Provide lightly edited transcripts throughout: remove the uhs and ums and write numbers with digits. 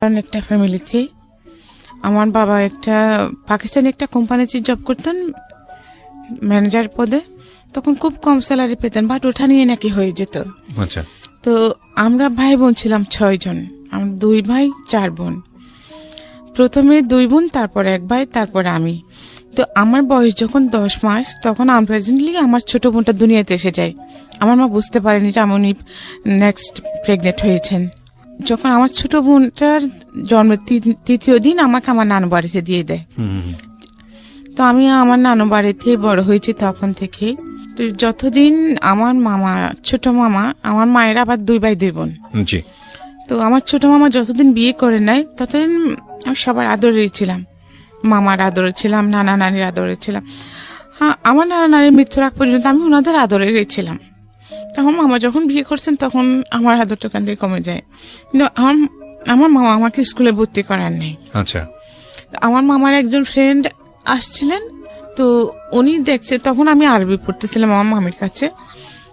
কারণ একটা ফ্যামিলিতে আমার বাবা একটা পাকিস্তানি একটা কোম্পানিতে জব করতেন ম্যানেজার পদে। তখন খুব কম স্যালারি পেতেন, বাট ওঠা নিয়ে নাকি হয়ে যেত। আচ্ছা। তো আমরা ভাই বোন ছিলাম 6 জন, আমরা 2 ভাই 4 বোন। প্রথমে 2 বোন, তারপরে 1 ভাই, তারপরে আমি। তো আমার বয়স যখন 10 মাস তখন আনপ্রেজেন্টলি আমার ছোট বোনটা দুনিয়াতে এসে যায়। আমার মা বুঝতে পারেনি যে উনি নেক্সট প্রেগনেন্ট হয়েছেন। যখন আমার ছোট বোনটার জন্মের 3য় দিন আমাকে আমার নানু বাড়িতে দিয়ে দেয়। তো আমি আমার নানু বাড়িতে বড় হয়েছি তখন থেকে। তো যতদিন আমার মামা, ছোট মামা, আমার মায়ের আবার 2 ভাই 2 বোন। জি। তো আমার ছোট মামা যতদিন বিয়ে করে নাই ততদিন আমি সবার আদরে ছিলাম, মামার আদরে ছিলাম, নানা নানির আদরে ছিলাম। হ্যাঁ, আমার নানা নানির মৃত্যুর আগ পর্যন্ত আমি ওনাদের আদরে ছিলাম। তখন মামা যখন বিয়ে করছেন তখন আমার আদরটা ওখান থেকে কমে যায়। কিন্তু আমার মামা আমাকে স্কুলে ভর্তি করার নেই। আচ্ছা। আমার মামার একজন ফ্রেন্ড আসছিলেন, তো উনি দেখছে, তখন আমি আরবি পড়তেছিলাম আমার মামির কাছে।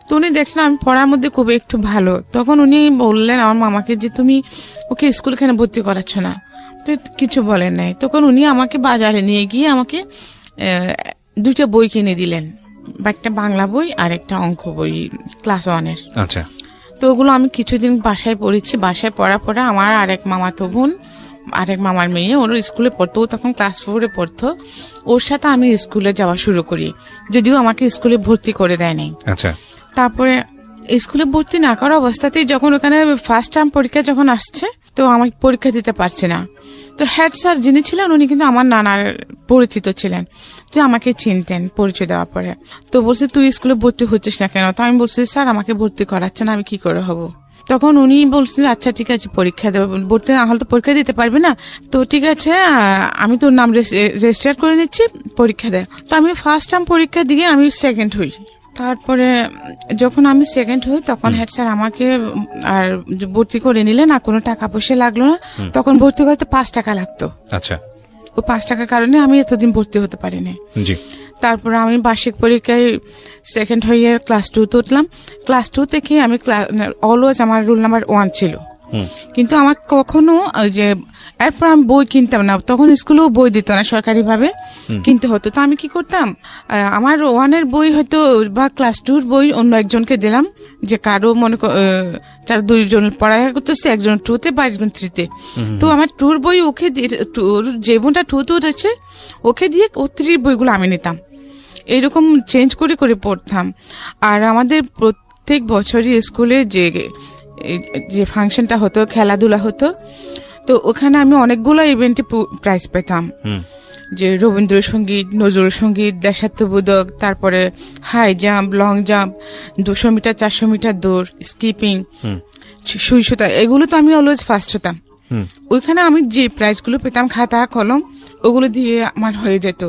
তো উনি দেখছেন আমি পড়ার মধ্যে খুব একটু ভালো, তখন উনি বললেন আমার মামাকে যে তুমি ওকে স্কুল কেন ভর্তি করাচ্ছ না? তো কিছু বলেন নাই। তখন উনি আমাকে বাজারে নিয়ে গিয়ে আমাকে 2টা বই কিনে দিলেন, একটা বাংলা বই আর একটা অঙ্ক বই ক্লাস 1-এর। আচ্ছা। তো ওগুলো আমি কিছুদিন বাসায় পড়েছি। বাসায় পড়ার পরে আমার আরেক মামাতো বোন, আরেক মামার মেয়ে, ওর স্কুলে পড়তো, তখন ক্লাস 4-এ পড়তো। ওর সাথে আমি স্কুলে যাওয়া শুরু করি, যদিও আমাকে স্কুলে ভর্তি করে দেয় নাই। আচ্ছা। তারপরে স্কুলে ভর্তি না করা অবস্থাতেই যখন ওখানে ফার্স্ট টার্ম পরীক্ষা যখন আসছে, তো আমি পরীক্ষা দিতে পারছি না। তো হেড স্যার যিনি ছিলেন উনি কিন্তু আমার নানার পরিচিত ছিলেন, তো আমাকে চিনতেন পরিচয় দেওয়ার পরে। তো বলছে তুই স্কুলে ভর্তি হচ্ছিস না কেন? তো আমি বলছি স্যার আমাকে ভর্তি করাচ্ছেন, আমি কি করে হব? তখন উনি বলছিলেন আচ্ছা ঠিক আছে পরীক্ষা দেবো, ভর্তি না হলে তো পরীক্ষা দিতে পারবে না, তো ঠিক আছে আমি তোর নাম রেজিস্টার করে নিচ্ছি, পরীক্ষা দেয়। তো আমি ফার্স্ট টার্ম পরীক্ষা দিয়ে আমি সেকেন্ড হই। তারপরে যখন আমি সেকেন্ড হই তখন হেড স্যার আমাকে আর ভর্তি করে নিলেন, আর কোনো টাকা পয়সা লাগলো না। তখন ভর্তি করতে 5 টাকা লাগতো। আচ্ছা। ওই 5 টাকার কারণে আমি এতদিন ভর্তি হতে পারিনি। জি। তারপরে আমি বার্ষিক পরীক্ষায় সেকেন্ড হয়ে ক্লাস 2-তে উঠলাম। ক্লাস 2 থেকে আমি অলওয়েজ আমার রোল নাম্বার 1 ছিল। কিন্তু আমার কখনো যে এরপর আমি বই কিনতাম না, তখন স্কুলেও বই দিত না, সরকারিভাবে কিনতে হতো। তো আমি কি করতাম, আমার 1-এর বই হয়তো বা ক্লাস 2-র বই অন্য একজনকে দিলাম, যে কারো মনে যারা 2 জন পড়ালেখা করতেছে, একজন 2-তে বা একজন 3-তে। তো আমার 2-র বই ওকে দিয়ে, যে বোনটা 2-তে উঠেছে ওকে দিয়ে, ও 3-র বইগুলো আমি নিতাম। এরকম চেঞ্জ করে করে পড়তাম। আর আমাদের প্রত্যেক বছরই স্কুলে যে ফাংশনটা হতো, খেলাধুলা হতো, তো ওখানে আমি অনেকগুলো ইভেন্টে প্রাইজ পেতাম, যে রবীন্দ্রসঙ্গীত, নজরুল সঙ্গীত, দেশাত্মবোধক, তারপরে high jump, long jump, 200 metre, 400 metre দৌড়, স্কিপিং, সুই সুতা, এগুলো তো আমি অলওয়েজ ফার্স্ট হতাম। ওইখানে আমি যে প্রাইজগুলো পেতাম, খাতা কলম ওগুলো দিয়ে আমার হয়ে যেত।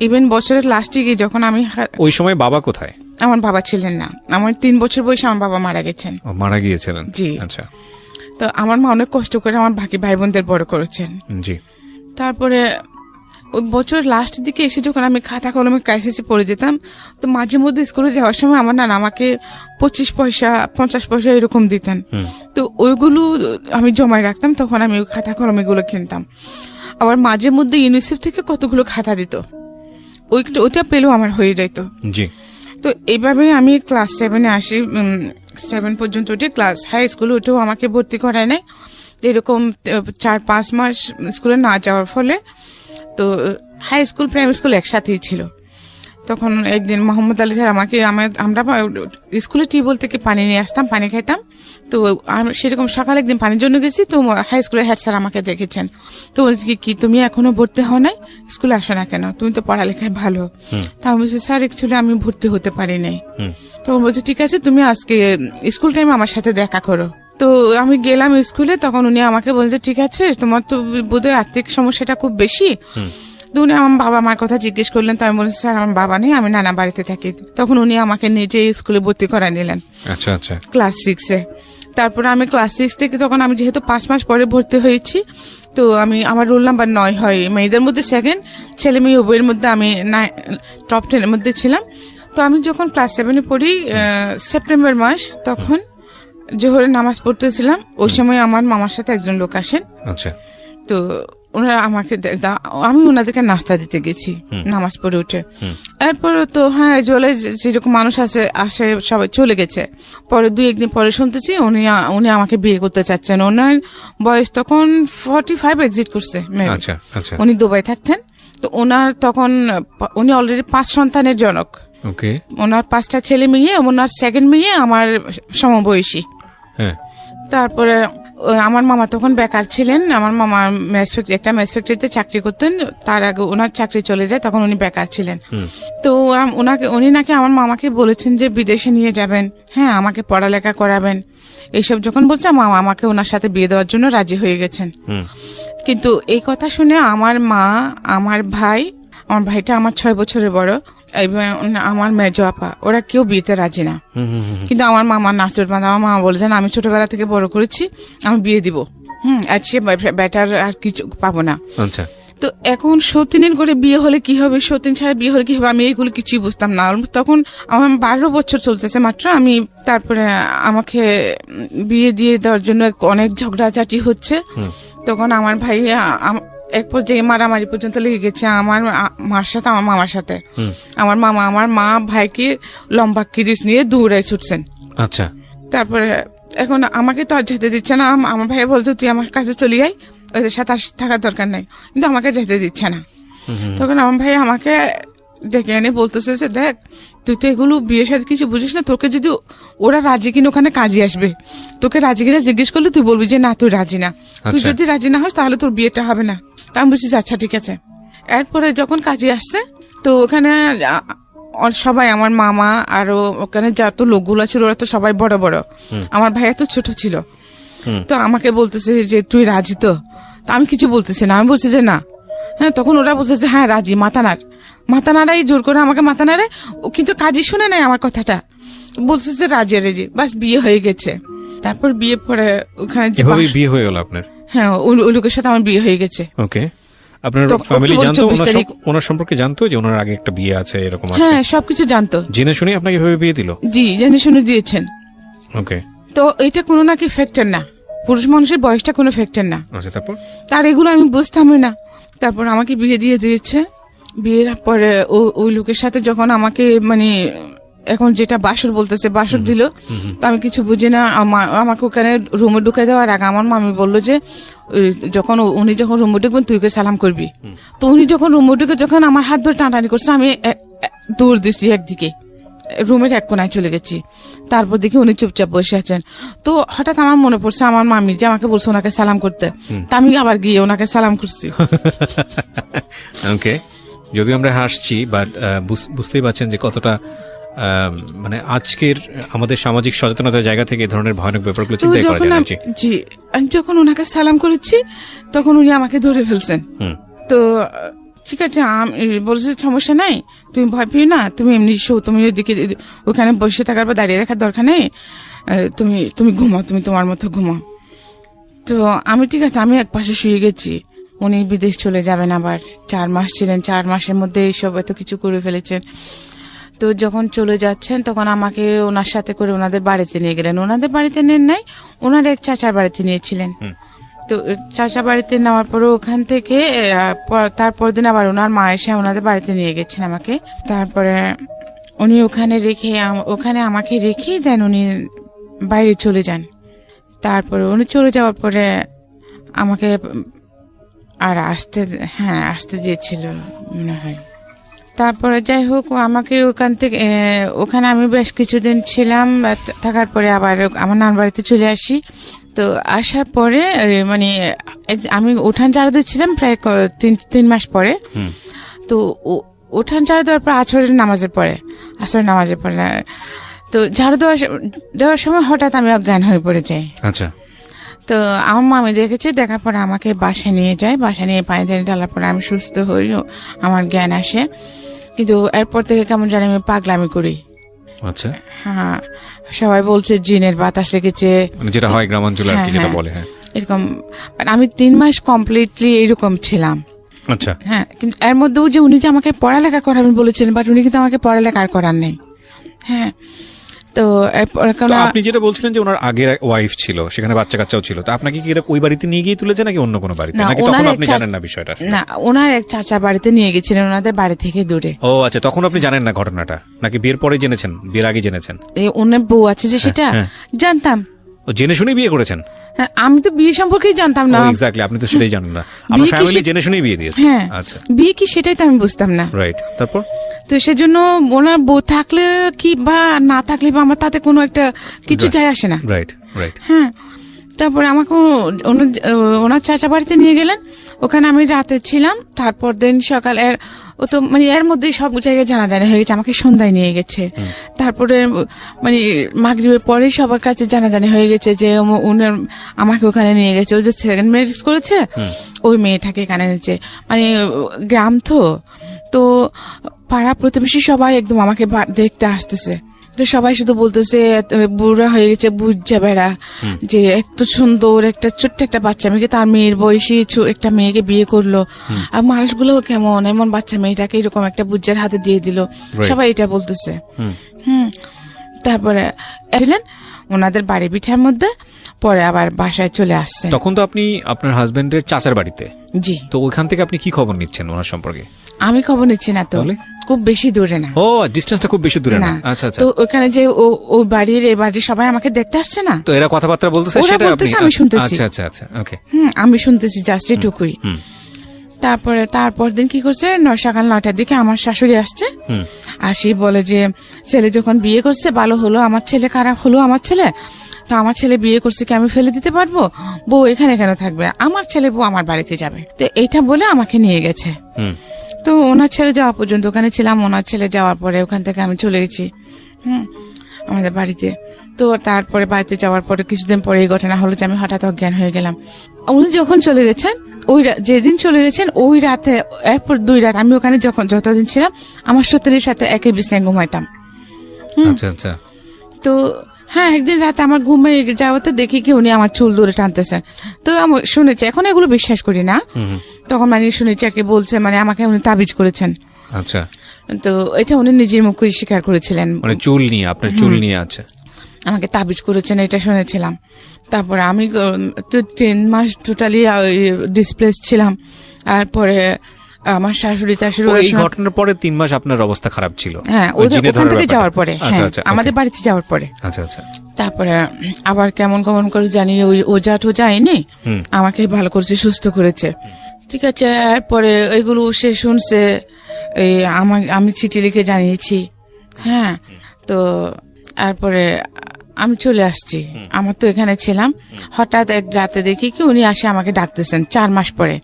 ইভেন বছরের লাস্টে গিয়ে যখন আমি, ওই সময় বাবা কোথায়? আমার বাবা ছিলেন না, আমার 3 বছর বয়সে আমার বাবা মারা গেছেন। মারা গিয়েছিলেন? জি। আচ্ছা। তো আমার মা অনেক কষ্ট করে আমার বাকি ভাই বোনদের বড় করেছেন। জি। তারপরে ওই বছর লাস্ট দিকে এসে যখন আমি খাতা কলমের ক্রাইসিসে পড়ে যেতাম, তো মাঝে মধ্যে স্কুলে যাওয়ার সময় আমার নানা আমাকে 25 পয়সা 50 পয়সা এরকম দিতেন। তো ওইগুলো আমি জমায় রাখতাম, তখন আমি ওই খাতা কলম এগুলো কিনতাম। আবার মাঝে মধ্যে ইউনিসেফ থেকে কতগুলো খাতা দিত, ওইটা পেলেও আমার হয়ে যাইতো। জি। তো এইভাবে আমি ক্লাস 7-এ আসি। 7 পর্যন্ত উঠে ক্লাস হাই স্কুলে উঠেও আমাকে ভর্তি করায় নাই। এরকম 4-5 মাস স্কুলে না যাওয়ার ফলে, তো হাই স্কুল প্রাইমারি স্কুল একসাথেই ছিল। তখন একদিন মোহাম্মদ আলী স্যার আমরা স্কুলে টিউবওয়েল থেকে পানি নিয়ে আসতাম, পানি খাইতাম। তো সেরকম সকালে একদিন পানির জন্য গেছি, তো হাই স্কুলের হেড স্যার আমাকে দেখেছেন। তো বলছি কি তুমি এখনো ভর্তি হও নাই, স্কুলে আসো না কেন, তুমি তো পড়ালেখায় ভালো। তা আমি বলছি স্যার অ্যাকচুয়ালি আমি ভর্তি হতে পারি নাই। তখন বলছি ঠিক আছে তুমি আজকে স্কুল টাইমে আমার সাথে দেখা করো। তো আমি গেলাম স্কুলে, তখন উনি আমাকে বলছে ঠিক আছে তোমার তো বোধহয় আর্থিক সমস্যাটা খুব বেশি। তো উনি আমার বাবা মার কথা জিজ্ঞেস করলেন, তো আমি বলছি স্যার আমার বাবা নেই, আমি নানা বাড়িতে থাকি। তখন উনি আমাকে নিজে স্কুলে ভর্তি করায় নিলেন। আচ্ছা আচ্ছা। ক্লাস 6-এ। তারপরে আমি ক্লাস 6 থেকে, তখন আমি যেহেতু 5 মাস পরে ভর্তি হয়েছি, তো আমার রোল নাম্বার 9 হয়, মেয়েদের মধ্যে 2nd, ছেলে মেয়ে উভয়ের মধ্যে আমি টপ 10-এর মধ্যে ছিলাম। তো আমি যখন ক্লাস 7-এ পড়ি, সেপ্টেম্বর মাস, তখন জোহরের নামাজ পড়তেছিলাম, ওই সময় আমার মামার সাথে একজন লোক আসেন। আচ্ছা। তো ওনারা আমাকে আমি ওনাদেরকে নাস্তা দিতে গেছি নামাজ পড়ে উঠে। এরপর তো হ্যাঁ জলে যেরকম মানুষ আসে সবাই চলে গেছে। পরে 2-1 দিন পরে শুনতেছি উনি আমাকে বিয়ে করতে চাচ্ছেন। ওনার বয়স তখন 45 এক্সিট করছে। আচ্ছা আচ্ছা। উনি দুবাই থাকতেন। তো ওনার তখন উনি অলরেডি 5 সন্তানের জনক। ওকে। ওনার 5টা ছেলে মেয়ে, ওনার সেকেন্ড মেয়ে আমার সমবয়সী। হ্যাঁ। তারপরে আমার মামা তখন বেকার ছিলেন। আমার মামা একটা মেস ফ্যাক্টরিতে চাকরি করতেন। তার আগে ওনার চাকরি চলে যায়, তখন উনি বেকার ছিলেন। তো উনি নাকি আমার মামাকে বলেছেন যে বিদেশে নিয়ে যাবেন, হ্যাঁ আমাকে পড়ালেখা করাবেন। এইসব যখন বলছে মামা আমাকে ওনার সাথে বিয়ে দেওয়ার জন্য রাজি হয়ে গেছেন। কিন্তু এই কথা শুনে আমার মা, আমার ভাইটা আমার 6 বছরের বড়, আমার মেজো আপা, ওরা কেউ বিয়েতে রাজি না। কিন্তু আমার মামা নাসুর আমার মামা বলেছেন আমি ছোটবেলা থেকে বড় করেছি, আমি বিয়ে দিব। আর সে বেটার আর কিছু পাবো না। আচ্ছা। তো এখন সতীনের করে বিয়ে হলে কি হবে, সতীন ছাড়া বিয়ে হলে কি হবে, আমি এইগুলো কিছুই বুঝতাম না। তখন আমার 12 বছর চলতেছে মাত্র। তারপরে আমাকে বিয়ে দিয়ে দেওয়ার জন্য অনেক ঝগড়াঝাটি হচ্ছে। তখন আমার ভাই এক পর্যায়ে মারামারি পর্যন্ত লেগে গেছে আমার মার সাথে, আমার মামার সাথে। আমার মা ভাইকে লম্বা কিরিচ নিয়ে দৌড়ায় ছুটছেন। আচ্ছা। তারপরে এখন আমাকে তো আর যেতে দিচ্ছে না। আমার ভাই বলছে তুই আমার কাছে চলে আয়, ওদের সাথে থাকার দরকার নাই, কিন্তু আমাকে যেতে দিচ্ছে না। তখন আমার ভাই আমাকে ডেকে এনে বলতেছে যে দেখ তুই তো এগুলো বিয়ের সাথে কিছু বুঝিস না, তোকে যদি ওরা রাজি কিনা ওখানে কাজে আসবে, তোকে রাজি কিনা জিজ্ঞেস করলে তুই বলবি যে না তুই রাজি না। তুই যদি রাজি না হস তাহলে তোর বিয়েটা হবে না। তা আমি বলছি আচ্ছা ঠিক আছে। এরপরে যখন কাজে আসছে তো ওখানে সবাই, আমার মামা আরো ওখানে যত লোকগুলো ছিল ওরা তো সবাই বড় বড়, আমার ভাইয়া তো ছোট ছিল। তো আমাকে বলতেছে যে তুই রাজি তো? আমি কিছু বলতেছি না, আমি বলছি যে না। হ্যাঁ, তখন ওরা বলছে যে হ্যাঁ রাজি। মাথা নাড়াই জোর করে আমাকে মাথা নাড়ে, কিন্তু কাজই শুনে নাই আমার কথাটা, বলছে যে রাজি। বাস বিয়ে হয়ে গেছে। তারপর বিয়ে পরে ওখানে বিয়ে হয়ে গেল আপনার? হ্যাঁ, ওই লোকের সাথে আমার বিয়ে হয়ে গেছে। ওকে। আপনার ফ্যামিলি জানতো ওনার সম্পর্কে, জানতো যে ওনার আগে একটা বিয়ে আছে এরকম আছে? হ্যাঁ, সবকিছু জানতো। জেনে শুনে আপনাকে এভাবে বিয়ে দিল? জি, জেনে শুনে দিয়েছেন। ওকে। তো এটা কোনো নাকি ফ্যাক্টর না, পুরুষ মানুষের বয়সটা কোনো ফ্যাক্টর না। আচ্ছা, তারপর? তার এগুলো আমি বুঝতামই না। তারপর আমাকে বিয়ে দিয়ে দিয়েছে। বিয়ের পরে ওই লোকের সাথে যখন আমাকে এখন যেটা বাসর বলতেছে, বাসর দিল, তো আমি কিছু বুঝি না। আমাকে ওখানে রুমে ঢুকে দেওয়ার আগে আমার মামি বললো যে উনি যখন রুমে ঢুকবেন তুই ওকে সালাম করবি। তো উনি যখন রুমে ঢুকে যখন আমার হাত ধরে টানাটানি করছে, আমি দৌড় দিচ্ছি একদিকে, রুমের এক কোনায় চলে গেছি। তারপর দেখি উনি চুপচাপ বসে আছেন। তো হঠাৎ আমার মনে পড়ছে আমার মামি যে আমাকে বলছে ওনাকে সালাম করতে। তা আমি আবার গিয়ে ওনাকে সালাম করছি। ওকে। যদিও আমরা হাসছি, বাট বুঝতেই পারছেন যে কতটা আজকের আমাদের সামাজিক সচেতনতার জায়গা থেকে এই ধরনের ভয়ানক ব্যাপারগুলো চিন্তা করা যায়। জি, আমি যখন ওনাকে সালাম করেছি তখন উনি আমাকে ধরে ফেলছেন। তো ঠিক আছে, বলছে সমস্যা নাই, তুমি ভয় পেও না, তুমি এমনি শো, তুমি ওইদিকে ওখানে বসে থাকার বা দাঁড়িয়ে রাখার দরকার নেই, তুমি ঘুমাও, তুমি তোমার মতো ঘুমাও। তো আমি ঠিক আছে, আমি এক পাশে শুয়ে গেছি। উনি বিদেশ চলে যাবেন আবার, 4 মাস ছিলেন, 4 মাসের মধ্যে এইসব এত কিছু করে ফেলেছেন। তো যখন চলে যাচ্ছেন তখন আমাকে ওনার সাথে করে ওনাদের বাড়িতে নিয়ে গেলেন। ওনাদের বাড়িতে নেন নাই, ওনার এক চাচার বাড়িতে নিয়েছিলেন। তো চাচা বাড়িতে নেওয়ার পরে ওখান থেকে তারপর দিন আবার ওনার মা এসে ওনাদের বাড়িতে নিয়ে গেছেন আমাকে। তারপরে উনি ওখানে আমাকে রেখে দেন, উনি বাইরে চলে যান। তারপরে উনি চলে যাওয়ার পরে আমাকে আর আসতে দিয়েছিল মনে হয়। তারপরে যাই হোক, আমাকে ওখানে আমি বেশ কিছুদিন ছিলাম। থাকার পরে আবার আমার নানার বাড়িতে চলে আসি। তো আসার পরে আমি উঠান ঝাড়ু দিচ্ছিলাম প্রায় 3 মাস পরে। তো উঠান ঝাড়ু দেওয়ার পর আসরের নামাজের পরে তো ঝাড়ু দেওয়ার সময় হঠাৎ আমি অজ্ঞান হয়ে পড়ে যাই। আচ্ছা। তো আমার মামি দেখেছে, দেখার পরে আমাকে বাসায় নিয়ে যায়। বাসায় নিয়ে পানি ঢালার পরে আমি সুস্থ হই, আমার জ্ঞান আসে। কিন্তু এরপর থেকে কেমন জানি আমি পাগলামি করি। আচ্ছা। হ্যাঁ, সবাই বলছে জিনের বাতাস লেগেছে, যেটা হয় গ্রামাঞ্চলে আর কি, যেটা বলে। হ্যাঁ, এরকম। আমি 3 মাস কমপ্লিটলি এরকম ছিলাম। আচ্ছা। হ্যাঁ, কিন্তু এর মধ্যেও যে উনি যে আমাকে পড়ালেখা করাবেন বলেছিলেন, বাট উনি কিন্তু আমাকে পড়ালেখা আর করার নেই। হ্যাঁ, তো এরপরে তো আপনি যেটা বলছিলেন যে ওনার আগের ওয়াইফ ছিল, সেখানে বাচ্চা কাচ্চাও ছিল, তো আপনাকে কি ওই বাড়িতে নিয়ে গিয়ে তুলেছে নাকি অন্য কোনো বাড়িতে, নাকি তখন আপনি জানেন না বিষয়টা? না, ওনার এক চাচার বাড়িতে নিয়ে গেছিলেন, ওনাদের বাড়ি থেকে দূরে। ও আচ্ছা, তখন আপনি জানেন না ঘটনাটা, নাকি বিয়ের পরে জেনেছেন, বিয়ের আগে জেনেছেন? ওনার বউ আছে যে সেটা জানতাম। ও জেনে শুনে বিয়ে করেছেন? হ্যাঁ, আমি তো বিয়ে সম্পর্কেই জানতাম না। এক্স্যাক্টলি, আপনি তো সেটাই জানেন না, আপনার ফ্যামিলি জেনে শুনেই বিয়ে দিয়েছে। হ্যাঁ, আচ্ছা, বিয়ে কি সেটাই তো আমি বুঝতাম না। রাইট, তারপর? তো সেজন্য ওনার বউ থাকলে কি বা না থাকলে বা আমার তাতে কোনো একটা কিছু যায় আসে না। Right right. হ্যাঁ, তারপরে আমাকে ওনার চাচা বাড়িতে নিয়ে গেলেন, ওখানে আমি রাতে ছিলাম। তারপর দিন সকাল ও তো মানে এর মধ্যেই সব জায়গায় জানাজানি হয়ে গেছে, আমাকে সন্ধ্যায় নিয়ে গেছে। তারপরে মানে মাগরিবের পরেই সবার কাছে জানাজানি হয়ে গেছে যে উনার আমাকে ওখানে নিয়ে গেছে। ও যে সেকেন্ড ম্যারেজ করেছে ওই মেয়েটাকে এখানে নিয়েছে। মানে গ্রাম তো পাড়া প্রতিবেশী সবাই একদম আমাকে দেখতে আসতেছে। তো সবাই শুধু বলতেছে বুড়া হয়ে গেছে, বুঝছে বেড়া, যে এত সুন্দর একটা ছোট্ট একটা বাচ্চা মেয়েকে, তার মেয়ের বয়সী একটা মেয়েকে বিয়ে করলো, আর মানুষগুলো কেমন এমন বাচ্চা মেয়েটাকে এরকম একটা বুজ্জার হাতে দিয়ে দিল, সবাই এটা বলতেছে। তারপরে এলেন ওনাদের বাড়ি পিঠার মধ্যে, পরে আবার বাসায় চলে আসছে। তখন তো আপনি আপনার হাজবেন্ডের চাচার বাড়িতে। জি। তো ওইখান থেকে আপনি কি খবর নিচ্ছেন ওনার সম্পর্কে? আমি খবর নিচ্ছি না, তো খুব বেশি দূরে না। ও, ডিসটেন্সটা খুব বেশি দূরে না। আচ্ছা আচ্ছা। তো ওখানে যে ওই বাড়ির এই বাড়ির সবাই আমাকে দেখতে আসছে না, তো এরা কথাবার্তা বলতেছে, সেটা আপনি? আমি শুনতেছি। আচ্ছা আচ্ছা আচ্ছা, ওকে। আমি শুনতেছি জাস্ট এটুকুই। তারপর দিন কি করছে, সকাল 9টার দিকে আমার শাশুড়ি আসছে, আসি বলে যে ছেলে যখন বিয়ে করছে ভালো হলো, আমার ছেলে খারাপ হলো, আমার ছেলে তো আমার ছেলে বিয়ে করছে কি আমি ফেলে দিতে পারবো, বউ এখানে কেন থাকবে, আমার ছেলে বউ আমার বাড়িতে যাবে। তো এইটা বলে আমাকে নিয়ে গেছে। তো ওনার ছেলে যাওয়া পর্যন্ত ওখানে ছিলাম, ওনার ছেলে যাওয়ার পরে ওখান থেকে আমি চলে গেছি আমাদের বাড়িতে। তো তারপরে বাড়িতে যাওয়ার পরে কিছুদিন পরে এই ঘটনা হলো যে আমি হঠাৎ অজ্ঞান হয়ে গেলাম। উনি যখন চলে গেছেন, যেদিন চলে গেছেন ওই রাতে, এরপর 2 রাত আমি ওখানে যতদিন ছিলাম আমার সত্যির সাথে একই বিছানায় ঘুমাইতাম। আচ্ছা আচ্ছা। তো হ্যাঁ, একদিন রাতে আমার ঘুমে যাওয়াতে দেখি কি উনি আমার চুল ধরে টানতেছেন। তো আমি শুনেছি, এখন এগুলো বিশ্বাস করি না, তখন মানে শুনেছি আর কি বলছে, মানে আমাকে উনি তাবিজ করেছেন। আচ্ছা। তো এটা উনি নিজের মুখে স্বীকার করেছিলেন, মানে চুল নিয়ে, আপনার চুল নিয়ে। আচ্ছা, আমাকে তাবিজ করেছেন, এটা শুনেছিলাম। তারপরে আমি তো 10 মাস টোটালি ডিসপ্লেস ছিলাম। আর পরে আমার শাশুড়ি এই ঘটনার পরে 3 মাস আপনার অবস্থা খারাপ ছিল? হ্যাঁ, ওখান থেকে যাওয়ার পরে, আমাদের বাড়িতে যাওয়ার পরে। আচ্ছা আচ্ছা। তারপরে আবার কেমন কেমন করে জানি ওই ওজা টোজা এনে আমাকে ভালো করেছে, সুস্থ করেছে, ঠিক আছে। এরপরে এগুলো সে শুনছে, আমি চিঠি লিখে জানিয়েছি। হ্যাঁ, তো এরপরে আমি চলে আসছি, আমার তো এখানে ছিলাম। হঠাৎ এক রাতে দেখি কি উনি আসে আমাকে ডাকতেছেন 4 মাস পরে।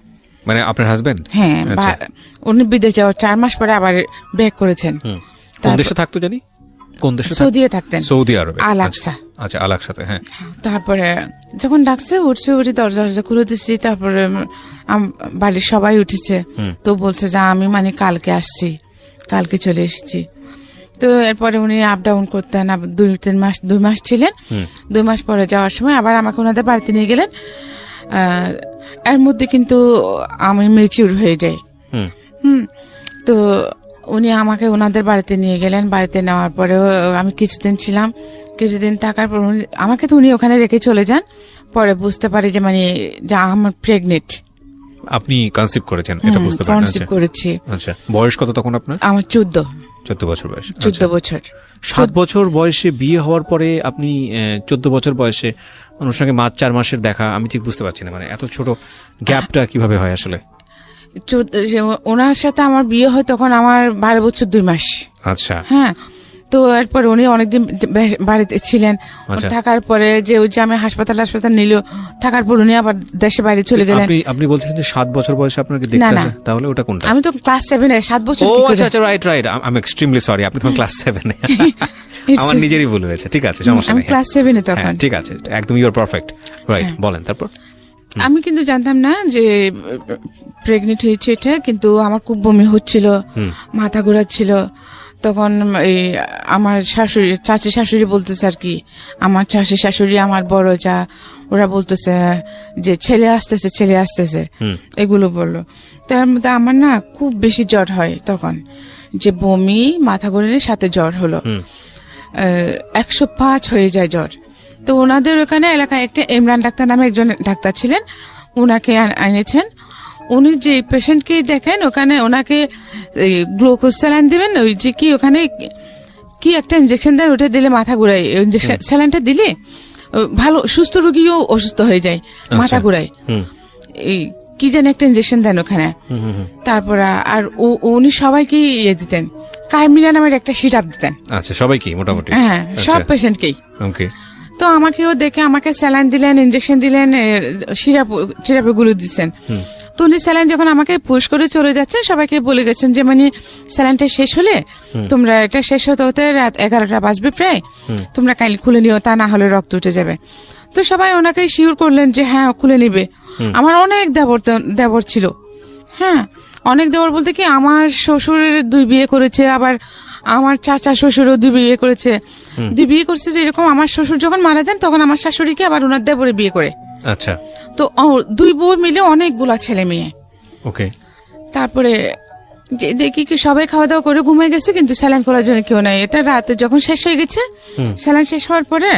মানে আপনার হাজবেন্ড? হ্যাঁ, উনি বিদেশ যাওয়ার 4 মাস পরে আবার ব্যাক করেছেন। কোন দেশে থাকতো জানি? কোন দেশে? সৌদিতে থাকতেন। সৌদি আরবে। আলাক্সা। আচ্ছা, আলাক্সাতে। হ্যাঁ। তারপরে যখন ডাকছে উঠে দরজা খুলে দিচ্ছি। তারপরে বাড়ির সবাই উঠেছে, তো বলছে যে আমি মানে কালকে আসছি, কালকে চলে এসেছি। তো এরপরে উনি আপ ডাউন করতেন, 2 মাস ছিলেন। 2 মাস পরে যাওয়ার সময় আবার আমাকে ওনাদের বাড়িতে নিয়ে গেলেন। এর মধ্যে কিন্তু আমি ম্যাচিউর হয়ে যাই। তো উনি আমাকে ওনাদের বাড়িতে নিয়ে গেলেন। বাড়িতে নেওয়ার পরে আমি কিছুদিন ছিলাম, কিছুদিন থাকার পর আমাকে তো উনি ওখানে রেখে চলে যান। পরে বুঝতে পারি যে মানে আমার প্রেগনেন্ট। আপনি কনসিভ করেছেন, এটা বুঝতে পারেন? কনসিভ করেছি। আচ্ছা, বয়স কত তখন আপনার? আমার 14 বছর বয়স। 14 বছর। 7 বছর বয়সে বিয়ে হওয়ার পরে আপনি 14 বছর বয়সে ওনার সঙ্গে 4 মাসের দেখা, আমি ঠিক বুঝতে পারছি না, মানে এত ছোট গ্যাপটা কিভাবে হয় আসলে? ওনার সাথে আমার বিয়ে হয় তখন আমার 12 বছর 2 মাস। আচ্ছা। হ্যাঁ, তো এরপর উনি অনেকদিন বাড়িতে ছিলেন। থাকার পরে যে আমি হাসপাতাল নিল, থাকার পর উনি আবার দেশে বাইরে চলে গেলেন। আপনি বলছেন যে 7 বছর বয়সে আপনাকে দেখতে আসে, তাহলে ওটা কোনটা? আমি তো ক্লাস 7-এ। 7 বছর? ও আচ্ছা আচ্ছা, right. I am extremely sorry, আপনি তখন ক্লাস 7-এ। আমার নিজেরই ভুল হয়েছে, ঠিক আছে, সমস্যা নেই। আমি ক্লাস 7-এ তখন। ঠিক আছে, একদম ইউ আর পারফেক্ট। রাইট, বলেন তারপর। আমি কিন্তু জানতাম না যে প্রেগনেন্ট হয়েছে এটা, কিন্তু আমার খুব বমি হচ্ছিল, মাথা ঘোরাচ্ছিল। তখন এই আমার চাচি শাশুড়ি বলতেছে আর কি, আমার চাচি শাশুড়ি, আমার বড় যা, ওরা বলতেছে যে ছেলে আসতেছে এগুলো বললো। তার মধ্যে আমার না খুব বেশি জ্বর হয় তখন, যে বমি, মাথা ঘোরানোর সাথে জ্বর হলো। 105 হয়ে যায় জ্বর। তো ওনাদের ওখানে এলাকায় একটা ইমরান ডাক্তার নামে একজন ডাক্তার ছিলেন, ওনাকে এনেছেন। উনি যে পেশেন্টকে দেখেন ওখানে ওনাকে গ্লুকোজ স্যালাইন দিবেন, ওই যে কি ওখানে কি একটা ইনজেকশন দেন, ওটা দিলে মাথা ঘুরায়, স্যালাইনটা দিলে ভালো সুস্থ রোগীও অসুস্থ হয়ে যায়, মাথা ঘুরায়। এই কি জানি একটা ইনজেকশন দেন ওখানে। তারপর আর উনি সবাইকে ইয়ে দিতেন, কার্মিলা নামের একটা সিরাপ দিতেন। আচ্ছা, সবাইকে মোটামুটি? হ্যাঁ, সব পেশেন্টকেই। ওকে। তো আমাকেও দেখে আমাকে স্যালাইন দিলেন, ইনজেকশন দিলেন, সিরাপ গুলো দিচ্ছেন। তো উনি স্যালাইন যখন আমাকে পুশ করে চলে যাচ্ছেন, সবাইকে বলে গেছেন যে মানে স্যালাইনটা শেষ হলে তোমরা, এটা শেষ হতে হতে রাত 11টা বাজবে প্রায়, তোমরা কাইল খুলে নিও, তা না হলে রক্ত উঠে যাবে। তো সবাই ওনাকে শিওর করলেন যে হ্যাঁ খুলে নিবে। আমার অনেক দেবর ছিল, হ্যাঁ অনেক দেবর বলতে কি আমার শ্বশুরের 2 বিয়ে করেছে, আবার আমার চাচা শ্বশুরও 2 বিয়ে করেছে। 2 বিয়ে করছে, যে এরকম আমার শ্বশুর যখন মারা যান তখন আমার শাশুড়িকে আবার ওনার দেবরে বিয়ে করে। আচ্ছা। তো 2 বউ মিলে অনেকগুলা ছেলে মেয়ে। ওকে। তারপরে যে দেখি কি সবাই খাওয়া দাওয়া করে ঘুমিয়ে গেছে, কিন্তু স্যালাইন খোলার জন্য কেউ নাই। এটা রাতে যখন শেষ হয়ে গেছে, স্যালাইন শেষ হওয়ার পরে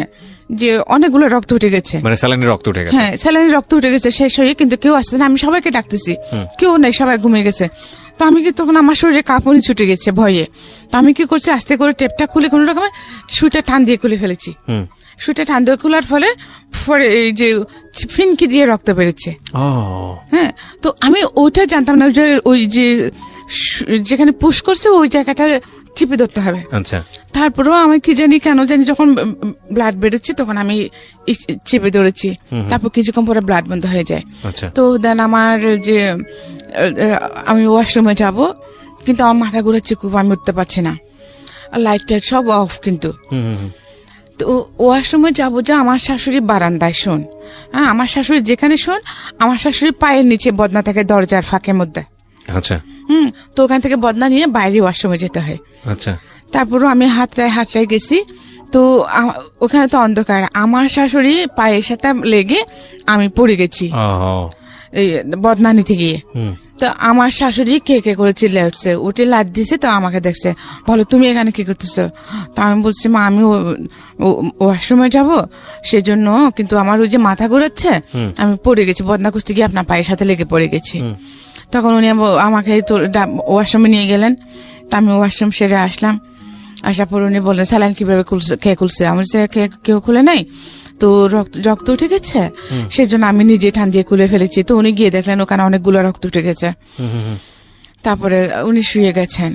যে অনেকগুলো রক্ত উঠে গেছে, মানে স্যালাইনের রক্ত উঠে গেছে? হ্যাঁ, স্যালাইনের রক্ত উঠে গেছে শেষ হয়ে, কিন্তু কেউ আসছে না। আমি সবাইকে ডাকতেছি, কেউ নাই, সবাই ঘুমিয়ে গেছে। তো আমি কি তখন আমার শরীরে কাঁপুনি ছুটে গেছে ভয়ে। তো আমি কি করছি, আস্তে করে টেপটা খুলে কোনো রকমে সুইটা টান দিয়ে খুলে ফেলেছি। সুইটা টান দিয়ে খোলার ফলে এই যে ফিনকি দিয়ে রক্ত বেরোচ্ছে। হ্যাঁ, তো আমি ওইটা জানতাম না যে ওই যে যেখানে পুশ করছে ওই জায়গাটা চিপে ধরতে হবে। আচ্ছা। তারপরেও আমি কি জানি কেন জানি যখন ব্লাড বেরোচ্ছে তখন আমি চেপে ধরেছি, তারপর কিছুক্ষণ পরে ব্লাড বন্ধ হয়ে যায়। তো দেন আমার যে আমি ওয়াশরুমে যাব, কিন্তু আমার মাথা ঘুরাচ্ছে খুব, আমি উঠতে পারছি না, লাইট টাইট সব অফ। কিন্তু তো ওয়াশরুমে যাবো, যে আমার শাশুড়ি বারান্দায় শোন, হ্যাঁ আমার শাশুড়ি যেখানে শোন, আমার শাশুড়ি পায়ের নিচে বদনা থাকে দরজার ফাঁকের মধ্যে। আচ্ছা। তো ওখান থেকে বদনা নিয়ে বাইরে ওয়াশরুমে যেতে হয়। আচ্ছা। তারপরও আমি হাতটায় গেছি, তো ওখানে তো অন্ধকার, আমার শাশুড়ি পায়ের সাথে লেগে আমি পড়ে গেছি এই বদনা নিতে গিয়ে। তো আমার শাশুড়ি কে করে চিল্লে উঠছে, উঠে লাট দিছে। তো আমাকে দেখছে, বলো তুমি এখানে কি করতেছো? তো আমি বলছি মা আমি ওয়াশরুমে যাব সেজন্য, কিন্তু আমার ওই যে মাথা ঘুরাচ্ছে, আমি পড়ে গেছি, বদনা কুস্তি গিয়ে আপনার পায়ের সাথে লেগে পড়ে গেছি। তখন উনি আমাকে ওয়াশরুমে নিয়ে গেলেন। তা আমি ওয়াশরুম সেরে আসলাম, আসার পর উনি বললেন স্যালাইন কিভাবে কে খুলছে? আমার যে কেউ খুলে নাই, তো রক্ত উঠে গেছে, সেজন্য আমি নিজে টান দিয়ে খুলে ফেলেছি। তো উনি গিয়ে দেখলেন ওখানে অনেকগুলো রক্ত উঠে গেছে। তারপরে উনি শুয়ে গেছেন,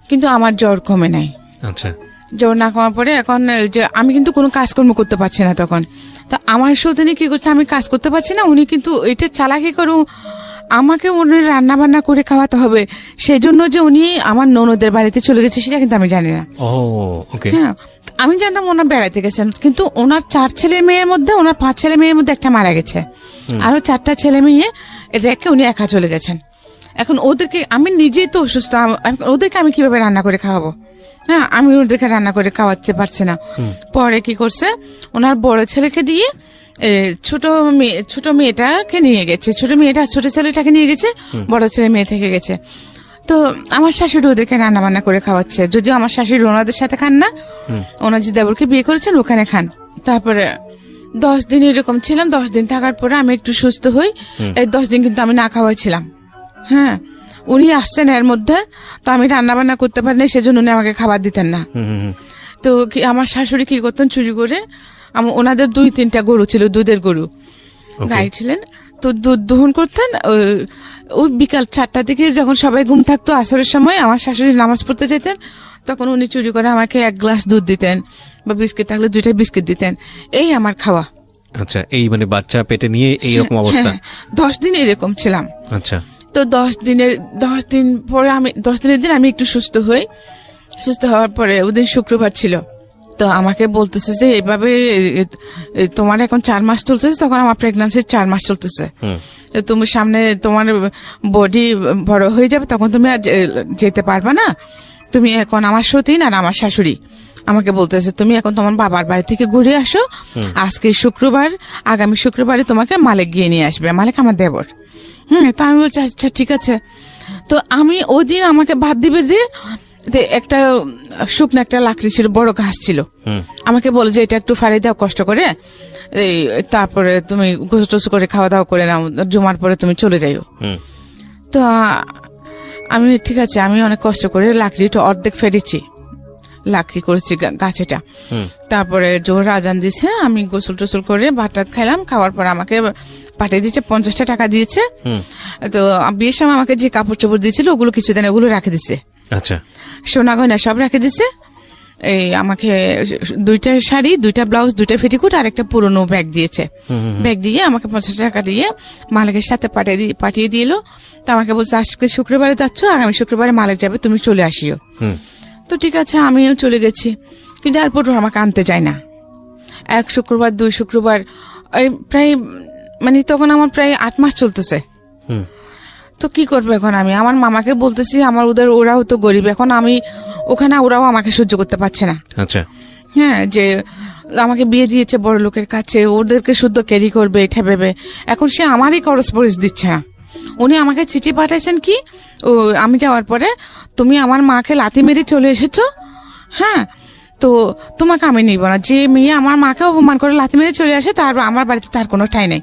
কিন্তু আমার জ্বর কমে নাই। আচ্ছা। জ্বর না কমার পরে এখন যে আমি কিন্তু কোনো কাজকর্ম করতে পারছি না তখন। তা আমার সৌদিনী কি করছে, আমি কাজ করতে পারছি না, উনি কিন্তু এটা চালাকি করু আমাকে উনি রান্না বান্না করে খাওয়াতে হবে, সেই জন্য যে উনি আমার ননদের বাড়িতে চলে গেছে সেটা কিন্তু আমি জানি না। হ্যাঁ, আমি জানতাম ওনার বেড়াইতে গেছেন, কিন্তু ওনার 4 ছেলে মেয়ের মধ্যে, ওনার 5 ছেলে মেয়ের মধ্যে একটা মারা গেছে, আরো 4টা ছেলে মেয়ে রেখে উনি একা চলে গেছেন। এখন ওদেরকে আমি নিজেই তো অসুস্থ, ওদেরকে আমি কিভাবে রান্না করে খাওয়াবো? হ্যাঁ, আমি ওদেরকে রান্না করে খাওয়াতে পারছি না। পরে কি করছে, ওনার বড় ছেলেকে দিয়ে ছোট মেয়েটাকে নিয়ে গেছে, ছোট ছেলেটাকে নিয়ে গেছে, বড় ছেলে মেয়ে থেকে গেছে। তো আমার শাশুড়ি ওদেরকে রান্না বান্না করে খাওয়াচ্ছে, যদিও আমার শাশুড়ি ওনাদের সাথে খান না, ওনার যে দেবরকে বিয়ে করেছেন ওখানে খান। তারপরে 10 দিন এরকম ছিলাম। 10 দিন থাকার পরে আমি একটু সুস্থ হই। এই 10 দিন কিন্তু আমি না খাওয়াই ছিলাম। হ্যাঁ, উনি আসছেন এর মধ্যে, তো আমি রান্না বান্না করতে পারিনি, সেজন্য উনি আমাকে খাবার দিতেন না। তো আমার শাশুড়ি কি করতেন, চুরি করে ওনাদের 2-3টা গরু ছিল, দুধের গরু, গাই ছিলেন, তো দুধ দহন করতেন। ওই বিকাল 4টার দিকে যখন সবাই ঘুম থাকতো, আসরের সময় আমার শাশুড়ি নামাজ পড়তে যেতেন, তখন উনি চুরি করে আমাকে 1 গ্লাস দুধ দিতেন, বা বিস্কিট থাকলে 2টা বিস্কিট দিতেন। এই আমার খাওয়া। আচ্ছা, এই মানে বাচ্চা পেটে নিয়ে এইরকম অবস্থা? 10 দিন এরকম ছিলাম। আচ্ছা। তো 10 দিন পরে 10 দিনের দিন আমি একটু সুস্থ হই। সুস্থ হওয়ার পরে ওদিন শুক্রবার ছিল, তো আমাকে বলতেছে যে এভাবে তোমার এখন 4 মাস চলতেছে, তখন আমার প্রেগন্যান্সির 4 মাস চলতেছে, তুমি সামনে তোমার বডি বড় হয়ে যাবে, তখন তুমি আর যেতে পারবে না, তুমি এখন আমার সতীন আর আমার শাশুড়ি আমাকে বলতেছে তুমি এখন তোমার বাবার বাড়ি থেকে ঘুরে আসো, আজকে শুক্রবার, আগামী শুক্রবারে তোমাকে মালিক গিয়ে নিয়ে আসবে, মালিক আমার দেবর। তা আমি বলছি আচ্ছা ঠিক আছে। তো আমি ওই দিন আমাকে ভাত দিবে যে একটা শুকনো একটা লাকড়ি ছিল, বড় ঘাস ছিল। আমাকে বলে যে এটা একটু ফাড়ি দাও কষ্ট করে, তারপরে তুমি গোসল টোসল করে খাওয়া দাওয়া করে নাও, জুমার পরে তুমি চলে যাইও। তো আমি ঠিক আছে, আমি অনেক কষ্ট করে লাকড়িটা অর্ধেক ফেরেছি, লাকড়ি করেছি গাছেটা। তারপরে জোর আজান দিছে, আমি গোসল টোসল করে ভাত খাইলাম। খাওয়ার পর আমাকে পাঠিয়ে দিয়েছে, 50 টাকা দিয়েছে। তো বিয়ের সময় আমাকে যে কাপড় চোপড় দিয়েছিল ওগুলো কিছুদিন ওগুলো রেখে দিছে। আচ্ছা, সোনা গয়না সব রেখে দিছে। এই আমাকে 2টা শাড়ি, 2টা ব্লাউজ, 2টা পেটিকোট আর একটা পুরনো ব্যাগ দিয়েছে। ব্যাগ দিয়ে আমাকে 50 টাকা দিয়ে মালিকের সাথে পাঠিয়ে দিল। তো আমাকে বলছে আজকে শুক্রবারে যাচ্ছ, আগামী শুক্রবারে মালিক যাবে, তুমি চলে আসিও। তো ঠিক আছে, আমিও চলে গেছি। কিন্তু এয়ারপোর্ট আমাকে আনতে যায় না। 1 শুক্রবার, 2 শুক্রবার, প্রায় মানে তখন আমার প্রায় 8 মাস চলতেছে। তো কি করবো এখন আমি? আমার মামাকে বলতেছি, আমার ওরাও তো গরিব, এখন আমি ওখানে, ওরাও আমাকে সহ্য করতে পারছে না। আচ্ছা, হ্যাঁ, যে আমাকে বিয়ে দিয়েছে বড় লোকের কাছে, ওদেরকে শুদ্ধ ক্যারি করবে এটা ভেবে এখন সে আমারই করসপরেন্স দিচ্ছে না। উনি আমাকে চিঠি পাঠাইছেন কি, ও আমি যাওয়ার পরে, তুমি আমার মাকে লাথি মেরে চলে এসেছো, হ্যাঁ, তো তোমাকে আমি নিব না। যে মেয়ে আমার মাকে অপমান করে লাথি মেরে চলে আসে, তার আমার বাড়িতে তার কোনো ঠাঁই নেই।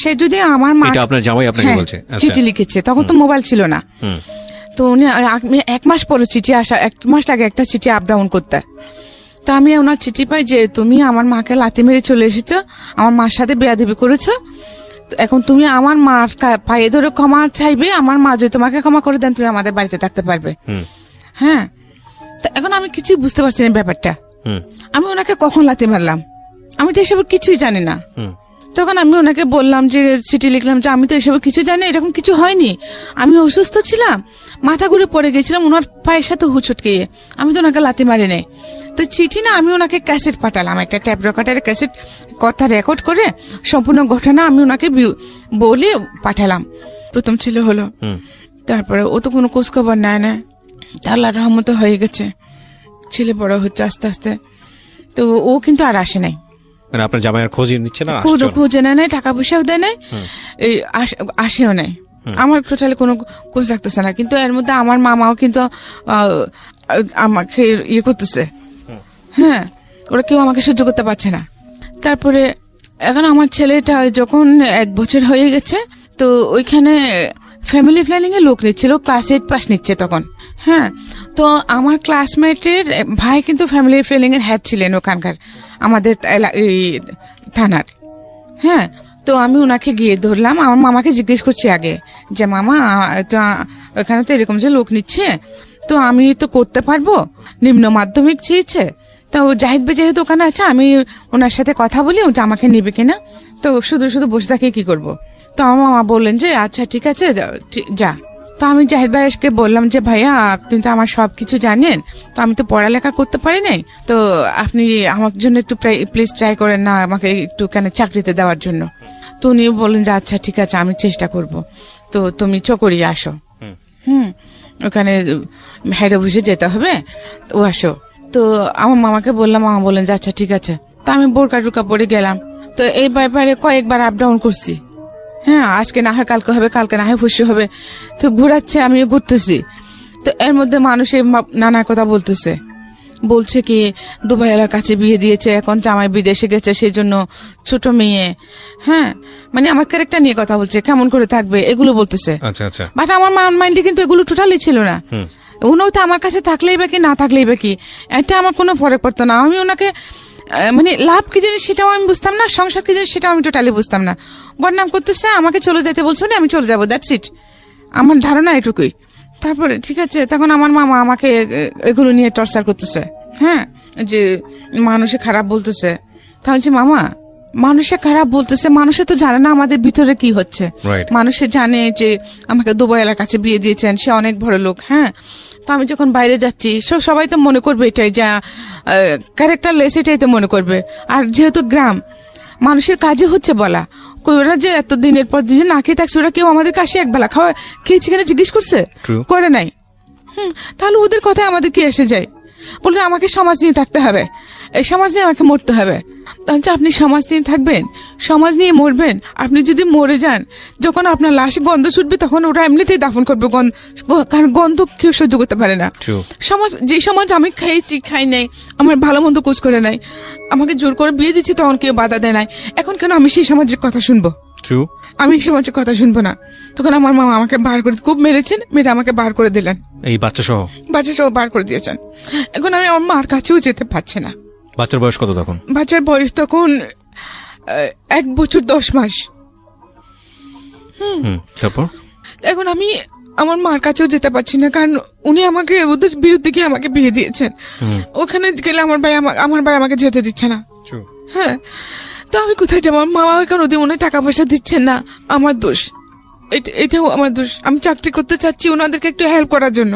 সে যদি আমার মা, আপনার জামাই আপনাকে বলছে? চিঠি লিখেছে, তখন তো মোবাইল ছিল না। তো উনি 1 মাস পরে চিঠি আসা, 1 মাস লাগে একটা চিঠি আপ ডাউন করতে। তো আমি ওনার চিঠি পাই যে তুমি আমার মাকে লাথি মেরে চলে এসেছো, আমার মার সাথে বেয়াদবি করেছো, এখন তুমি আমার মার পায়ে ধরে ক্ষমা চাইবে, আমার মা যদি তোমাকে ক্ষমা করে দেন তুমি আমাদের বাড়িতে থাকতে পারবে। হ্যাঁ, তো এখন আমি কিছুই বুঝতে পারছি না ব্যাপারটা। আমি ওনাকে কখন লাথি মারলাম, আমি তো এসব কিছুই জানি না। তখন আমি ওনাকে বললাম যে চিঠি লিখলাম যে আমি তো এসব কিছু জানি, এরকম কিছু হয়নি, আমি অসুস্থ ছিলাম, মাথা ঘুরে পড়ে গেছিলাম ওনার পায়ের সাথে হুচটকে, আমি তো ওনাকে লাথি মারি নাই। তো চিঠি না, আমি ওনাকে ক্যাসেট পাঠালাম, একটা ট্যাপ রেকর্ডারের ক্যাসেট, কথা রেকর্ড করে সম্পূর্ণ ঘটনা আমি ওনাকে বলে পাঠালাম। প্রথম ছেলে হলো, তারপরে ও তো কোনো খোঁজ খবর নেয় না। আল্লাহর রহমতে হয়ে গেছে, ছেলে বড় হচ্ছে আস্তে আস্তে। তো ও কিন্তু আর আসে নাই, মানে আপনার জামাইয়ের খোঁজ নিচ্ছে না? খোঁজে নেয় নাই, টাকা পয়সাও দেয় নাই, এই আসেও নাই, আমার টোটালি কোনো খোঁজ রাখতেছে না। কিন্তু এর মধ্যে আমার মামাও কিন্তু আমাকে ইয়ে করতেছে, হ্যাঁ, ওরা কেউ আমাকে সহ্য করতে পারছে না। তারপরে এখন আমার ছেলেটা যখন 1 বছর হয়ে গেছে, তো ওইখানে ফ্যামিলি প্ল্যানিং এ লোক নিচ্ছিল, ক্লাস 8 পাস নিচ্ছে তখন। হ্যাঁ, তো আমার ক্লাসমেটের ভাই কিন্তু ফ্যামিলি প্ল্যানিং এর হেড ছিলেন ওখানকার, আমাদের থানার। হ্যাঁ, তো আমি ওনাকে গিয়ে ধরলাম, আমার মামাকে জিজ্ঞেস করছি আগে যে মামা ওখানে তো এরকম যে লোক নিচ্ছে, তো আমি তো করতে পারবো, নিম্ন মাধ্যমিক চেয়েছে, তো জাহিদ ভাই যেহেতু ওখানে আছে, আমি ওনার সাথে কথা বলি ওটা আমাকে নেবে কিনা, তো শুধু শুধু বসে থাকে কি করব। তো আমার মামা বললেন যে আচ্ছা ঠিক আছে যা। তো আমি জাহিদ ভাইকে বললাম যে ভাইয়া আপনি তো আমার সব কিছু জানেন, তো আমি তো পড়ালেখা করতে পারি নাই, তো আপনি আমার জন্য একটু প্লিজ ট্রাই করেন না, আমাকে একটু কেন চাকরিতে দেওয়ার জন্য। তো উনি বললেন যে আচ্ছা ঠিক আছে আমি চেষ্টা করব, তো তুমি চকরি আসো, ওখানে হেড অফিসে যেতে হবে, ও আসো। তো আমার মামাকে বললাম, মামা বললেন যে আচ্ছা ঠিক আছে। তো আমি বোরকা টুকা পরে গেলাম। তো এই ব্যাপারে কয়েকবার আপ ডাউন করছি, হ্যাঁ, আজকে না হয় কালকে হবে, কালকে না হয় পরশু হবে, তো ঘুরাচ্ছে, আমিও ঘুরতেছি। তো এর মধ্যে মানুষে নানা কথা বলছে কি দুবাইয়ালার কাছে বিয়ে দিয়েছে, এখন জামাই বিদেশে গেছে, সেই জন্য ছোট মেয়ে, হ্যাঁ, মানে আমার ক্যারেক্টার নিয়ে কথা বলছে, কেমন করে থাকবে এগুলো বলতেছে। আচ্ছা আচ্ছা, বাট আমার মাইন্ডে কিন্তু এগুলো টোটালি ছিল না। উনিও তো আমার কাছে থাকলেই বা কি না থাকলেই বা কি, এটা আমার কোনো ফরক পড়তো না। আমি ওনাকে মানে লাভ কি জিনিস সেটাও আমি বুঝতাম না, সংসার কি জিনিস সেটাও আমি টোটালি বুঝতাম না। বদনাম করতেছে, আমাকে চলে যেতে বলছে, আমি চলে যাবো, দ্যাটস ইট, আমার ধারণা এটুকুই। তারপরে ঠিক আছে, তখন আমার মামা আমাকে এগুলো নিয়ে টর্চার করতেছে, হ্যাঁ, যে মানুষে খারাপ বলতেছে। তাহলে মামা মানুষে খারাপ বলতেছে, মানুষে তো জানে না আমাদের ভিতরে কি হচ্ছে। মানুষে জানে যে আমাকে দুবাইয়ালার কাছে বিয়ে দিয়েছেন, সে অনেক বড় লোক, হ্যাঁ, তো আমি যখন বাইরে যাচ্ছি সবাই তো মনে করবে এটাই, যা ক্যারেক্টার লেস এটাই তো মনে করবে। আর যেহেতু গ্রাম, মানুষের কাজে হচ্ছে বলা, ওরা যে এত দিনের পর যে না খেয়ে থাকছে, ওরা কেউ আমাদের কাছে একবেলা খাওয়া খেয়েছে কিনা জিজ্ঞেস করছে? করে নাই। তাহলে ওদের কথায় আমাদের কি এসে যায়? বললে আমাকে সমাজ নিয়ে থাকতে হবে, এই সমাজ নিয়ে আমাকে মরতে হবে। তাহলে আপনি সমাজ নিয়ে থাকবেন, সমাজ নিয়ে মরবেন। আপনি যদি মরে যান, যখন আপনার লাশে গন্ধ ছুটবে তখন ওরা এমনিতেই দাফন করবে, কারণ গন্ধ কেউ সহ্য করতে পারে না। সমাজ, যে সমাজ আমি খেয়েছি, খাই নাই, আমার ভালো মন্দ কোচ করে নাই, আমাকে জোর করে বিয়ে দিচ্ছি, তখন কেউ বাধা দেয় নাই, এখন কেন আমি সেই সমাজের কথা শুনবো? আমি এই সমাজের কথা শুনবো না। তখন আমার মামা আমাকে বার করে, খুব মেরেছেন, মেরে আমাকে বার করে দিলেন, এই বাচ্চা সহ বার করে দিয়েছেন। এখন আমি আমার মার কাছেও যেতে পারছি না। বাচ্চার বয়স কত তখন? বাচ্চার বয়স তখন 1 বছর 10 মাস। তারপর এখন আমি আমার মার কাছেও যেতে পারছি না, কারণ উনি আমাকে ওদের বিরুদ্ধে গিয়ে আমাকে বিয়ে দিয়েছেন। ওখানে গেলে আমার ভাই আমাকে যেতে দিচ্ছে না। হ্যাঁ, তো আমি কোথায় যাবো? মামা এখন ওদের উনি টাকা পয়সা দিচ্ছেন না, আমার দোষ, এটাও আমার দোষ। আমি চাকরি করতে চাচ্ছি ওনাদেরকে একটু হেল্প করার জন্য।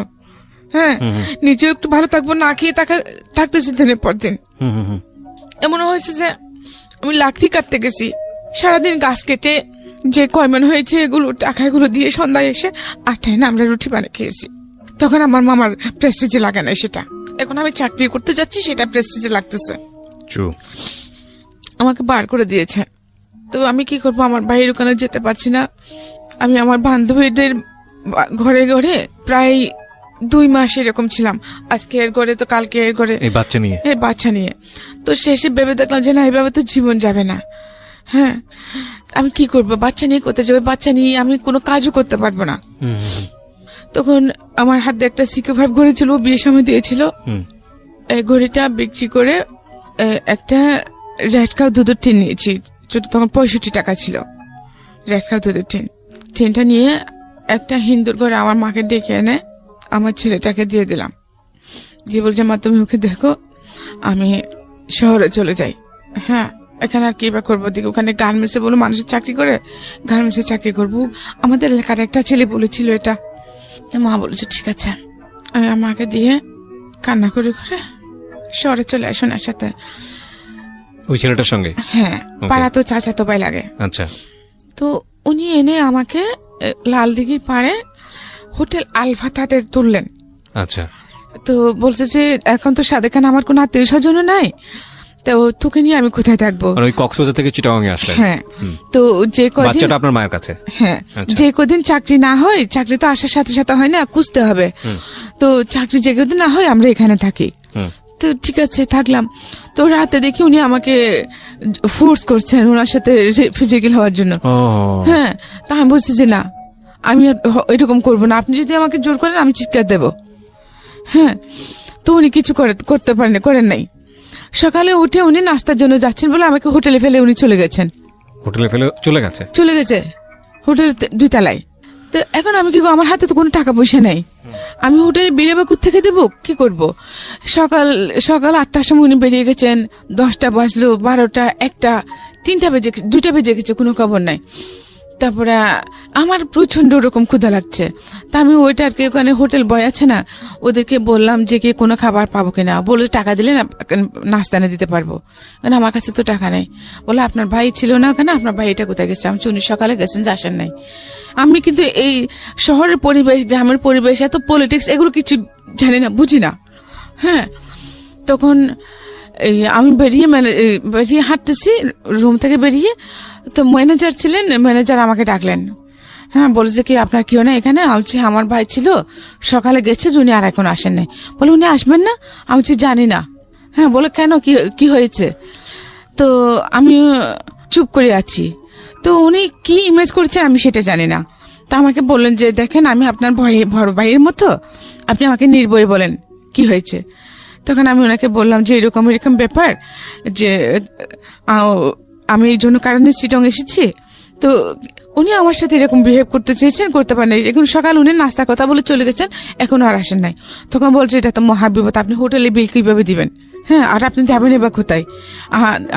হ্যাঁ, নিজেও একটু ভালো থাকবো, না খেয়ে থাকতেছি দিনের পর দিন। এমন হয়েছে যে আমি লাকড়ি কাটতে গেছি, সারাদিন গাছ কেটে যে কয়মান হয়েছে এগুলো টাকাগুলো দিয়ে সন্ধ্যায় এসে 8টায় না আমরা রুটি বানিয়ে খেয়েছি। তখন আমার মামার প্রেস্টিজে লাগে না সেটা। এখন আমি চাকরি করতে যাচ্ছি, সেটা প্রেস্টিজে লাগতেছে। আমাকে বার করে দিয়েছে। তো আমি কি করবো? আমার ভাইয়ের ওখানে যেতে পারছি না। আমি আমার বান্ধবীদের ঘরে ঘরে প্রায় 2 মাস এরকম ছিলাম। আজকে এর ঘরে তো কালকে এর ঘরে, এই বাচ্চা নিয়ে। তো শেষে ভেবে দেখলাম যে না, এইভাবে তো জীবন যাবে না। হ্যাঁ, আমি কি করবো? বাচ্চা নিয়ে কোথায় যাবে? বাচ্চা নিয়ে আমি কোনো কাজও করতে পারবো না। তখন আমার হাতে একটা সিকো5 ঘড়ি ছিল, বিয়ের সময় দিয়েছিল। এই ঘড়িটা বিক্রি করে একটা রেড কাউ দুধের টিন নিয়েছি। তখন 65 টাকা ছিল রেড কাউ দুধের টিনটা নিয়ে একটা হিন্দুর ঘরে আমার মাকে ডেকে এনে আমার ছেলেটাকে দিয়ে দিলাম। দিয়ে বলছে, মা তুমি ওকে দেখো, আমি শহরে চলে যাই। হ্যাঁ, এখানে আর কি বা করবো? দিকে ওখানে গার্মেন্টসে বলো মানুষের চাকরি করে, গার্মেন্টসে চাকরি করবো। আমাদের এলাকার একটা ছেলে বলেছিল এটা। মা বলেছে ঠিক আছে। আমি আমাকে দিয়ে কান্না করে করে শহরে চলে আসুন এর সাথে, ওই ছেলেটার সঙ্গে। হ্যাঁ, পাড়া তো চাচাতো ভাই লাগে। আচ্ছা। তো উনি এনে আমাকে লালদিঘির পাড়ে হোটেল আলফা তাদের তুললেন। আচ্ছা। তো বলছে যে এখন তো সাদেখানে আমার কোনো আত্মীয় স্বজন নাই, তো তোকে নিয়ে আমি কোথায় থাকবো? ওই কক্সবাজার থেকে চিটাগাং এ আসলেন। হ্যাঁ, তো যে কদিন বাচ্চাটা আপনার মায়ের কাছে। হ্যাঁ, যে কদিন চাকরি না হয়, চাকরি তো আসার সাথে সাথে হয় না, খুঁজতে হবে। তো চাকরি যে কদিন না হয় আমরা এখানে থাকি। তো ঠিক আছে, থাকলাম। তো রাতে দেখি উনি আমাকে ফোর্স করছেন ওনার সাথে ফিজিক্যাল হওয়ার জন্য। হ্যাঁ, তা আমি বলছি যে না, আমি এরকম করবো না, আপনি যদি আমাকে জোর করেন আমি চিৎকার দেব। হ্যাঁ, তো উনি কিছু করেন নাই। সকালে উঠে উনি নাস্তার জন্য যাচ্ছেন বলে আমাকে হোটেলে ফেলে উনি চলে গেছেন। চলে গেছে হোটেল 2 তলায়। তো এখন আমি কি করবো? আমার হাতে তো কোনো টাকা পয়সা নেই, আমি হোটেলে বেরিয়ে থেকে দেবো, কি করব? সকাল 8টার সময় উনি বেরিয়ে গেছেন, 10টা বাজলো, 12টা, 1টা, 3টা বেজে, 2টা বেজে গেছে, কোনো খবর নাই। তারপরে আমার প্রচন্ড ওরকম ক্ষুধা লাগছে। তা আমি ওইটারকে ওখানে হোটেল বয় আছে না, ওদেরকে বললাম যে কি কোনো খাবার পাবো কিনা। বলে টাকা দিলে না নাস্তা এনে দিতে পারবো, কারণ আমার কাছে তো টাকা নেই। বলে আপনার ভাই ছিল না ওখানে, আপনার ভাই এটা কোথায় গেছে? আমি উনি সকালে গেছেন, যে আসেন নাই। আমি কিন্তু এই শহরের পরিবেশ, গ্রামের পরিবেশ, এত পলিটিক্স এগুলো কিছু জানি না, বুঝি না। হ্যাঁ, তখন এই আমি বেরিয়ে হাঁটতেছি রুম থেকে বেরিয়ে, তো ম্যানেজার ছিলেন, ম্যানেজার আমাকে ডাকলেন। হ্যাঁ, বলেছে কি আপনার কেউ না এখানে? আমি বলছি আমার ভাই ছিল, সকালে গেছে, উনি আর এখন আসেন নাই। বলে উনি আসবেন না? আমি বলছি জানি না। হ্যাঁ, বলে কেন, কি হয়েছে? তো আমি চুপ করে আছি। তো উনি কি ইমেজ করছেন আমি সেটা জানি না। তা আমাকে বললেন যে দেখেন, আমি আপনার বড় ভাইয়ের মতো, আপনি আমাকে নির্ভয়ে বলেন কি হয়েছে। তখন আমি ওনাকে বললাম যে এরকম ব্যাপার, যে আমি এই জন্য কারণে চিটং এসেছি। তো উনি আমার সাথে এরকম বিহেভ করতে চেয়েছেন, করতে পারেন। এখন সকাল উনি নাস্তার কথা বলে চলে গেছেন, এখনো আর আসেন নাই। তখন বলছে এটা তো মহাবিপদ, আপনি হোটেলে বিল কিভাবে দিবেন? হ্যাঁ, আর আপনি যাবেন এবার কোথায়?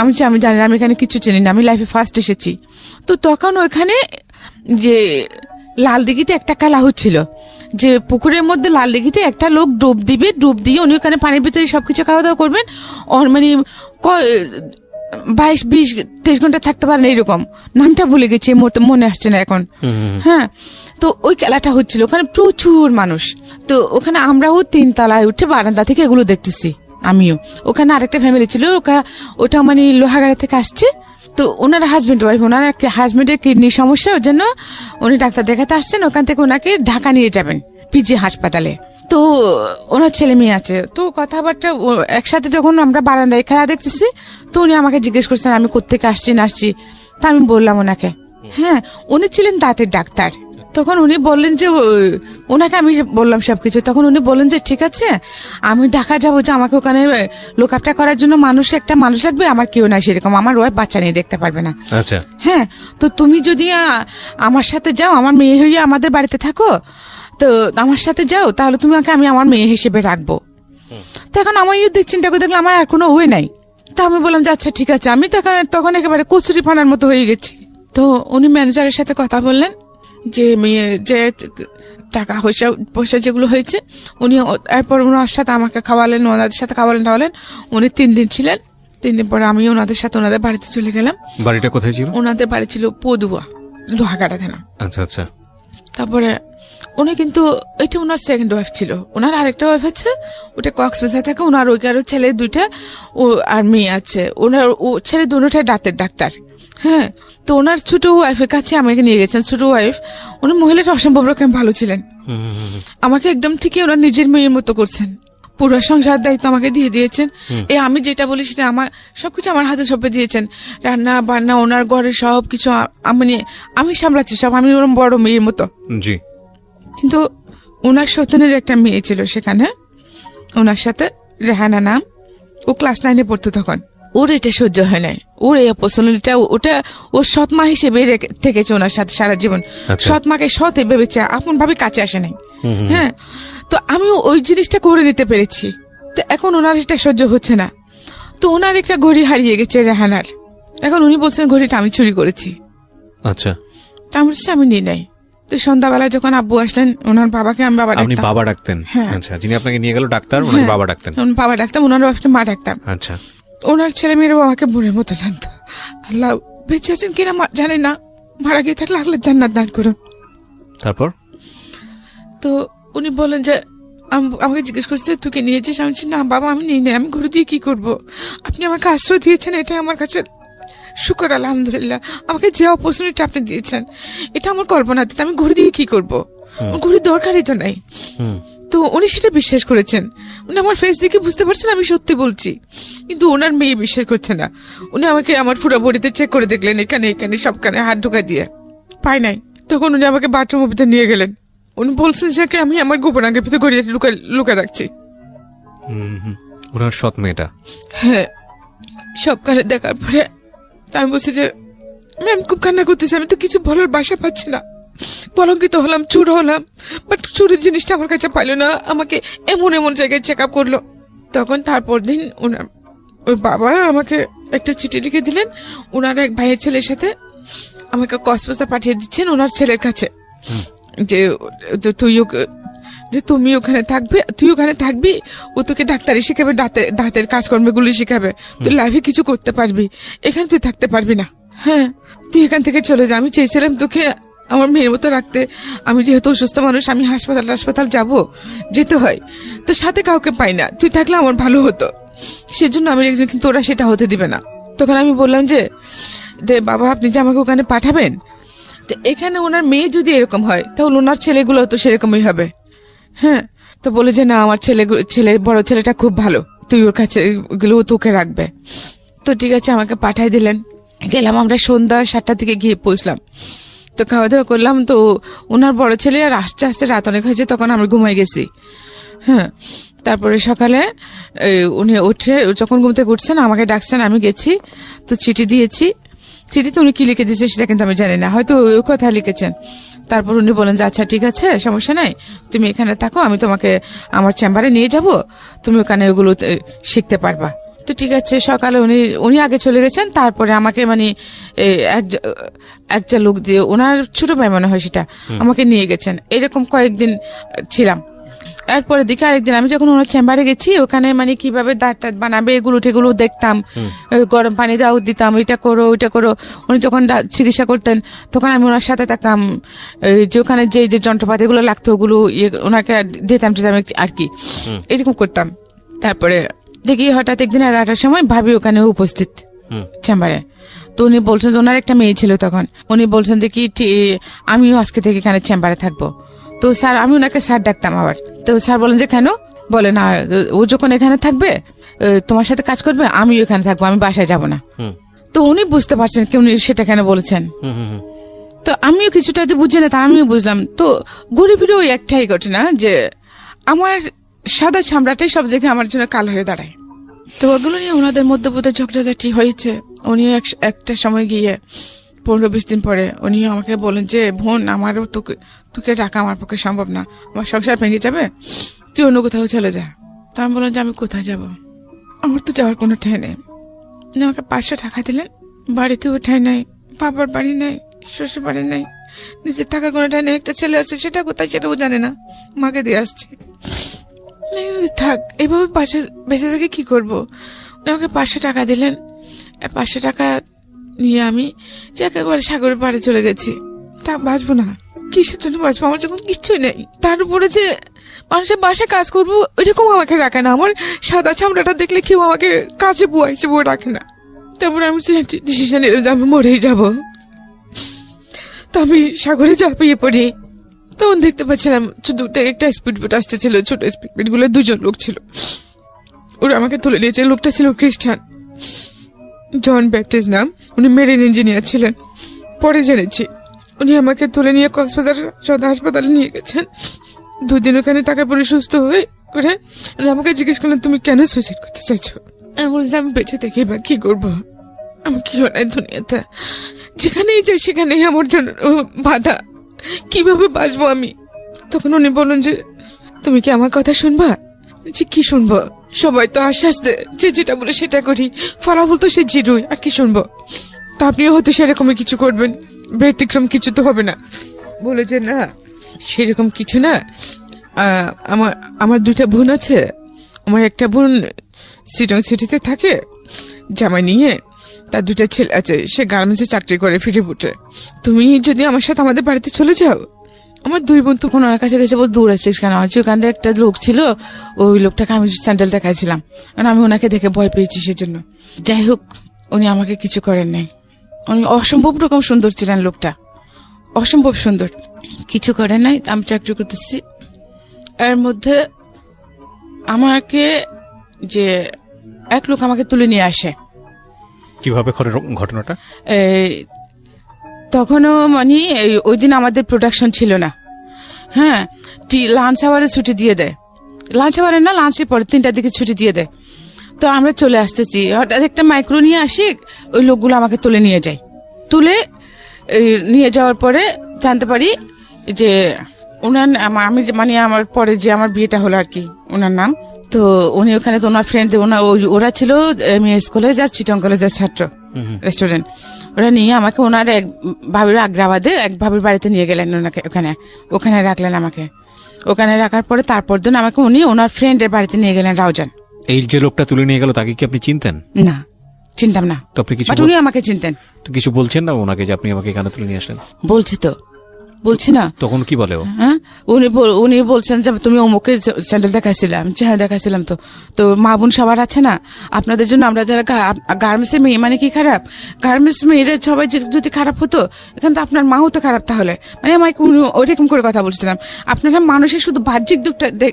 আমি জানি না, আমি এখানে কিছু চিনি না, আমি লাইফে ফার্স্ট এসেছি। তো তখন ওইখানে যে লালদিঘিতে একটা খেলা হচ্ছিল, যে পুকুরের মধ্যে লালদিঘিতে একটা লোক ডুব দিবে, ডুব দিয়ে উনি ওখানে পানির ভিতরে সবকিছু খাওয়া দাওয়া করবেন। ওর মানে 22, 20, 23 ঘন্টা থাকতে পারেন, এইরকম। নামটা ভুলে গেছি, মনে আসছে না এখন। হ্যাঁ, তো ওই খেলাটা হচ্ছিল, ওখানে প্রচুর মানুষ। তো ওখানে আমরাও 3 তলায় উঠে বারান্দা থেকে এগুলো দেখতেছি। আমিও। ওখানে আরেকটা ফ্যামিলি ছিল, ওটা মানে লোহাগাড়া থেকে আসছে। তো ওনার হাজবেন্ড ওয়াইফ, ওনার হাজবেন্ডের কিডনির সমস্যা, ওর জন্য উনি ডাক্তার দেখাতে আসছেন। ওখান থেকে ওনাকে ঢাকা নিয়ে যাবেন পিজি হাসপাতালে। তো ওনার ছেলে মেয়ে আছে, তো কথাবার্তা একসাথে যখন আমরা বারান্দায় খেলা দেখতেছি, তো উনি আমাকে জিজ্ঞেস করছেন আমি কোত্থেকে আসছি না আসছি। তা আমি বললাম ওনাকে, হ্যাঁ উনি ছিলেন দাঁতের ডাক্তার। তখন উনি বললেন যে ওনাকে আমি বললাম সবকিছু। তখন উনি বললেন যে ঠিক আছে, আমি ঢাকা যাবো, যে আমাকে ওখানে লোক আপটা করার জন্য একটা মানুষ লাগবে, আমার কেউ নাই সেরকম, আমার ওয়াইফ বাচ্চা নিয়ে দেখতে পারবে না। আচ্ছা, হ্যাঁ, তো তুমি যদি আমার সাথে যাও, আমার মেয়ে হয়ে আমাদের বাড়িতে থাকো, তো আমার সাথে যাও, তাহলে তুমি আমি আমার মেয়ে হিসেবে রাখবো। তো এখন আমার চিন্তা করে দেখলাম আমার আর কোনো ওয়ে নাই। তা আমি বললাম যে আচ্ছা ঠিক আছে। আমি তখন একেবারে কচুরি ফানার মতো হয়ে গেছি। তো উনি ম্যানেজারের সাথে কথা বললেন যে মেয়ে যে টাকা পয়সা যেগুলো হয়েছে, উনি এরপর ওনার সাথে আমাকে খাওয়ালেন, ওনাদের সাথে খাওয়ালেন। উনি 3 দিন ছিলেন। 3 দিন পরে আমি ওনাদের সাথে ওনাদের বাড়িতে চলে গেলাম। বাড়িটা কোথায় ছিল? ওনাদের বাড়ি ছিল পদুয়া, লোহাগাড়া থানা। আচ্ছা আচ্ছা। তারপরে উনি কিন্তু এটা ওনার সেকেন্ড ওয়াইফ ছিল। ওনার আরেকটা ওয়াইফ আছে, ওটা কক্সবাজার থাকে। ওনার ওইকারও ছেলে 2টা আর মেয়ে আছে। ওনার ছেলে দুটোটাই দাঁতের ডাক্তার। হ্যাঁ, তো ওনার ছোট ওয়াইফের কাছে আমাকে নিয়ে গেছেন। ছোট ওয়াইফ, উনি মহিলাটা অসম্ভব রকম ভালো ছিলেন। আমাকে একদম ঠিকই ওনার নিজের মেয়ের মতো করছেন। পুরো সংসার দায়িত্ব আমাকে দিয়ে দিয়েছেন। আমি যেটা বলি সেটা আমার সবকিছু আমার হাতে সঁপে দিয়েছেন। রান্না বান্না, ওনার ঘরে সবকিছু আমি সামলাচ্ছি সব, আমি ওরকম বড় মেয়ের মতো। জি। কিন্তু ওনার সন্তানের একটা মেয়ে ছিল সেখানে, ওনার সাথে রেহানা নাম। ও ক্লাস 9-এ পড়তো তখন। ওর এটা সহ্য হয় নাই, ওর এই অপরচুনিটিটা ওটা ওর সৎ মা হিসেবে থেকেছে ওনার সাথে সারা জীবন। সৎ মাকে সৎ ভেবেছে, আপন ভাবে কাছে আসে নাই। হ্যাঁ, তো আমি ওই জিনিসটা করে নিতে পেরেছি। তো এখন ওনার এটা সহ্য হচ্ছে না। তো ওনার একটা ঘড়ি হারিয়ে গেছে রেহানার। এখন উনি বলছেন ঘড়িটা আমি চুরি করেছি। আচ্ছা। তা আমি বলছি আমি নিই নাই। তো সন্ধ্যাবেলা যখন আব্বু আসলেন, ওনার বাবাকে আমি বাবা ডাকতাম। আপনি বাবা ডাকতেন? আচ্ছা, যিনি আপনাকে নিয়ে গেল ডাক্তার, ওনাকে বাবা ডাকতেন? বাবা ডাকতাম, ওনার বাবাকে মা ডাকতাম। আচ্ছা। ওনার ছেলে মেয়েরাও আমাকে বোনের মতো জানতো। আল্লাহ বেঁচে আছেন কিনা জানে না, মারা গিয়ে থাকলে আল্লাহ জান্নাত দান করুন। তারপর তো উনি বলেন যে আমাকে জিজ্ঞেস করছে তুই কে নিয়েছিস? আমি বলছি না বাবা আমি নিই নাই, আমি ঘুরে দিয়ে কি করবো? আপনি আমাকে আশ্রয় দিয়েছেন, এটাই আমার কাছে শুকর আলহামদুলিল্লাহ। আমাকে যে অপরচুনিটি আপনি দিয়েছেন, এটা আমার কল্পনাতে, আমি ঘুরে দিয়ে কি করবো? ঘুরে দরকারই তো নাই। তো উনি সেটা বিশ্বাস করেছেন। উনি আমার ফেস দেখে বুঝতে পারছেন আমি সত্যি বলছি, কিন্তু ওনার মেয়ে বিশ্বাস করছে না। উনি আমাকে আমার পুরো বডিতে চেক করে দেখলেন, এখানে এখানে সবখানে হাত ঢোকা দিয়ে, পায় নাই। তখন উনি আমাকে বাথরুমের ভিতরে নিয়ে গেলেন। উনি বলছেন যে আমি আমার গোপনাঙ্গের ভিতরে গড়িয়ে লুকা রাখছি। ওনার সৎ মেয়েটা? হ্যাঁ। সবখানে দেখার পরে আমি বলছি যে আমি খুব কান্না করতেছি, আমি তো কিছু বলার বাসা পাচ্ছি না। কলঙ্কিত হলাম, চুর হলাম, বাট চুরের জিনিসটা আমার কাছে পাইল না। আমাকে এমন এমন জায়গায় চেক আপ করলো। তখন তারপর দিন ওর বাবা আমাকে একটা চিঠি লিখে দিলেন। ওনার এক ভাইয়ের ছেলের সাথে আমাকে কক্সবাজার পাঠিয়ে দিচ্ছেন ওনার ছেলের কাছে, যে তুমি ওখানে থাকবে, তুই ওখানে থাকবি, ও তোকে ডাক্তারি শিখাবে, দাঁতের কাজকর্মগুলো শিখাবে, তুই লাইফে কিছু করতে পারবি, এখানে তুই থাকতে পারবি না। হ্যাঁ, তুই এখান থেকে চলে যা। আমি চেয়েছিলাম তোকে আমার মেয়ের মতো রাখতে। আমি যেহেতু অসুস্থ মানুষ, আমি হাসপাতাল যাব, যেতে হয়, তো সাথে কাউকে পাই না। তুই থাকলে আমার ভালো হতো, সেজন্য আমি একজন, কিন্তু ওরা সেটা হতে দিবে না। তখন আমি বললাম যে বাবা আপনি যে আমাকে ওখানে পাঠাবেন, তো এখানে ওনার মেয়ে যদি এরকম হয় তাহলে ওনার ছেলেগুলো তো সেরকমই হবে। হ্যাঁ, তো বলে যে না আমার ছেলে বড় ছেলেটা খুব ভালো, তুই ওর কাছে ওগুলো তোকে রাখবে। তো ঠিক আছে, আমাকে পাঠাই দিলেন। গেলাম, আমরা সন্ধ্যা 7টার দিকে গিয়ে পৌঁছলাম। তো খাওয়া দাওয়া করলাম। তো ওনার বড় ছেলে আর আস্তে আস্তে রাত অনেক হয়েছে, তখন আমরা ঘুমাই গেছি। হ্যাঁ, তারপরে সকালে উনি উঠে যখন ঘুম থেকে উঠছেন আমাকে ডাকছেন, আমি গেছি। তো চিঠি দিয়েছি। চিঠিতে উনি কি লিখে দিয়েছে সেটা কিন্তু আমি জানি না, হয়তো ওই কথা লিখেছেন। তারপর উনি বলেন যে আচ্ছা ঠিক আছে, সমস্যা নাই, তুমি এখানে থাকো, আমি তোমাকে আমার চেম্বারে নিয়ে যাব, তুমি ওখানে ওগুলো শিখতে পারবা। তো ঠিক আছে, সকালে উনি আগে চলে গেছেন। তারপরে আমাকে মানে একটা লোক দিয়ে, ওনার ছোট ভাই মনে হয় সেটা, আমাকে নিয়ে গেছেন। এরকম কয়েকদিন ছিলাম। এরপরে দিকে আরেকদিন আমি যখন ওনার চেম্বারে গেছি, ওখানে মানে কিভাবে দাঁত বানাবে এগুলো দেখতাম, গরম পানি দাও দিতাম, এটা করো ওইটা করো। উনি যখন চিকিৎসা করতেন তখন আমি ওনার সাথে থাকতাম, যে ওখানে যে যন্ত্রপাতিগুলো লাগতো ওগুলো ওনাকে দিতাম আর কি, এরকম করতাম। তারপরে দেখি হঠাৎ একদিন 11টার সময় ভাবি ওখানে উপস্থিত চেম্বারে। তো উনি বলছেন যে ওনার একটা মেয়ে ছিল তখন, উনি বলছেন যে কি আমিও আজকে থেকে এখানে চেম্বারে থাকবো। তো স্যার, আমি ওনাকে স্যার ডাকতাম আবার। তো স্যার বলেন যে কেন? বলে না, ও যখন এখানে থাকবে তোমার সাথে কাজ করবে, আমিও এখানে থাকবো, আমি বাসায় যাব না। তো উনি বুঝতে পারছেন কি উনি সেটা কেন বলেছেন। তো আমিও কিছুটা বুঝি না, তা আমিও বুঝলাম। তো ঘুরে ফিরে ওই একটাই ঘটনা যে আমার সাদা চামড়াটাই সব দেখে আমার জন্য কালো হয়ে দাঁড়ায়। তো ওগুলো নিয়ে ওনাদের মধ্যে বোধহয় ঝগড়াঝাটি হয়েছে। উনি একটা সময় গিয়ে 15-20 দিন পরে উনি আমাকে বলেন যে বোন, আমারও তোকে ডাকা আমার পক্ষে সম্ভব না, আমার সংসার ভেঙে যাবে, তুই অন্য কোথাও চলে যা। তো আমি বললাম যে আমি কোথায় যাব, আমার তো যাওয়ার কোনো ঠাঁই নেই। উনি আমাকে 500 টাকা দিলেন, বাড়িতেও ঠাঁই নাই, বাবার বাড়ি নাই, শ্বশুর বাড়ি নাই, নিজের থাকার কোনো ঠাঁই নেই। একটা ছেলে আছে, সেটা কোথায় সেটাও জানে না, মাকে দিয়ে আসছে। থাক, এভাবে বেঁচে থেকে কি করবো। উনি আমাকে 500 টাকা দিলেন। 500 টাকা নিয়ে আমি যে একেবারে সাগরের পাড়ে চলে গেছি। তা বাঁচবো না, কিসের জন্য বাঁচবো, আমার যখন কিচ্ছুই নেই। তার উপরে যে মানুষের বাসায় কাজ করবো ওইরকম আমাকে রাখে না, আমার সাদা চামড়াটা দেখলে কেউ আমাকে কাছে বুয়া হিসেবে রাখে না। তারপরে আমি ডিসিশন নিলাম যে আমি মরেই যাবো। তো আমি সাগরে ঝাঁপিয়ে পড়ি। তখন দেখতে পাচ্ছিলাম দূর থেকে একটা স্পিড বোট আসতেছিল, ছোট স্পিড বোট গুলো 2জন লোক ছিল, ওরা আমাকে তুলে নিয়েছে। লোকটা ছিল খ্রিস্টান, জন ব্যাপটিস্ট নাম, উনি মেরিন ইঞ্জিনিয়ার ছিলেন। পরে জেনেছি উনি আমাকে তুলে নিয়ে কক্সবাজার সদর হাসপাতালে নিয়ে গেছেন। 2 দিন ওখানে টাকা পরে সুস্থ হয়ে করে আমাকে জিজ্ঞেস করলেন তুমি কেন সুইসাইড করতে চাইছো। আমি বলছি আমি বেঁচে থেকে এবার কি করবো, আমি কি হয় দুনিয়াতে, যেখানেই যাই সেখানেই আমার জন্য বাধা, কিভাবে বাঁচবো আমি। তখন উনি বললেন যে তুমি কি আমার কথা শুনবা। যে কি শুনবো, সবাই তো আশ্বাস দেয় যে যেটা বলে সেটা করি, ফলাফল তো সে জিরোই, আর কি শুনবো। তা আপনিও হয়তো সেরকমই কিছু করবেন, ব্যতিক্রম কিছু তো হবে না। বলে যে না সেরকম কিছু না, আমার 2টা বোন আছে, আমার একটা বোন সিটং সিটিতে থাকে জামাই নিয়ে, তার 2টা ছেলে আছে, সে গার্মেন্টসে চাকরি করে ফিরিপুটে। তুমি যদি আমার সাথে আমাদের বাড়িতে চলে যাও। আমার 2 বোন তখন ওনার কাছে গেছে, বল দূর আসছিস কেন, আমার ওখান থেকে একটা লোক ছিল, ওই লোকটাকে আমি স্যান্ডেল দেখাইছিলাম, কারণ আমি ওনাকে দেখে ভয় পেয়েছি সেজন্য। যাই হোক, উনি আমাকে কিছু করেন নাই। উনি অসম্ভব রকম সুন্দর ছিলেন, লোকটা অসম্ভব সুন্দর, কিছু করেন নাই। আমি চাকরি করতেছি, এর মধ্যে আমাকে যে এক লোক আমাকে তুলে নিয়ে আসে। কিভাবে ঘটনাটা? তখনও মানে ওই দিন আমাদের প্রোডাকশন ছিল না। হ্যাঁ, লাঞ্চ আওয়ারে ছুটি দিয়ে দেয়, লাঞ্চ আওয়ারে না, লাঞ্চের পরে 3টার দিকে ছুটি দিয়ে দেয়। তো আমরা চলে আসতেছি, হঠাৎ একটা মাইক্রো নিয়ে আসি, ওই লোকগুলো আমাকে তুলে নিয়ে যায়। তুলে নিয়ে যাওয়ার পরে জানতে পারি যে ওনার আমি মানে আমার পরে যে আমার বিয়েটা হলো আর কি, ওনার নাম। তো উনি ওখানে তো ওনার ফ্রেন্ড, ওরা ছিল এমএস কলেজ আর চিটং কলেজের ছাত্র, রেস্টুরেন্ট। ওরা নিয়ে আমাকে ওনার এক ভাবির আগ্রাবাদে এক ভাবির বাড়িতে নিয়ে গেলেন, ওনাকে ওখানে রাখলেন আমাকে। ওখানে রাখার পরে তারপর দিন আমাকে উনি ওনার ফ্রেন্ডের বাড়িতে নিয়ে গেলেন, রাউজান। এই যে লোকটা তুলে নিয়ে গেল তাকে কি আপনি চিনতেন? না, চিনতাম না। তো আপনি কিছু, উনি আমাকে চিনতেন। তো কিছু বলছেন না ওনাকে যে আপনি আমাকে কেন তুলে নিয়ে আসলেন? বলছি তো, বলছি না। তখন কি বলে ও? হ্যাঁ, উনি বলছেন যে তুমি অমুকে স্যান্ডেল দেখাইছিলাম। হ্যাঁ দেখাইছিলাম। তো মা বোন সবার আছে না, আপনাদের জন্য আমরা যারা গার্মেন্টসের মেয়ে, মানে কি খারাপ, গার্মেন্টস মেয়েরা সবাই যদি খারাপ হতো, এখানে তো আপনার মাও তো খারাপ তাহলে। মানে আমাকে ওইরকম করে কথা বলছিলাম। আপনারা মানুষের শুধু বাহ্যিক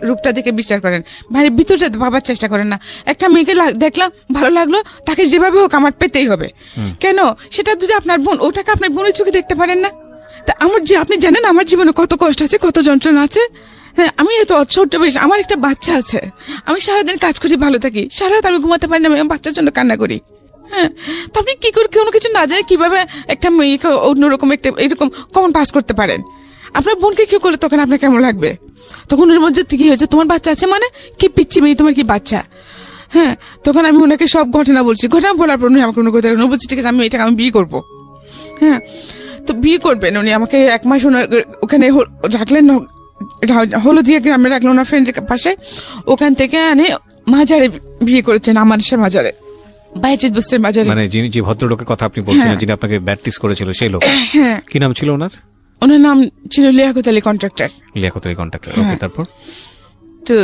রূপটা দেখে বিচার করেন, মানে ভিতরটা ভাবার চেষ্টা করেন না। একটা মেয়েকে দেখলাম, ভালো লাগলো, তাকে যেভাবে হোক আমার পেতেই হবে। কেন, সেটা যদি আপনার বোন, ওটাকে আপনার বোনের চোখে দেখতে পারেন না? তা আমার যে আপনি জানেন আমার জীবনে কত কষ্ট আছে, কত যন্ত্রণা আছে। হ্যাঁ, আমি এত ছোট্ট বয়স, আমার একটা বাচ্চা আছে, আমি সারাদিন কাজ করি, ভালো থাকি, সারা রাত আমি ঘুমাতে পারি না, আমি বাচ্চার জন্য কান্না করি। হ্যাঁ, তো আপনি কি করে কোনো কিছু না জানে কিভাবে একটা মেয়েকে অন্যরকম একটা এরকম কমন পাস করতে পারেন? আপনার বোনকে কেউ করলে তখন আপনার কেমন লাগবে? তখন ওর মধ্যে কি হয়েছে, তোমার বাচ্চা আছে মানে কি পিচ্ছি মেয়ে, তোমার কি বাচ্চা? হ্যাঁ, তখন আমি ওনাকে সব ঘটনা বলছি। ঘটনা বলার পর উনি আমাকে কোনো কথা বলছি, ঠিক আছে আমি এটাকে আমি বিয়ে করবো। হ্যাঁ, তো বিয়ে করবেন উনি আমাকে 1 মাস ওখানে রাখলেন, হলদিয়া গ্রামে রাখলেন ওনার ফ্রেন্ডের পাশে। ওখান থেকে আনে মাজারে বিয়ে করেছেন, আমার মাজারে, বাইজিদ বুস্তের মাজারে। মানে যিনি যে ভদ্রলোকের কথা আপনি বলছেন, যিনি আপনাকে ব্যাপটিস্ট করেছিল সেই লোক? হ্যাঁ। কি নাম ছিল ওনার? ওনার নাম ছিল লিয়াকত আলী কন্ট্রাক্টর। লিয়াকত আলী কন্ট্রাক্টর, ওকে। তারপর তো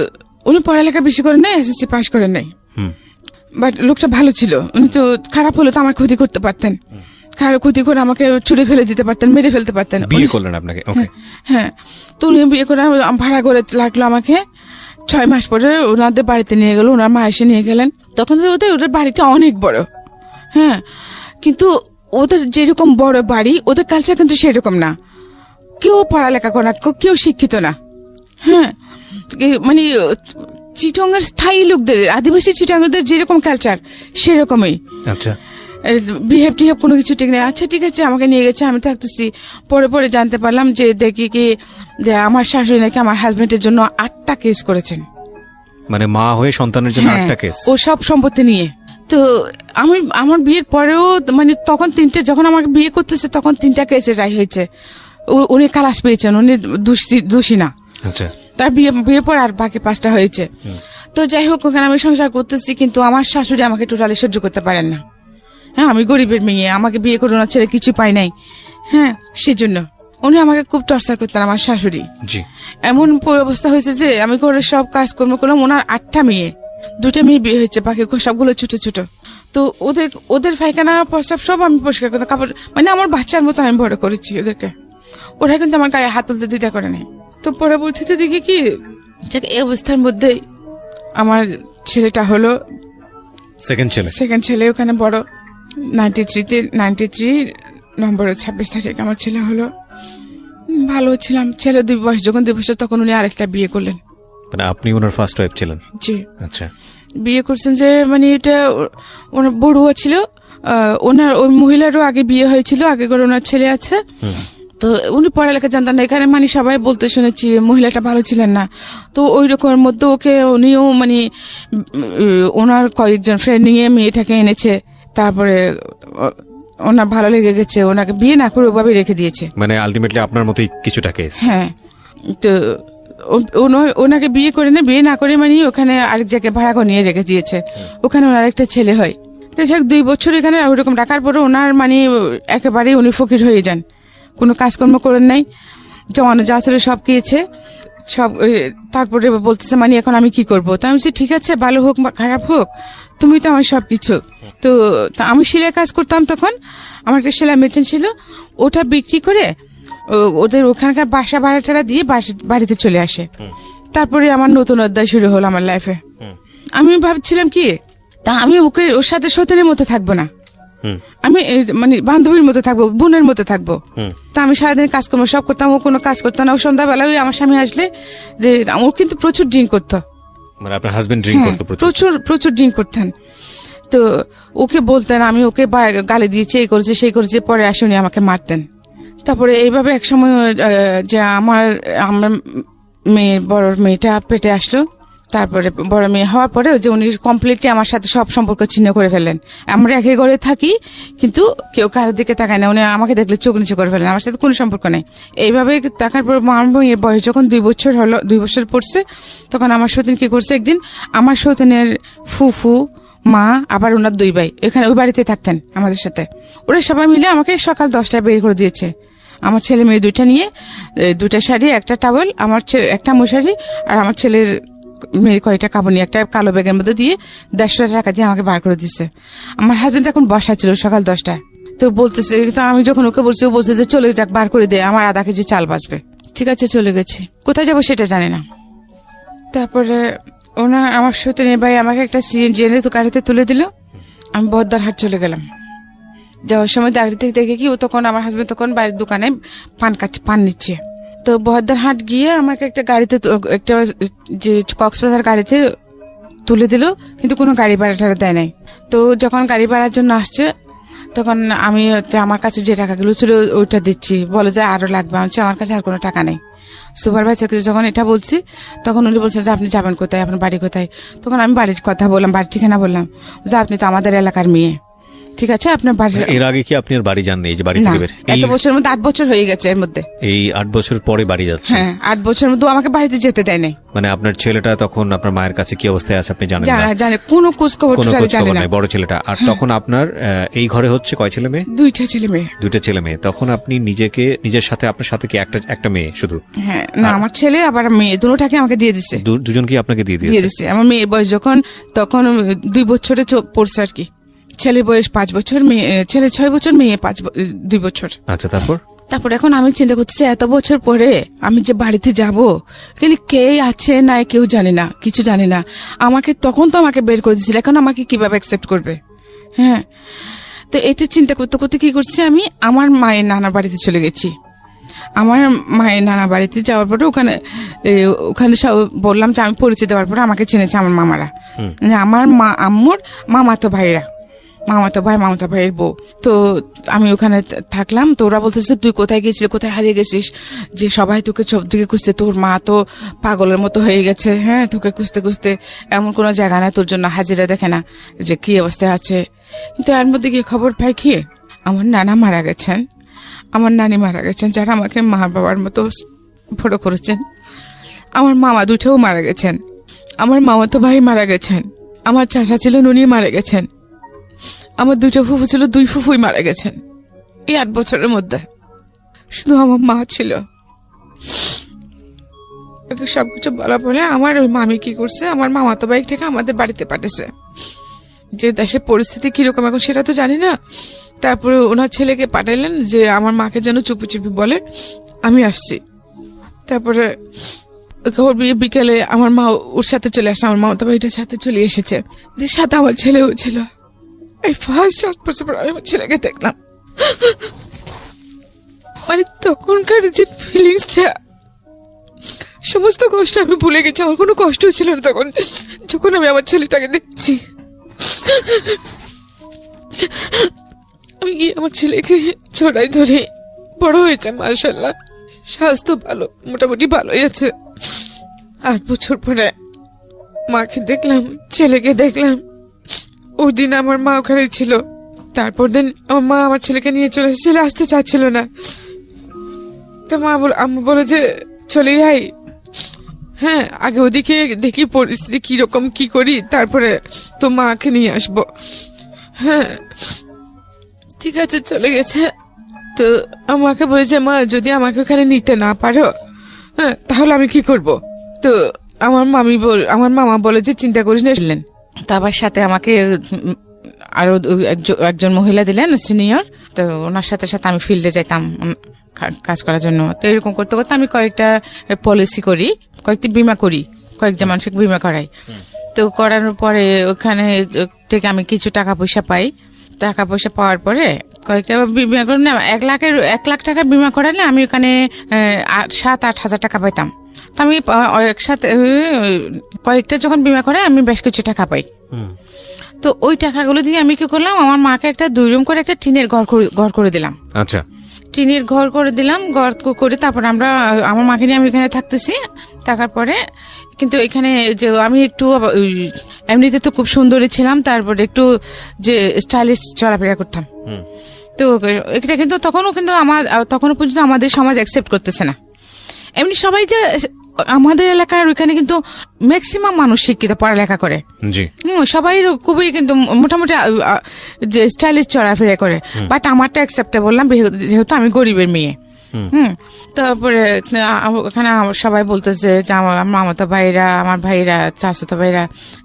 উনি পড়ালেখা বেশি করেন নাই, এসএসসি পাস করেন নাই। বাট লোকটা ভালো ছিল, উনি তো খারাপ হলে তো আমার ক্ষতি করতে পারতেন, খারাপ ক্ষতি করে আমাকে ছুড়ে ফেলে দিতে পারতেন, মেরে ফেলতে পারতেন। বিয়ে করলেন আপনাকে? ওকে, হ্যাঁ। তো উনি বিয়ে করে ভাড়া করে লাগলো আমাকে। 6 মাস পরে ওনাদের বাড়িতে নিয়ে গেল, ওনার মা এসে নিয়ে গেলেন। তখন ওদের বাড়িটা অনেক বড়, হ্যাঁ, কিন্তু ওদের যেরকম বড় বাড়ি, ওদের কালচার কিন্তু সেরকম না। কেউ পড়ালেখা করে না, কেউ শিক্ষিত না, হ্যাঁ। মানে চিটংয়ের স্থায়ী লোকদের, আদিবাসী চিটংদের যেরকম কালচার সেরকমই। আচ্ছা, বিহেভ টিহেভ কোনো কিছু ঠিক নেই। আচ্ছা ঠিক আছে, আমাকে নিয়ে গেছে, আমি থাকতেছি। পরে জানতে পারলাম যে দেখি কি যে আমার শাশুড়ি নাকি আমার হাজবেন্ডের জন্য 8টা কেস করেছেন। মানে মা হয়ে সন্তানের জন্য 8টা কেস? ও সব সম্পত্তি নিয়ে। তো আমার বিয়ের পরেও মানে তখন 3টে, যখন আমাকে বিয়ে করতেছে তখন 3টা কেসের রায় হয়েছে। উনি খালাস পেয়েছেন, উনি দোষী না। আচ্ছা, তার বিয়ে পর আর বাকি 5টা হয়েছে। তো যাই হোক, ওখানে আমি সংসার করতেছি, কিন্তু আমার শাশুড়ি আমাকে টোটালি সহ্য করতে পারেন না। হ্যাঁ, আমি গরিবের মেয়ে, আমাকে বিয়ে করে ওনার ছেলে কিছু পাই নাই, হ্যাঁ, সেজন্য উনি আমাকে খুব টর্চার করতেন আমার শাশুড়ি। এমন অবস্থা হয়েছে যে আমি করে সব কাজকর্ম করলাম। ওনার 8টা মেয়ে, 2টা মেয়ে বিয়ে হয়েছে, বাকি সবগুলো ছোট ছোট। তো ওদের পায়খানা প্রস্রাব সব আমি পরিষ্কার করতাম, কাপড়, মানে আমার বাচ্চার মতো আমি বড় করেছি ওদেরকে। ওরা কিন্তু আমার গায়ে হাত তুলতে দ্বিধা করে নাই। তো পরবর্তীতে দেখি কি, এই অবস্থার মধ্যে আমার ছেলেটা হলো সেকেন্ড ছেলে, ওখানে বড় 93 নম্বরের 26 তারিখ আমার ছেলে হলো। ভালো ছিলাম। ছেলে 2 বয়স, যখন 2 বছর তখন উনি আরেকটা বিয়ে করলেন। মানে আপনি ওনার ফার্স্ট ওয়াইফ ছিলেন? জি। আচ্ছা, বিয়ে করছেন যে মানে এটা ওনার বড়ুয়া ছিল, ওনার ওই মহিলারও আগে বিয়ে হয়েছিল, আগে করে ওনার ছেলে আছে। তো উনি পড়ালেখা জানতেন না, এখানে মানে সবাই বলতে শুনেছি মহিলাটা ভালো ছিলেন না। তো ওই রকমের মধ্যে উনিও মানে ওনার কয়েকজন ফ্রেন্ড নিয়ে মেয়েটাকে এনেছে। তারপরে ওনার ভালো লেগে গেছে, ওনাকে বিয়ে না করে ওভাবে রেখে দিয়েছে। মানে আলটিমেটলি আপনার মতোই কিছুটা কেস? হ্যাঁ। তো ওনাকে বিয়ে করে না করে মানে ওখানে আরেক জায়গায় ভাড়া করে নিয়ে রেখে দিয়েছে। ওখানে ওনার একটা ছেলে হয়। তো 2 বছর এখানে ওইরকম রাখার পরে ওনার মানে একেবারেই উনি ফকির হয়ে যান, কোনো কাজকর্ম করেন নাই, জমানো যা ছিল সব গিয়েছে সব। তারপরে বলতেছে মানে এখন আমি কি করবো? তা আমি বলছি ঠিক আছে, ভালো হোক বা খারাপ হোক, তুমি তো আমার সবকিছু। তো আমি সেলাই কাজ করতাম, তখন আমার একটা সেলাই মেশিন ছিল, ওটা বিক্রি করে ওদের ওখানকার বাসা ভাড়াটা দিয়ে বাড়িতে চলে আসে। তারপরে আমার নতুন অধ্যায় শুরু হলো আমার লাইফে। আমি ভাবছিলাম কি, তা আমি ওর সাথে সতীনের মতো থাকবো না, আমি মানে বান্ধবীর মতো থাকবো, বোনের মতো থাকবো। তা আমি সারাদিন কাজকর্ম সব করতাম, ও কোনো কাজ করতাম না। ও সন্ধ্যাবেলা ওই আমার স্বামী আসলে যে ও কিন্তু প্রচুর ড্রিঙ্ক করতো। মানে আপনার হাজবেন্ড ড্রিঙ্ক করতো? প্রচুর ড্রিঙ্ক করতেন। তো ওকে বলতেন, আমি ওকে গালি দিয়েছি, এই করেছে সেই করেছে, পরে আসে উনি আমাকে মারতেন। তারপরে এইভাবে এক সময় যে আমার বড় মেয়েটা পেটে আসলো। তারপরে বড় মেয়ে হওয়ার পরে যে উনি কমপ্লিটলি আমার সাথে সব সম্পর্ক ছিন্ন করে ফেলেন। আমরা একই ঘরে থাকি, কিন্তু কেউ কারোর দিকে তাকায় না। উনি আমাকে দেখলে চোখ নিচু করে ফেলেন, আমার সাথে কোনো সম্পর্ক নেই। এইভাবে তাকার পর আমার মেয়ের বয়স যখন 2 বছর হলো, 2 বছর পড়ছে, তখন আমার সতীন কি করছে, একদিন আমার সতীনের ফুফু মা আবার ওনার 2 ভাই এখানে ওই বাড়িতে থাকতেন আমাদের সাথে। ওরা সবাই মিলে আমাকে সকাল 10টায় বের করে দিয়েছে। আমার ছেলে মেয়ে 2টা নিয়ে, 2টা শাড়ি, একটা টাওয়েল, আমার একটা মশারি, আর আমার ছেলের মেয়ের কয়েকটা কাপড় নিয়ে একটা কালো ব্যাগের মধ্যে দিয়ে 150 টাকা দিয়ে আমাকে বার করে দিচ্ছে। আমার হাজবেন্ড এখন বসা ছিল সকাল 10টায়। তো বলতেছে, তো আমি যখন ওকে বলছি, ও বলছে যে চলে যাক, বার করে দে, আমার আধা কেজি চাল বাঁচবে। ঠিক আছে, চলে গেছি। কোথায় যাবো সেটা জানি না। তারপরে আমার সতীনের ভাই আমাকে একটা সিএনজি এনে তো গাড়িতে তুলে দিল। আমি বহদ্দারহাট চলে গেলাম। যাওয়ার সময় গাড়িতে দেখে কি, ও তখন আমার হাজবেন্ড তখন বাইরের দোকানে পান নিচ্ছে। তো বহদ্দারহাট গিয়ে আমাকে একটা গাড়িতে, একটা যে কক্সবাজার গাড়িতে তুলে দিল, কিন্তু কোনো গাড়ি ভাড়াটা দেয় নাই। তো যখন গাড়ি ভাড়ার জন্য আসছে, তখন আমি আমার কাছে যে টাকাগুলো ছিল ওইটা দিচ্ছি, বলে যে আরো লাগবে। আমি আমার কাছে আর কোনো টাকা নেই। সুপারভাইজারকে যখন এটা বলছি, তখন উনি বলছে যে আপনি যাবেন কোথায়, আপনার বাড়ি কোথায়? তখন আমি বাড়ির কথা বললাম, বাড়ির ঠিকানা বললাম, যে আপনি তো আমাদের এলাকার মেয়ে, ঠিক আছে আপনার বাড়ি। এর আগে কি আপনি আর বাড়ি যাননি? এই যে বাড়ি না, থেকে বের এত বছরের মধ্যে 8 বছর হয়ে গেছে এর মধ্যে। এই 8 বছর পরে বাড়ি যাচ্ছে? হ্যাঁ, 8 বছরের মধ্যে আমাকে বাড়িতে যেতে দেয় নাই। মানে আপনার ছেলেটা তখন আপনার মায়ের কাছে কি অবস্থায় আছে আপনি জানেন না? জানে কোনো খোঁজ খবর কোনো টোটালি খোঁজ জানে খবর না। নাই বড় ছেলেটা। আর তখন আপনার এই ঘরে হচ্ছে কয় ছেলে মেয়ে? 2টা ছেলে মেয়ে। 2টা ছেলে মেয়ে। তখন আপনি নিজের সাথে আপনার সাথে কি একটা মেয়ে শুধু? হ্যাঁ, না আমার ছেলে আবার মেয়ে দুটোটাকে আমাকে দিয়ে দিছে। দুজনকে আপনাকে দিয়ে দিয়েছে? আমার মেয়ের বয়স তখন 2 বছরে পড়ছে আর কি। ছেলের বয়স 5 বছর, ছেলে 6 বছর, মেয়ে 2 বছর। আচ্ছা, তারপর এখন আমি চিন্তা করতেছি এত বছর পরে আমি যে বাড়িতে যাব, কিন্তু কে আছে না কেউ জানি না, কিছু জানি না। তখন তো আমাকে বের করে দিয়েছিল, এখন আমাকে কিভাবে অ্যাকসেপ্ট করবে? হ্যাঁ, তো এটা চিন্তা করতে করতে কি করছি, আমি আমার মায়ের নানার বাড়িতে চলে গেছি। আমার মায়ের নানা বাড়িতে যাওয়ার পরে ওখানে সব বললাম যে আমি পরিচয় দেওয়ার পরে আমাকে চিনেছে আমার মামারা, মানে আমার আম্মুর মামাতো ভাইয়ের বউ। তো আমি ওখানে থাকলাম। তো ওরা বলতেছে তুই কোথায় গেছিস, কোথায় হারিয়ে গেছিস, যে সবাই তোকে সব দিকে খুঁজছে, তোর মা তো পাগলের মতো হয়ে গেছে। হ্যাঁ, তোকে খুঁজতে খুঁজতে এমন কোনো জায়গা না তোর জন্য হাজিরা দেখে না যে কি অবস্থায় আছে। কিন্তু এর মধ্যে গিয়ে খবর পাই কি আমার নানা মারা গেছেন, আমার নানি মারা গেছেন, যারা আমাকে মা বাবার মতো বড় করেছেন। আমার মামা 2টাও মারা গেছেন, আমার মামাতো ভাই মারা গেছেন, আমার চাচা ছিলেন উনি মারা গেছেন, আমার 2টা ফুফু ছিল, 2 ফুফুই মারা গেছেন এই 8 বছরের মধ্যে। শুধু আমার মা ছিল। সবকিছু বলা পরে আমার ওই মামি কি করছে, আমার মামাতো ভাই থেকে আমাদের বাড়িতে পাঠিয়েছে। যে দেশের পরিস্থিতি কিরকম এখন সেটা তো জানি না। তারপরে ওনার ছেলেকে পাঠাইলেন যে আমার মাকে যেন চুপি চুপি বলে আমি আসছি। তারপরে খবর বিকেলে আমার মা ওর সাথে চলে আসে, আমার মামাতো ভাইটার সাথে চলে এসেছে, যে সাথে আমার ছেলেও ছিল। এই ফার্স্ট 8 বছর পর আমি আমার ছেলেকে দেখলাম। মানে তখনকার যে ফিলিংসটা, সমস্ত কষ্ট আমি ভুলে গেছি। আমার কোনো কষ্ট ছিল না তখন, যখন আমি আমার ছেলেটাকে দেখছি। আমি গিয়ে আমার ছেলেকে ছড়াই ধরে, বড় হয়েছে মাশাআল্লাহ, স্বাস্থ্য ভালো, মোটামুটি ভালোই আছে। 8 বছর পরে মাকে দেখলাম, ছেলেকে দেখলাম। ওই দিন আমার মা ওখানে ছিল। তারপর দিন আমার মা আমার ছেলেকে নিয়ে চলে এসেছিল, আসতে চাচ্ছিল না। তো আম্মু বলে যে চলে যাই, হ্যাঁ আগে ওদিকে দেখি পরিস্থিতি কিরকম, কি করি, তারপরে তো মাকে নিয়ে আসবো। হ্যাঁ ঠিক আছে, চলে গেছে। তো আমাকে বলেছে মা যদি আমাকে ওখানে নিতে না পারো, হ্যাঁ তাহলে আমি কি করব? তো আমার মামা বলে যে চিন্তা করিস না। তারপর সাথে আমাকে আরো একজন মহিলা দিলেন সিনিয়র। তো ওনার সাথে সাথে আমি ফিল্ডে যাইতাম কাজ করার জন্য। তো এরকম করতে করতে আমি কয়েকটা পলিসি করি, কয়েকটি বিমা করি, কয়েকজন মানুষকে বিমা করাই। তো করানোর পরে ওখানে থেকে আমি কিছু টাকা পয়সা পাই। টাকা পয়সা পাওয়ার পরে কয়েকটা বিমা করে 1 লাখ টাকার বিমা করালে আমি ওখানে 7-8 হাজার টাকা পাইতাম। তো আমি একসাথে কয়েকটা যখন বিমা করে আমি বেশ কিছু টাকা পাই। তো ওই টাকাগুলো দিয়ে আমি কি করলাম, আমার মাকে একটা 2 রুম করে একটা টিনের ঘর করে দিলাম। আচ্ছা, টিনের ঘর করে দিলাম। ঘর করে তারপর আমার মাকে নিয়ে আমি এখানে থাকতেছি। থাকার পরে কিন্তু এখানে যে আমি একটু এমনিতে তো খুব সুন্দরী ছিলাম, তারপরে একটু যে স্টাইলিশ চলাফেরা করতাম। তো এটা কিন্তু তখনও পর্যন্ত আমাদের সমাজ অ্যাকসেপ্ট করতেছে না। এমনি সবাই যে আমাদের এলাকার ওইখানে কিন্তু ম্যাক্সিমাম মানুষ শিক্ষিত, পড়ালেখা করে, সবাই খুবই কিন্তু মোটামুটি যে স্টাইলিশ চলাফেরা করে। বাট আমারটা অ্যাকসেপ্টেবল না, যেহেতু আমি গরিবের মেয়ে। তারপরে ওখানে সবাই বলতেছে যে আমার মামাতো ভাইরা, আমার ভাইরা, চাচাতো ভাইরা,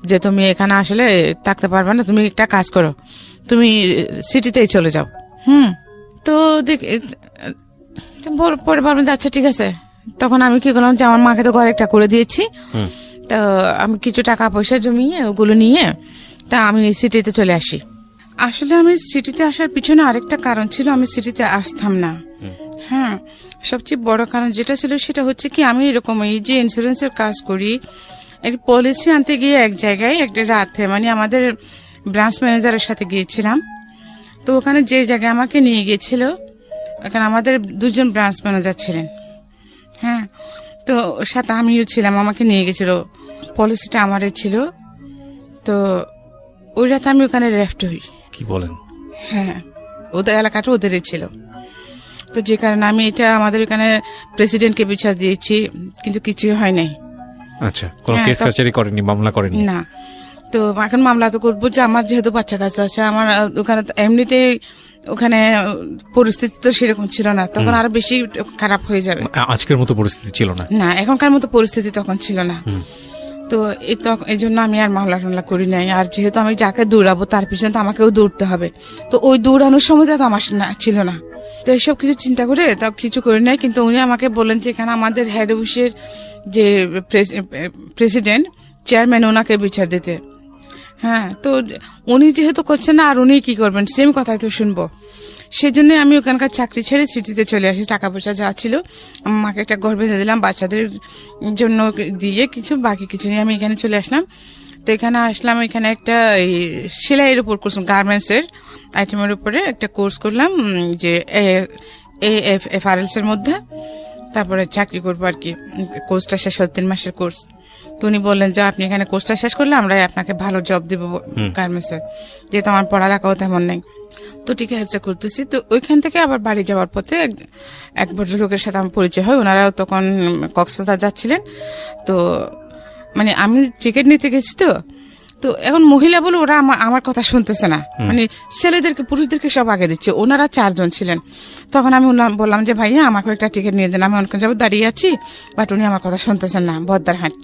যে তুমি এখানে আসলে থাকতে পারবে না, তুমি একটা কাজ করো, তুমি সিটিতেই চলে যাও। তো পরে ভাবলাম আচ্ছা ঠিক আছে। তখন আমি কি করলাম যে আমার মাকে তো ঘর একটা করে দিয়েছি। তো আমি কিছু টাকা পয়সা জমিয়ে ওগুলো নিয়ে তা আমি সিটিতে চলে আসি। আসলে আমি সিটিতে আসার পিছনে আরেকটা কারণ ছিল, আমি সিটিতে আসতাম না। হ্যাঁ, সবচেয়ে বড় কারণ যেটা ছিল সেটা হচ্ছে কি, আমি এরকম এই যে ইন্স্যুরেন্সের কাজ করি, একটা পলিসি আনতে গিয়ে এক জায়গায় একটা রাতে মানে আমাদের ব্রাঞ্চ ম্যানেজারের সাথে গিয়েছিলাম। তো ওখানে যে জায়গায় আমাকে নিয়ে গিয়েছিল, ওখানে আমাদের 2জন ব্রাঞ্চ ম্যানেজার ছিলেন। হ্যাঁ, তো সাথে আমিও ছিলাম, আমাকে নিয়ে গেছিল, পলিসিটা আমারই ছিল। তো ওই রাতে আমি ওখানে রেফট হই। কি বলেন? হ্যাঁ, ওদের এলাকাটা ওদেরই ছিল। তো যে কারণে আমি এটা আমাদের এখানে প্রেসিডেন্টকে বিচার দিয়েছি, কিন্তু কিছুই হয় নাই। আচ্ছা, কোনো হ্যাঁ, কেস কাছারি করেননি, মামলা করেননি? না। তো এখন মামলা তো করবো যে আমার যেহেতু বাচ্চা কাচ্চা আছে, আমার ওখানে তো এমনিতে ওখানে পরিস্থিতি তো সেরকম ছিল না, তখন আরো বেশি খারাপ হয়ে যাবে। আজকের মতো পরিস্থিতি ছিল না? না, এখনকার মতো পরিস্থিতি তখন ছিল না। তো এই জন্য আমি আর মামলা টামলা করি নাই। আর যেহেতু আমি যাকে দৌড়াবো তার পিছনে তো আমাকেও দৌড়তে হবে, তো ওই দৌড়ানোর সময়টা তো আমার ছিল না। তো এইসব কিছু চিন্তা করে তা কিছু করি নাই। কিন্তু উনি আমাকে বললেন যে এখানে আমাদের হেড অফিসের যে প্রেসিডেন্ট চেয়ারম্যান, ওনাকে বিচার দিতে। হ্যাঁ, তো উনি যেহেতু করছেন না, আর উনি কি করবেন, সেম কথাই তো শুনবো। সেই জন্য আমি ওখানকার চাকরি ছেড়ে সিটিতে চলে আসি। টাকা পয়সা যা ছিল মাকে একটা ঘর বেঁধে দিলাম, বাচ্চাদের জন্য দিয়ে কিছু, বাকি কিছু নিয়ে আমি এখানে চলে আসলাম। তো এখানে আসলাম, এখানে একটা সেলাইয়ের উপর কোর্স, গার্মেন্টসের আইটেমের উপরে একটা কোর্স করলাম, যে AFRLs এর মধ্যে। তারপরে চাকরি করবো আর কি। কোর্সটা শেষ হল 3 মাসের কোর্স। তো উনি বললেন যে আপনি এখানে কোর্সটা শেষ করলে আমরা আপনাকে ভালো জব দেবো গার্মেন্টসের, যেহেতু আমার পড়ালেখাও তেমন নেই। তো ঠিক আছে, করতেছি। তো ওইখান থেকে আবার বাড়ি যাওয়ার পথে এক ভদ্রলোকের সাথে আমার পরিচয় হয়। ওনারাও তখন কক্সবাজার যাচ্ছিলেন। তো মানে আমি টিকিট নিতে গেছি, তো এখন মহিলা বলে ওরা আমার কথা শুনতেছে না, মানে ছেলেদেরকে পুরুষদেরকে সব আগে দিচ্ছে। ওনারা 4 জন ছিলেন। তখন আমি বললাম যে ভাইয়া আমাকে একটা টিকিট নিয়ে দেন, আমি অনেকক্ষণ যাবো দাঁড়িয়ে আছি, বাট উনি আমার কথা শুনতেছেন না, বদ্দারহাট।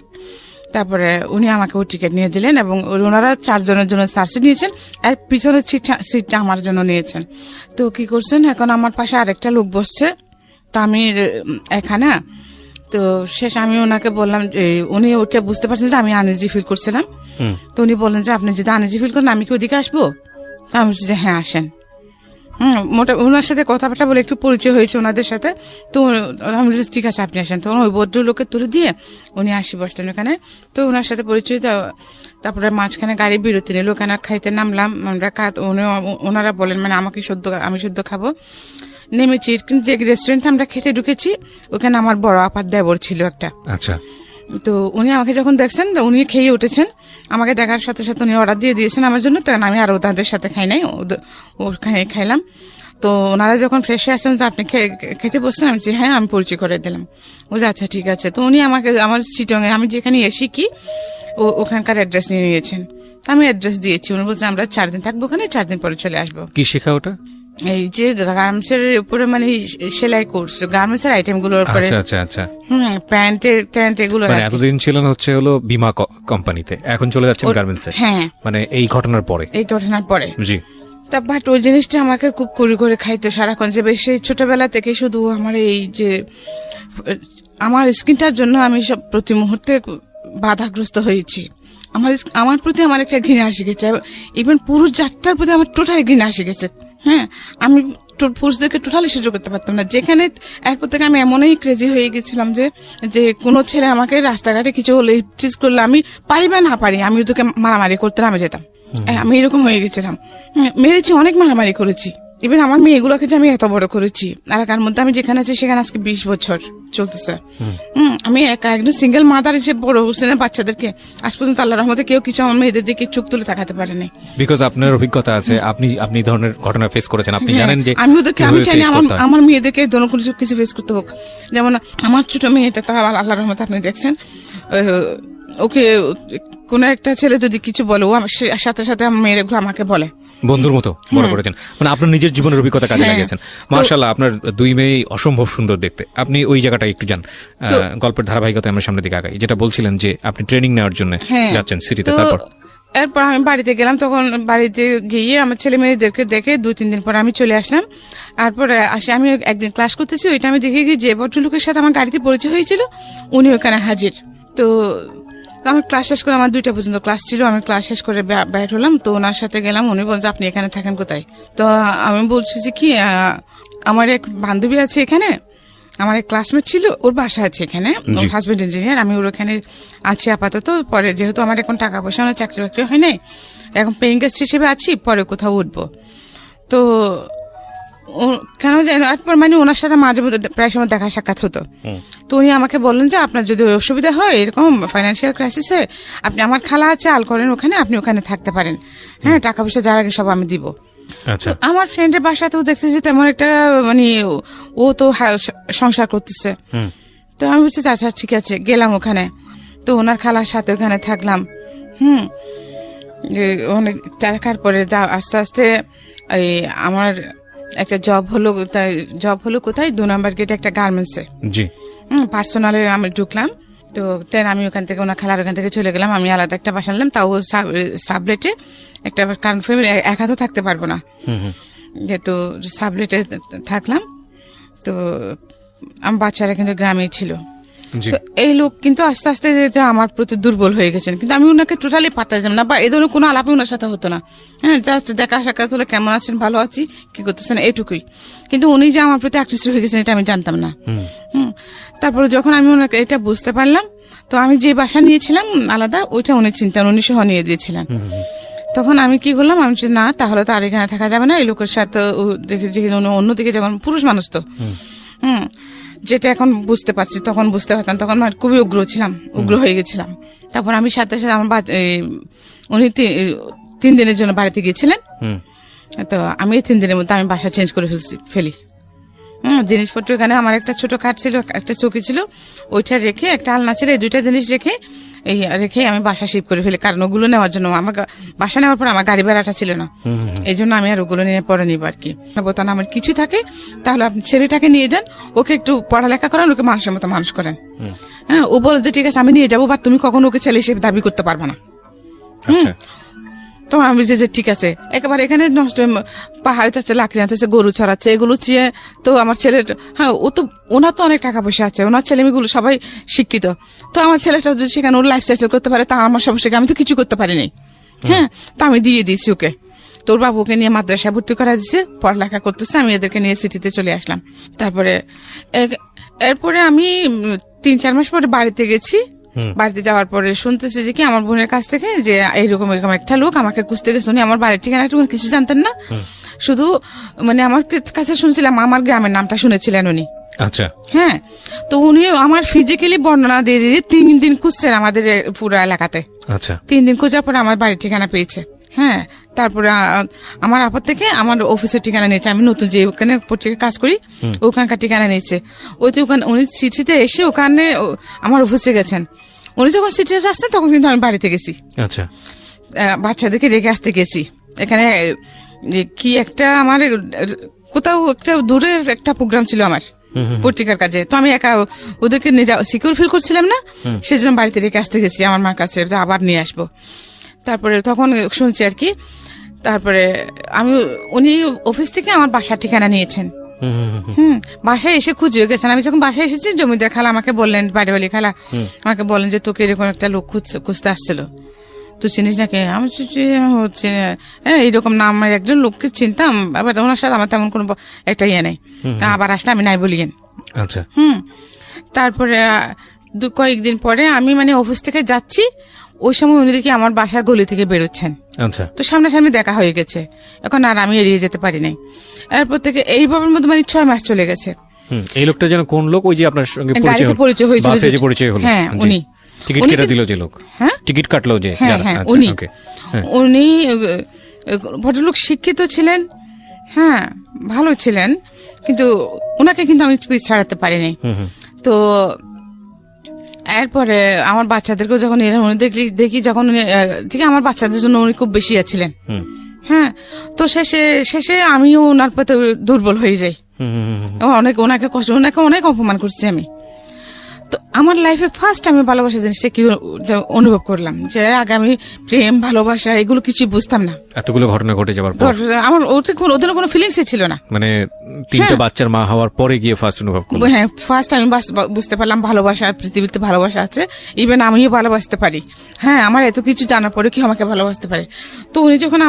তারপরে উনি আমাকে ওই টিকিট নিয়ে দিলেন, এবং ওনারা 4 জনের জন্য সার্সি নিয়েছেন, আর পিছনের সিটটা আমার জন্য নিয়েছেন। তো কি করছেন, এখন আমার পাশে আরেকটা লোক বসছে, তা আমি এখানে। তো শেষ আমি ওনাকে বললাম, উনি ওটা বুঝতে পারছেন যে আমি আনইজি ফিল করছিলাম। তো উনি বললেন যে আপনি যদি আনইজি ফিল করেন আমি কি ওদিকে আসবো? তা আমি বলছি যে হ্যাঁ আসেন। ওনার সাথে কথাবার্তা বলে একটু পরিচয় হয়েছে ওনাদের সাথে। তো আমি বলছি ঠিক আছে আপনি আসেন। তখন ওই ভদ্রলোকের তুলে দিয়ে উনি আসি বসতেন ওখানে। তো ওনার সাথে পরিচয়, তারপরে মাঝখানে গাড়ি বিরতি নিল, ওখানে খাইতে নামলাম আমরা। ওনারা বলেন মানে আমি শুদ্ধ খাবো। নেমেছি, কিন্তু যে রেস্টুরেন্টে আমরা খেতে ঢুকেছি ওখানে আমার বড় আপার দেবর ছিল একটা। আচ্ছা। তো উনি আমাকে যখন দেখছেন, উনি খেয়ে উঠেছেন, আমাকে দেখার সাথে সাথে উনি অর্ডার দিয়ে দিয়েছেন আমার জন্য। তখন আমি আরো তাদের সাথে খাই নাই, ওখানে খাইলাম। তো ওনারা যখন ফ্রেশ হয়ে আসছেন, তো আপনি খেতে বসছেন, আমি হ্যাঁ, আমি পরিচয় করে দিলাম। ও যে আচ্ছা ঠিক আছে। তো উনি আমাকে আমার চিটংয়ে আমি যেখানে শিখি ওখানকার অ্যাড্রেস নিয়ে নিয়েছেন। আমি অ্যাড্রেস দিয়েছি, উনি বলছেন আমরা 4 দিন থাকবো ওখানে, 4 দিন পরে চলে আসবো। কি শেখা ওটা? এই যে গার্মেন্টসের উপরে মানে সেলাই কোর্স, গার্মেন্টসের আইটেম গুলোর উপরে। আচ্ছা আচ্ছা। প্যান্ট এগুলো। মানে এতদিন ছিলেন হলো বীমা কোম্পানিতে, এখন চলে যাচ্ছেন গার্মেন্টসে। হ্যাঁ, মানে এই ঘটনার পরে। জি। তা বাট ওই জিনিসটা আমাকে খুব করে খাইতো সারাক্ষণ, যে সেই ছোটবেলা থেকে শুধু আমার এই যে আমার স্কিনটার জন্য আমি সব প্রতি মুহূর্তে বাধাগ্রস্ত হয়েছি। আমার প্রতি আমার একটা ঘৃণা আসে গেছে, ইভেন পুরুষ জাতটার প্রতি আমার টোটালি ঘৃণা আসে গেছে। হ্যাঁ, আমি পুরুষদেরকে টোটালি সহ্য করতে পারতাম না। যেখানে এরপর থেকে আমি এমনই ক্রেজি হয়ে গেছিলাম যে কোনো ছেলে আমাকে রাস্তাঘাটে কিছু হলে চিজ করলে, আমি পারি বা না পারি, আমি ওদেরকে মারামারি করতে নামে যেতাম। আমি এরকম হয়ে গেছিলাম, মেরেছি, অনেক মারামারি করেছি। ইভেন আমার মেয়েগুলোকে যে আমি এত বড় করেছি, এলাকার মধ্যে আমি যেখানে আছি সেখানে আজকে 20 বছর চলতেছে। আমি একজন সিঙ্গেল মাদার হিসেবে বড় হচ্ছে না বাচ্চাদেরকে। আজ পর্যন্ত আল্লাহর রহমতে কেউ কিছু আমার মেয়েদের দিকে চোখ তুলে তাকাতে পারেনি। বিকজ আপনার অভিজ্ঞতা আছে, আপনি ধরনের ঘটনা ফেস করেছেন, আপনি জানেন যে আমি চাই না আমার মেয়েদেরকে ধরনের কিছু ফেস করতে হোক। যেমন আমার ছোট মেয়েটা, তা আল্লাহর রহমতে আপনি দেখছেন, ওকে কোনো একটা ছেলে যদি কিছু বলে, ও সাথে সাথে আমার মেয়েগুলো আমাকে বলে, বন্ধুর মতো বড় করেছেন। মানে আপনার নিজের জীবনের অভিজ্ঞতা কাজে লাগিয়েছেন। মাশাআল্লাহ, আপনার 2 মেয়ে অসম্ভব সুন্দর দেখতে। আপনি ওই জায়গাটা একটু যান, গল্পের ধারাবাহিকতায় আমরা সামনের দিকে আগাই। যেটা বলছিলেন যে আপনি ট্রেনিং নেওয়ার জন্য যাচ্ছেন সিটিতে, এরপর আমি বাড়িতে গেলাম। তখন বাড়িতে গিয়ে আমার ছেলে মেয়েদেরকে দেখে 2-3 দিন পর আমি চলে আসলাম। তারপরে আমি একদিন ক্লাস করতেছি, ওইটা আমি দেখে গিয়ে যে ভদ্রলোকের সাথে আমার গাড়িতে পরিচয় হয়েছিল উনি ওখানে হাজির। তো আমি ক্লাস শেষ করে, আমার 2টা পর্যন্ত ক্লাস ছিল, আমি ক্লাস শেষ করে বের হলাম। তো ওনার সাথে গেলাম, উনি বলছে আপনি এখানে থাকেন কোথায়? তো আমি বলছি যে কি, আমার এক বান্ধবী আছে এখানে, আমার এক ক্লাসমেট ছিল, ওর বাসা আছে এখানে, ওর হাজবেন্ড ইঞ্জিনিয়ার, আমি ওর ওখানে আছি আপাতত। পরে যেহেতু আমার এখন টাকা পয়সা, আমার চাকরি বাকরি হয় নাই, এখন পেইং গেস্ট হিসেবে আছি, পরে কোথাও উঠবো। তো কেন জানো, এরপর মানে ওনার সাথে মাঝে মধ্যে প্রায় সময় দেখা সাক্ষাৎ হতো। তো উনি আমাকে বললেন যে আপনার যদি অসুবিধা হয়, এরকম ফাইন্যান্সিয়াল ক্রাইসিসে, আপনি আমার খালা আছে আল করেন ওখানে, আপনি ওখানে থাকতে পারেন। হ্যাঁ, টাকা পয়সা যার আগে সব আমি দিব। আচ্ছা তো আমার ফ্রেন্ডের বাসাতেও দেখতেছি তেমন একটা মানে ও তো সংসার করতেছে। তো আমি বলছি আচ্ছা ঠিক আছে, গেলাম ওখানে। তো ওনার খালার সাথে ওখানে থাকলাম। অনেক দেখার পরে আস্তে আস্তে এই আমার একটা জব হলো কোথায়, 2 নম্বর গেটে একটা গার্মেন্টসে। জি। পার্সোনালে আমি ঢুকলাম। তো দেন আমি ওখান থেকে ওনার খালার ওখান থেকে চলে গেলাম। আমি আলাদা একটা বাসা নিলাম, তাও সাবলেটে একটা, কারণ ফ্যামিলি একা তো থাকতে পারবো না, যেহেতু সাবলেটে থাকলাম। তো আমার বাচ্চারা কিন্তু গ্রামেই ছিল। তো এই লোক কিন্তু আস্তে আস্তে আমার প্রতি দুর্বল হয়ে গেছেন, কিন্তু আমি ওনাকে টোটালি পাত্তা দিতাম না, বা এই ধরনের কোনো আলাপে ওনার সাথে হতো না। হ্যাঁ, জাস্ট দেখা সাক্ষাৎ হলে কেমন আছেন, ভালো আছি, কি করতেছেন, এটুকুই। কিন্তু উনি যে আমার প্রতি আকৃষ্ট হয়ে গেছেন এটা আমি জানতাম না। তারপরে যখন আমি ওনাকে এটা বুঝতে পারলাম, তো আমি যে বাসা নিয়েছিলাম আলাদা, ওইটা উনি চিন্তান, উনি সহ নিয়ে দিয়েছিলেন। তখন আমি কি করলাম, আমি না তাহলে তো আর এখানে থাকা যাবে না, এই লোকের সাথে দেখেছি অন্যদিকে, যখন পুরুষ মানুষ তো যেটা এখন বুঝতে পারছি, তখন বুঝতে পারতাম, তখন খুবই উগ্র হয়ে গেছিলাম। তারপর আমি সাথে সাথে আমার উনি 3 দিনের জন্য বাড়িতে গিয়েছিলেন। তো আমি এই 3 দিনের মধ্যে আমি বাসা চেঞ্জ করে ফেলি। জিনিসপত্র এখানে আমার একটা ছোট খাট ছিল, একটা চৌকি ছিল, ওইটা রেখে একটা আলনা ছিল, এই 2টা জিনিস রেখে আমি বাসা শিফট করে ফেলি। কারণ ওগুলো নেওয়ার জন্য আমার বাসা নেওয়ার পর আমার গাড়ি ভাড়াটা ছিল না, এই জন্য আমি আর ওগুলো নিয়ে পরে নিব আর কি। বোতান আমার কিছু থাকে তাহলে আপনি ছেলেটাকে নিয়ে যান, ওকে একটু পড়ালেখা করেন, ওকে মানুষের মতো মানুষ করেন। হ্যাঁ, ও বলে যে ঠিক আছে আমি নিয়ে যাবো, বা তুমি কখনো ওকে ছেলে হিসেবে দাবি করতে পারবে না। তো আমি যে ঠিক আছে, একেবারে এখানে নষ্ট পাহাড়ে যাচ্ছে, লাকড়ি আনতেছে, গরু ছড়াচ্ছে, এগুলো চিয়ে তো আমার ছেলের, হ্যাঁ ও তো ওনার তো অনেক টাকা পয়সা আছে, ওনার ছেলেমেয়েগুলো সবাই শিক্ষিত, তো আমার ছেলেটা যদি সেখানে ওর লাইফ সেটেল করতে পারে তা আমার সমস্যা, আমি তো কিছু করতে পারিনি। হ্যাঁ, তো আমি দিয়ে দিয়েছি ওকে। তোর বাবুকে নিয়ে মাদ্রাসায় ভর্তি করা দিয়েছে, পড়ালেখা করতেছে, আমি এদেরকে নিয়ে সিটিতে চলে আসলাম। তারপরে এরপরে আমি 3-4 মাস পরে বাড়িতে গেছি। বাড়িতে যাওয়ার পরে শুনতেছি যে কি আমার বোনের কাছ থেকে যে এরকম একটা লোক আমাকে খুঁজতে গেছে। উনি আমার বাড়ির ঠিকানা কিছু জানতেন না, শুধু মানে আমার কাছে শুনছিলাম, আমার গ্রামের নামটা শুনেছিলেন উনি। আচ্ছা। হ্যাঁ, তো উনি আমার ফিজিক্যালি বর্ণনা দিয়ে 3 দিন খুঁজছেন আমাদের পুরো এলাকাতে। আচ্ছা। 3 দিন খোঁজার পরে আমার বাড়ির ঠিকানা পেয়েছে। হ্যাঁ, তারপরে আমার আপদ থেকে আমার অফিসের ঠিকানা নিয়েছে, আমি নতুন যে ওখানে পত্রিকা কাজ করি ওখানকার ঠিকানা নিয়েছে। ওইতে ওখানে উনি চিঠিতে এসে ওখানে আমার অফিসে গেছেন। উনি যখন চিঠি আসছেন তখন কিন্তু আমি বাড়িতে গেছি। আচ্ছা। বাচ্চাদেরকে রেখে আসতে গেছি। এখানে কি একটা আমার কোথাও একটা দূরের একটা প্রোগ্রাম ছিল আমার পত্রিকার কাজে, তো আমি একা ওদেরকে সিকিউর ফিল করছিলাম না, সেজন্য বাড়িতে রেখে আসতে গেছি আমার মার কাছে, আবার নিয়ে আসবো। তারপরে তখন শুনছি আর কি, তারপরে উনি অফিস থেকে আমার বাসার ঠিকানা নিয়েছেন। বাসায় এসে খুঁজে গেছেন। আমি যখন বাসায় এসেছি, জমিদার খালা আমাকে বললেন, বাড়ি খালা আমাকে বললেন যে তোকে এরকম একটা লোক খুঁজতে আসছিল, তুই চিনিস নাকি? আমি হচ্ছে এইরকম নাম, একজন লোককে চিনতাম, আবার ওনার সাথে আমার তেমন কোনো একটা ইয়ে নেই, আবার আসলে আমি নাই বলিয়েন। আচ্ছা। তারপরে কয়েকদিন পরে আমি মানে অফিস থেকে যাচ্ছি, ওই সময় উনি দেখি আমার বাসার গলি থেকে বেরোচ্ছেন। আচ্ছা। তো সামনাসামনি দেখা হয়ে গেছে, এখন আর আমি এড়িয়ে যেতে পারি নাই। এরপর থেকে এইভাবে মধ্যে মানে 6 মাস চলে গেছে। এই লোকটা যেন কোন লোক? ওই যে আপনার সঙ্গে পরিচয় হয়েছিল, হ্যাঁ উনি টিকিট কেটে দিল যে লোক, হ্যাঁ টিকিট কাটলো যে, হ্যাঁ উনি ভদ্রলোক, শিক্ষিত ছিলেন, হ্যাঁ ভালো ছিলেন, কিন্তু ওনাকে কিন্তু আমি ছাড়াতে পারিনি। তো এরপরে আমার বাচ্চাদেরকেও যখন দেখি যখন ঠিক আমার বাচ্চাদের জন্য উনি খুব বেশি ছিলেন। হ্যাঁ, তো শেষে আমিও ওনার প্রতি দুর্বল হয়ে যাই। ওনাকে অনেক অপমান করছি আমি। তো আমার লাইফে ফার্স্ট আমি ভালোবাসা জিনিসটা কি অনুভব করলাম, যে আগে আমি প্রেম ভালোবাসা এগুলো কিছু বুঝতাম না। এতগুলো ঘটনা ঘটে যাবার পর আমার ওদের কোনো ফিলিংসই ছিল না। মানে 3টা বাচ্চার মা হওয়ার পরে গিয়ে ফার্স্ট অনুভব করলাম। হ্যাঁ, ফার্স্ট আমি বুঝতে পারলাম ভালোবাসা, পৃথিবীতে ভালোবাসা আছে, ইভেন আমিও ভালোবাসতে পারি। হ্যাঁ, আমার এত কিছু জানার পরে কি আমাকে ভালোবাসতে পারে। তো উনি যখন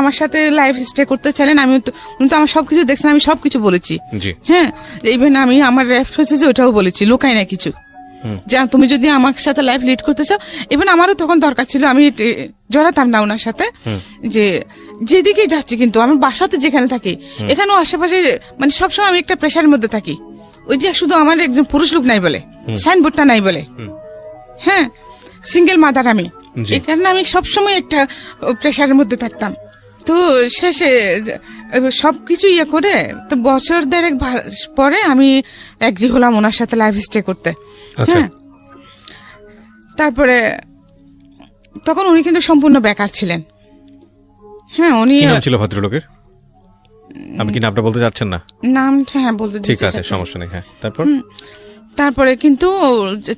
আমার সাথে লাইফ স্টে করতে চাইলেন, উনি তো আমার সবকিছু দেখছেন, আমি সবকিছু বলেছি। হ্যাঁ, ইভেন আমি আমার রেফার হয়েছে যে ওটাও বলেছি, লোকাই না কিছু, যে তুমি যদি আমার সাথে লাইফ লিড করতে চাও। ইভেন আমারও তখন দরকার ছিল, আমি জড়াতাম না ওনার সাথে, যে যেদিকে যাচ্ছি, কিন্তু আমি বাসাতে যেখানে থাকি এখানেও আশেপাশে মানে সবসময় আমি একটা প্রেশারের মধ্যে থাকি। ওই যে শুধু আমার একজন পুরুষ লোক নাই বলে, সাইনবোর্ডটা নাই বলে, হ্যাঁ সিঙ্গেল মাদার আমি, এই কারণে আমি সবসময় একটা প্রেশারের মধ্যে থাকতাম। তো শেষে সবকিছু ইয়ে করে তো বছর দেড়েক পরে আমি এগ্রি হলাম ওনার সাথে লাইফ স্টে করতে। আচ্ছা। হ্যাঁ, তারপরে তখন উনি কিন্তু সম্পূর্ণ বেকার ছিলেন। হ্যাঁ, উনি কি নাম ছিল ভদ্রলোকের? আমি কি নামটা বলতে চাচ্ছেন না? নামটা হ্যাঁ বলতে ঠিক দিচ্ছি আছে, সাথে। সমস্যা নেই। হ্যাঁ, তারপর? তারপরে কিন্তু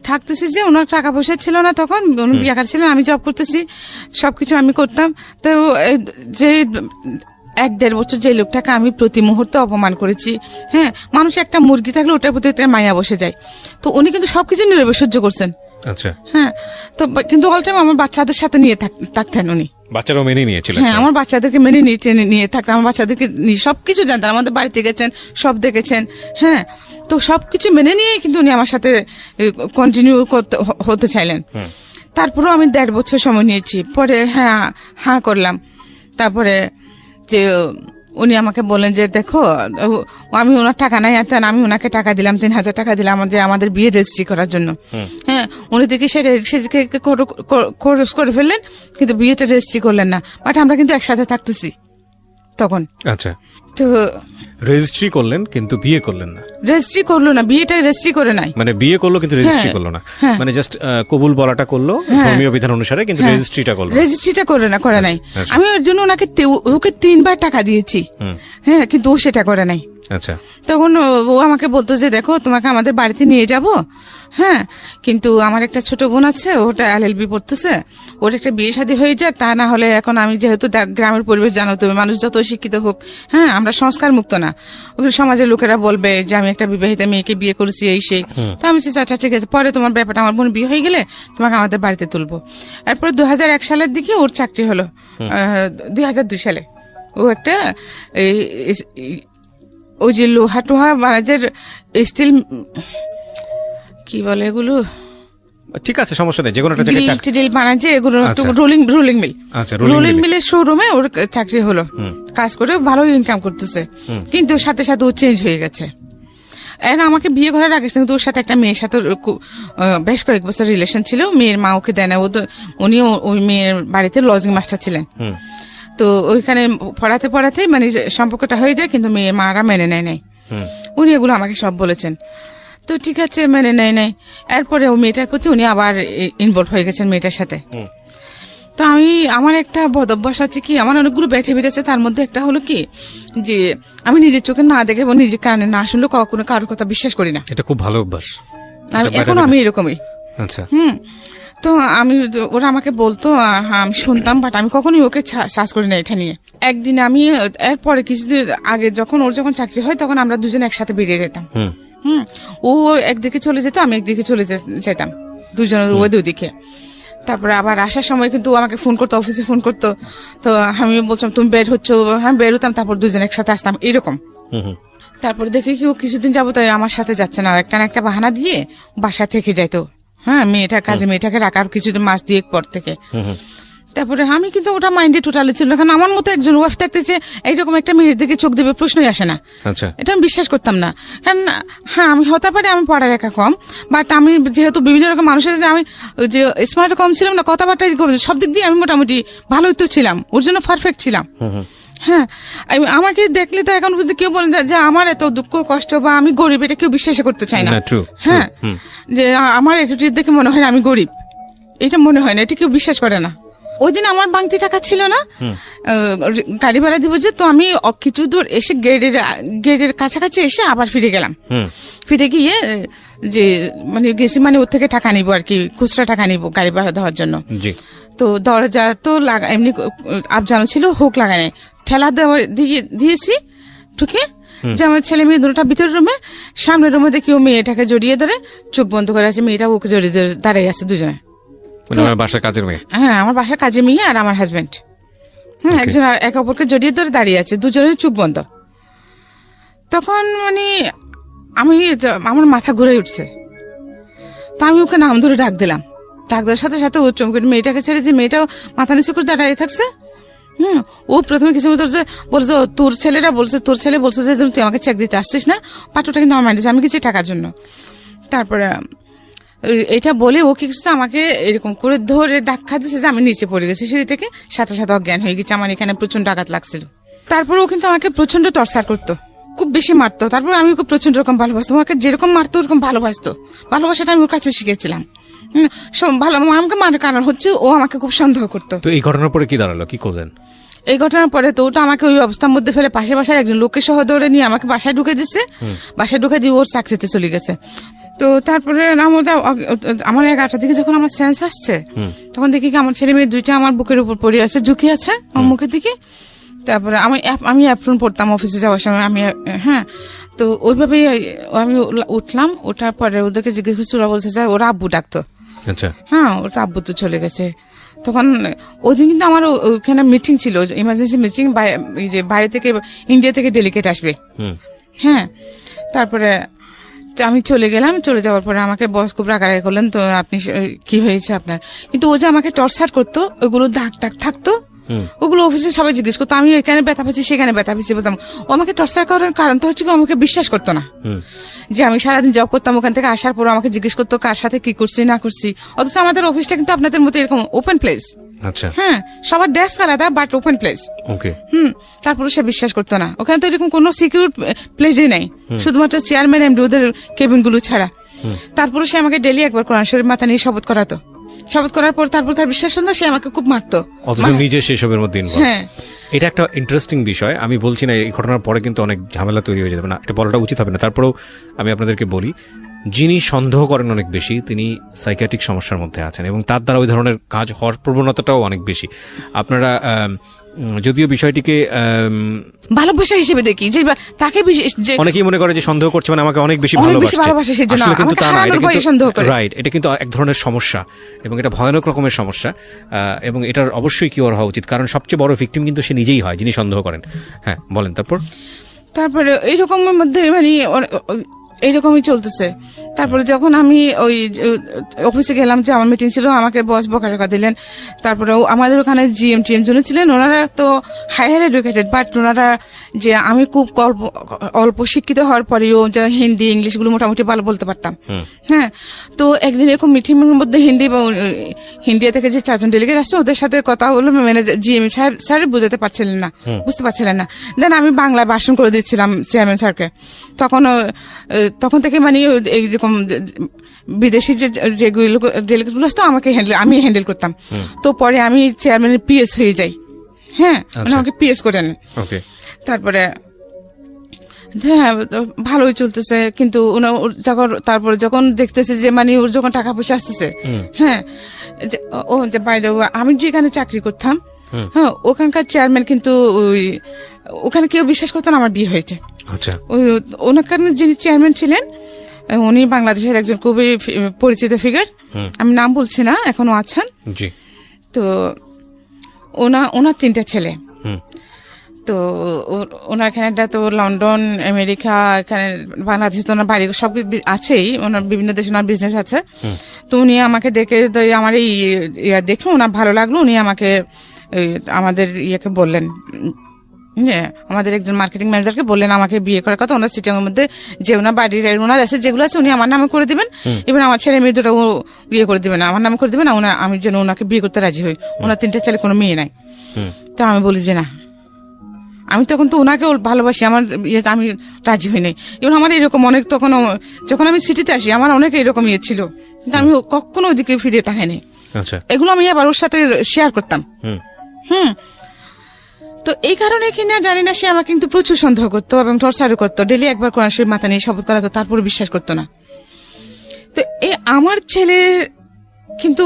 থাকতেছি যে ওনার টাকা পয়সা ছিল না, তখন উনি বেকার ছিলেন, আমি জব করতেছি, সবকিছু আমি করতাম। তো যে 1-1.5 বছর যে লোকটাকে আমি প্রতি মুহূর্তে অপমান করেছি, হ্যাঁ, মানুষ একটা মুরগি থাকলে ওটার প্রতি একটা মায়া বসে যায়। তো উনি কিন্তু সবকিছু নীরবে সহ্য করছেন। আচ্ছা। হ্যাঁ, তো কিন্তু অল টাইম আমার বাচ্চাদের সাথে নিয়ে থাকতেন উনি। বাচ্চারাও মেনে নিয়েছিলেন? হ্যাঁ, আমার বাচ্চাদেরকে মেনে নিয়ে থাকতেন, আমার বাচ্চাদেরকে নিয়ে সবকিছু জানতেন, আমাদের বাড়িতে গেছেন, সব দেখেছেন। হ্যাঁ, তো সবকিছু মেনে নিয়ে কিন্তু উনি আমার সাথে কন্টিনিউ হতে চাইলেন। তারপরেও আমি 1.5 বছর সময় নিয়েছি, পরে হ্যাঁ করলাম। তারপরে যে উনি আমাকে বলেন যে দেখো, আমি ওনার টাকা নাই আনতেন, আমি ওনাকে টাকা দিলাম, 3,000 টাকা দিলাম যে আমাদের বিয়ে রেজিস্ট্রি করার জন্য। হ্যাঁ, উনি দেখি সেটাকে খরচ করে ফেললেন, কিন্তু বিয়েটা রেজিস্ট্রি করলেন না। বাট আমরা কিন্তু একসাথে থাকতেছি তখন। আচ্ছা, তো রেজিস্ট্রি করলেন কিন্তু বিয়ে করলেন না? রেজিস্ট্রি করলো না, বিয়েটা রেজিস্ট্রি করে নাই। মানে বিয়ে করলো কিন্তু রেজিস্ট্রি করলো না, মানে জাস্ট কবুল বলাটা করলো ধর্মীয় বিধান অনুসারে, কিন্তু রেজিস্ট্রিটা করলো, রেজিস্ট্রিটা করে নাই। আচ্ছা। আমি ওর জন্য ওকে 3 বার টাকা দিয়েছি। হ্যাঁ, কিন্তু ও সেটা করে নাই। আচ্ছা। তখন ও আমাকে বলতো যে দেখো, তোমাকে আমাদের বাড়িতে নিয়ে যাব, হ্যাঁ, কিন্তু আমার একটা ছোট বোন আছে, ওটা LLB পড়তেছে, ওর একটা বিয়ে শাদী হয়ে যায়, তা না হলে এখন আমি যেহেতু গ্রামের পরিবেশ জানো তুমি, মানুষ যত শিক্ষিত হোক, হ্যাঁ, আমরা সংস্কার মুক্ত না, ওগুলো সমাজের লোকেরা বলবে যে আমি একটা বিবাহিতা মেয়েকে বিয়ে করেছি, এই সেই। তো আমি আচ্ছা ঠিক আছে, পরে তোমার ব্যাপারটা, আমার বোন বিয়ে হয়ে গেলে তোমাকে আমাদের বাড়িতে তুলবো। এরপর 2001 সালের দিকে ওর চাকরি হলো, 2002 সালে ও একটা ওই যে লোহা টোহা বানাজের স্টিল, কি বলে এগুলো, ঠিক আছে, সমস্যা নেই, যে কোনো একটা জায়গায় স্টিল বানাজে এগুলো, আচ্ছা। Rolling mill. আচ্ছা, রোলিং মিলের শোরুমে ওর চাকরি হলো, কাজ করে ভালো ইনকাম করতেছে, কিন্তু সাথে সাথে ও চেঞ্জ হয়ে গেছে। এর আমাকে বিয়ে করার আগে কিন্তু ওর সাথে একটা মেয়ের সাথে বেশ কয়েক বছর রিলেশন ছিল। মেয়ের মা ওকে দেয় না, উনিও ওই মেয়ের বাড়িতে লজিং মাস্টার ছিলেন। তো ওইখানে পড়াতে মানে সম্পর্কটা হয়ে যায়, কিন্তু মেয়ের মারা মেনে নেয় নাই। উনি এগুলো আমাকে সব বলেছেন। তো ঠিক আছে, মেনে নেয় নাই। এরপরে ও মেয়েটার প্রতি উনি আবার ইনভলভ হয়ে গেছেন মেয়েটার সাথে। তো আমার একটা বদ অভ্যাস আছে কি, আমার অনেকগুলো ব্যাড হ্যাবিট আছে, তার মধ্যে একটা হলো কি যে আমি নিজের চোখে না দেখে এবং নিজের কানে না শুনলে কখনো কারোর কথা বিশ্বাস করি না। এটা খুব ভালো অভ্যাস। এখন আমি এরকমই। আচ্ছা। তো ওরা আমাকে বলতো, আমি শুনতাম, বাট আমি কখনোই ওকে সার্চ করি না এটা নিয়ে। একদিন আমি এরপরে কিছুদিন আগে ওর যখন চাকরি হয়, তখন আমরা দুজন একসাথে বেরিয়ে যেতাম। ও একদিকে চলে যেত, আমি একদিকে চলে যেতাম, দুজনের ওই দুদিকে। তারপরে আবার আসার সময় কিন্তু আমাকে ফোন করতো, অফিসে ফোন করতো। তো আমি বলছিলাম তুমি বের হচ্ছ, হ্যাঁ বের হতাম, তারপর দুজন একসাথে আসতাম এরকম। তারপরে দেখি কি ও কিছুদিন যাবো তাই আমার সাথে যাচ্ছে না, একটা না একটা বাহানা দিয়ে বাসা থেকে যাইতো। হ্যাঁ, মেয়েটাকে রাখার কিছুদিন মাস 2 পর থেকে। তারপরে আমি কিন্তু ওটা মাইন্ডে টোটালি ছিল না, কারণ আমার মতো একজন ওয়াইফ থাকতেছে এইরকম একটা মেয়ের দিকে চোখ দেবে প্রশ্নই আসে না। আচ্ছা। এটা আমি বিশ্বাস করতাম না, কারণ হ্যাঁ আমি হতে পারে আমি পড়ালেখা কম, বাট আমি যেহেতু বিভিন্ন রকম মানুষের আমি যে স্মার্ট কম ছিলাম না, কথাবার্তা সব দিক দিয়ে আমি মোটামুটি ভালোই তো ছিলাম, ওর জন্য পারফেক্ট ছিলাম। হ্যাঁ, আমাকে দেখলে তো এখন পর্যন্ত কেউ বলেন যে আমার এত দুঃখ কষ্ট বা আমি গরিব, এটা কেউ বিশ্বাস করতে চায় না। হ্যাঁ, যে আমার অ্যাটিটিউড দেখে মনে হয় না আমি গরিব, এটা মনে হয় না, এটা কেউ বিশ্বাস করে না। ওই দিন আমার বাংতি টাকা ছিল না, গাড়ি ভাড়া দিব যে, তো আমি কিছু দূর এসে গেটের কাছাকাছি এসে আবার ফিরে গেলাম। ফিরে গিয়ে যে মানে গেছি, মানে ওর থেকে টাকা নিবো আর কি, খুচরা টাকা নিবো গাড়ি ভাড়া দেওয়ার জন্য। তো দরজা তো এমনি আবজানো ছিল, হুক লাগানো, ঠেলা দিয়েছি ঢুকে, যে আমার ছেলে মেয়ে দুটোটা ভিতরের রুমে, সামনের রুমে দেখি ও মেয়েটাকে জড়িয়ে ধরে চোখ বন্ধ করে আছে, মেয়েটা ওকে জড়িয়ে ধরে দাঁড়িয়ে আছে দুজনে। আমার বাসার কাজের মেয়ে? হ্যাঁ, আমার বাসার কাজের মেয়ে আর আমার হাজবেন্ড। একজন একে অপরকে জড়িয়ে ধরে দাঁড়িয়ে আছে, দুজনের চোখ বন্ধ। তখন মানে আমার মাথা ঘুরে উঠছে। তো আমি ওকে নাম ধরে ডাক দিলাম, ডাক দেওয়ার সাথে সাথে ও চমকে মেয়েটাকে ছেড়ে, যে মেয়েটাও মাথা নিচু করে দাঁড়িয়ে থাকছে। ও প্রথমে কিছু বলছে, তোর ছেলে বলছে যে তুই আমাকে চেক দিতে আসছিস না, পাঠটা কিন্তু আমার মাইন্ডে, আমি গেছি টাকার জন্য। তারপরে এটা বলে ও কি করছে, আমাকে এরকম করে ধরে ধাক্কা দিচ্ছে যে আমি নিচে পড়ে গেছি সিঁড়ি থেকে, সাথে সাথে অজ্ঞান হয়ে গেছে। আমার এখানে প্রচন্ড আঘাত লাগছিল। তারপর ও কিন্তু আমাকে প্রচন্ড টর্চার করতো, খুব বেশি মারতো। তারপর আমি ওকে প্রচন্ড রকম ভালোবাসতাম, আমাকে যেরকম মারতো ওরকম ভালোবাসতো। ভালোবাসাটা আমি ওর কাছে শিখেছিলাম। ভালো আমাকে মারার কারণ হচ্ছে ও আমাকে খুব সন্দেহ করতো। তো এই ঘটনার পরে কি দাঁড়ালো, কি করলেন? এই ঘটনার পরে তো ওটা আমাকে ওই অবস্থার মধ্যে ফেলে পাশে বাসায় একজন লোককে সহ ধরে নিয়ে আমাকে বাসায় ঢুকে দিচ্ছে। বাসায় ঢুকে দিয়ে ওর চাকরিতে চলে গেছে। তো তারপরে আমার 11টার দিকে যখন আমার সেন্স আসছে, তখন দেখি কি আমার ছেলে মেয়ে দুইটা আমার বুকের উপর পড়ে আছে, ঝুঁকি আছে আমার মুখের দিকে। তারপরে আমি অ্যাপ্রন পড়তাম অফিসে যাওয়ার সময়। আমি হ্যাঁ, তো ওইভাবেই আমি উঠলাম। ওঠার পরে ওদেরকে জিজ্ঞেস করছি, ওরা বলছে যে ওরা আব্বু ডাকতো। আচ্ছা, হ্যাঁ, ওটা আব্বু তো চলে গেছে। তখন ওই দিন কিন্তু আমার ওখানে মিটিং ছিল, ইমার্জেন্সি মিটিং, যে বাইরে থেকে ইন্ডিয়া থেকে ডেলিগেট আসবে। হ্যাঁ, তারপরে আমি চলে গেলাম। চলে যাওয়ার পরে আমাকে বস খুব রাগারাগি করলেন, তো আপনি কি হয়েছে আপনার? কিন্তু ও যে আমাকে টর্চার করতো, ওগুলো দাগ টাগ থাকতো, ওগুলো অফিসে সবাই জিজ্ঞেস করতো। আমি এখানে ব্যথা পাচ্ছি, সেখানে ব্যথা পাচ্ছি বলতাম। ও আমাকে টর্চার করার কারণ তো হচ্ছে আমাকে বিশ্বাস করতো না যে আমি সারাদিন জব করতাম। ওখান থেকে আসার পর আমাকে জিজ্ঞেস করতো কার সাথে কি করছি না করছি। অথচ আমাদের অফিসটা কিন্তু আপনাদের মতো এরকম ওপেন প্লেস। আচ্ছা, হ্যাঁ, সবার ডেস্ক আলাদা, বাট ওপেন প্লেস। ওকে। তারপরে সে বিশ্বাস করতো না। ওখানে তো এরকম কোনো সিকিউর প্লেসই নাই, শুধুমাত্র চেয়ারম্যান এমডি ওদের কেবিন গুলো ছাড়া। তারপরে সে আমাকে ডেলি একবার কোরআন শরীফ মাথা নিয়ে শপথ করাতো। শপথ করার পর তারপর তার বিশ্বাস হতো, সে আমাকে খুব মারতো। অথচ নিজে সেসবের মধ্যে involved। হ্যাঁ, এটা একটা ইন্টারেস্টিং বিষয়। আমি বলছি না এই ঘটনার পরে কিন্তু অনেক ঝামেলা তৈরি হয়ে যাবে না, এটা বলাটা উচিত হবে না। তারপরেও আমি আপনাদেরকে বলি, যিনি সন্দেহ করেন অনেক বেশি, তিনি সাইকিয়াট্রিক সমস্যার মধ্যে আছেন এবং তার দ্বারা ওই ধরনের কাজ হওয়ার প্রবণতাটাও অনেক বেশি। আপনারা যদিও বিষয়টিকে ভালোবাসা হিসেবে দেখি, যে তাকে যে অনেকেই মনে করে যে সন্দেহ করছে মানে আমাকে অনেক বেশি ভালোবাসে, সেজন্য আসলে কিন্তু তা না। এটা কিন্তু সন্দেহ করে, রাইট, এটা কিন্তু এক ধরনের সমস্যা এবং এটা ভয়ানক রকমের সমস্যা। এবং এটার অবশ্যই কিওর হওয়া উচিত, কারণ সবচেয়ে বড় ভিকটিম কিন্তু সে নিজেই হয় যিনি সন্দেহ করেন। হ্যাঁ, বলেন। তারপরে এইরকমের মধ্যে মানে এইরকমই চলতেছে। তারপরে যখন আমি ওই অফিসে গেলাম, যে আমার মিটিং ছিল, আমাকে বস বকাঝকা দিলেন। তারপরে আমাদের ওখানে জিএম টিএম জন ছিলেন, ওনারা তো হায়ার এডুকেটেড, বাট ওনারা যে আমি খুব অল্প শিক্ষিত হওয়ার পরেও যে হিন্দি ইংলিশ গুলো মোটামুটি ভালো বলতে পারতাম। হ্যাঁ, তো একদিন এরকম মিটিং এর মধ্যে ইন্ডিয়া থেকে যে 4জন ডেলিগেট আসছে, ওদের সাথে কথা হলো। ম্যানেজার জিএম স্যার বুঝতে পারছিলেন না। দেন আমি বাংলায় ভাষণ করে দিচ্ছিলাম চেয়ারম্যান স্যারকে। তখন থেকে মানে এইরকম বিদেশি যেগুলো ডেলিগেট গুলো আসতো আমি হ্যান্ডেল করতাম। তো পরে আমি চেয়ারম্যানের পিএস হয়ে যাই। হ্যাঁ, মানে আমাকে পিএস করে নেন। তারপরে হ্যাঁ, ভালোই চলতেছে। কিন্তু তারপরে যখন দেখতেছে যে মানে ওর যখন টাকা পয়সা আসতেছে, হ্যাঁ, ও যে বাইরে আমি যেখানে চাকরি করতাম, হ্যাঁ, ওখানকার চেয়ারম্যান কিন্তু ওখানে কেউ বিশ্বাস করতো না আমার বিয়ে হয়েছে। আচ্ছা, ওনার যিনি চেয়ারম্যান ছিলেন, উনি বাংলাদেশের একজন খুবই পরিচিত ফিগার, আমি নাম বলছি না, এখনো আছেন। তো ওনার 3টা ছেলে। তো ওনার এখানে তো লন্ডন, আমেরিকা, এখানে বাংলাদেশ, তো ওনার বাড়ি সব আছেই, ওনার বিভিন্ন দেশে ওনার বিজনেস আছে। তো উনি আমাকে দেখে, আমার এই দেখে ওনার ভালো লাগলো। উনি আমাকে আমাদের ইয়েকে বললেন, আমাদের একজন মার্কেটিং ম্যানেজারকে বললেন আমাকে বিয়ে করার কথা। ওনার সিটিং এর মধ্যে যে ওনার বাড়ির ওনার আছে যেগুলো আছে, উনি আমার নামে করে দিবেন, এবার আমার ছেলে মেয়ে দুটো ইয়ে করে দিবেন, আমার নামে করে দিবেন। আমি যেন ওনাকে বিয়ে করতে রাজি হই। ওনার 3টা ছেলে, কোনো মেয়ে নাই। তো আমি বলি যে না, আমি তখন তো ওনাকে ভালোবাসি, আমি রাজি হই নাই। এবং আমার এরকম অনেক, তখন যখন আমি সিটিতে আসি আমার অনেক এরকম ইয়ে ছিল, কিন্তু আমি কখনো ওইদিকে ফিরে তাকাইনি। এগুলো আমি আবার ওর সাথে শেয়ার করতাম। তো এই কারণে কিনা জানি না, সে আমাকে কিন্তু প্রচুর সন্দেহ করতো এবং টর্চারও করতো। ডেলি একবার কোরআন শরীফ মাথা নিয়ে শপথ করাতো, তারপরে বিশ্বাস করতো না। তো আমার ছেলে কিন্তু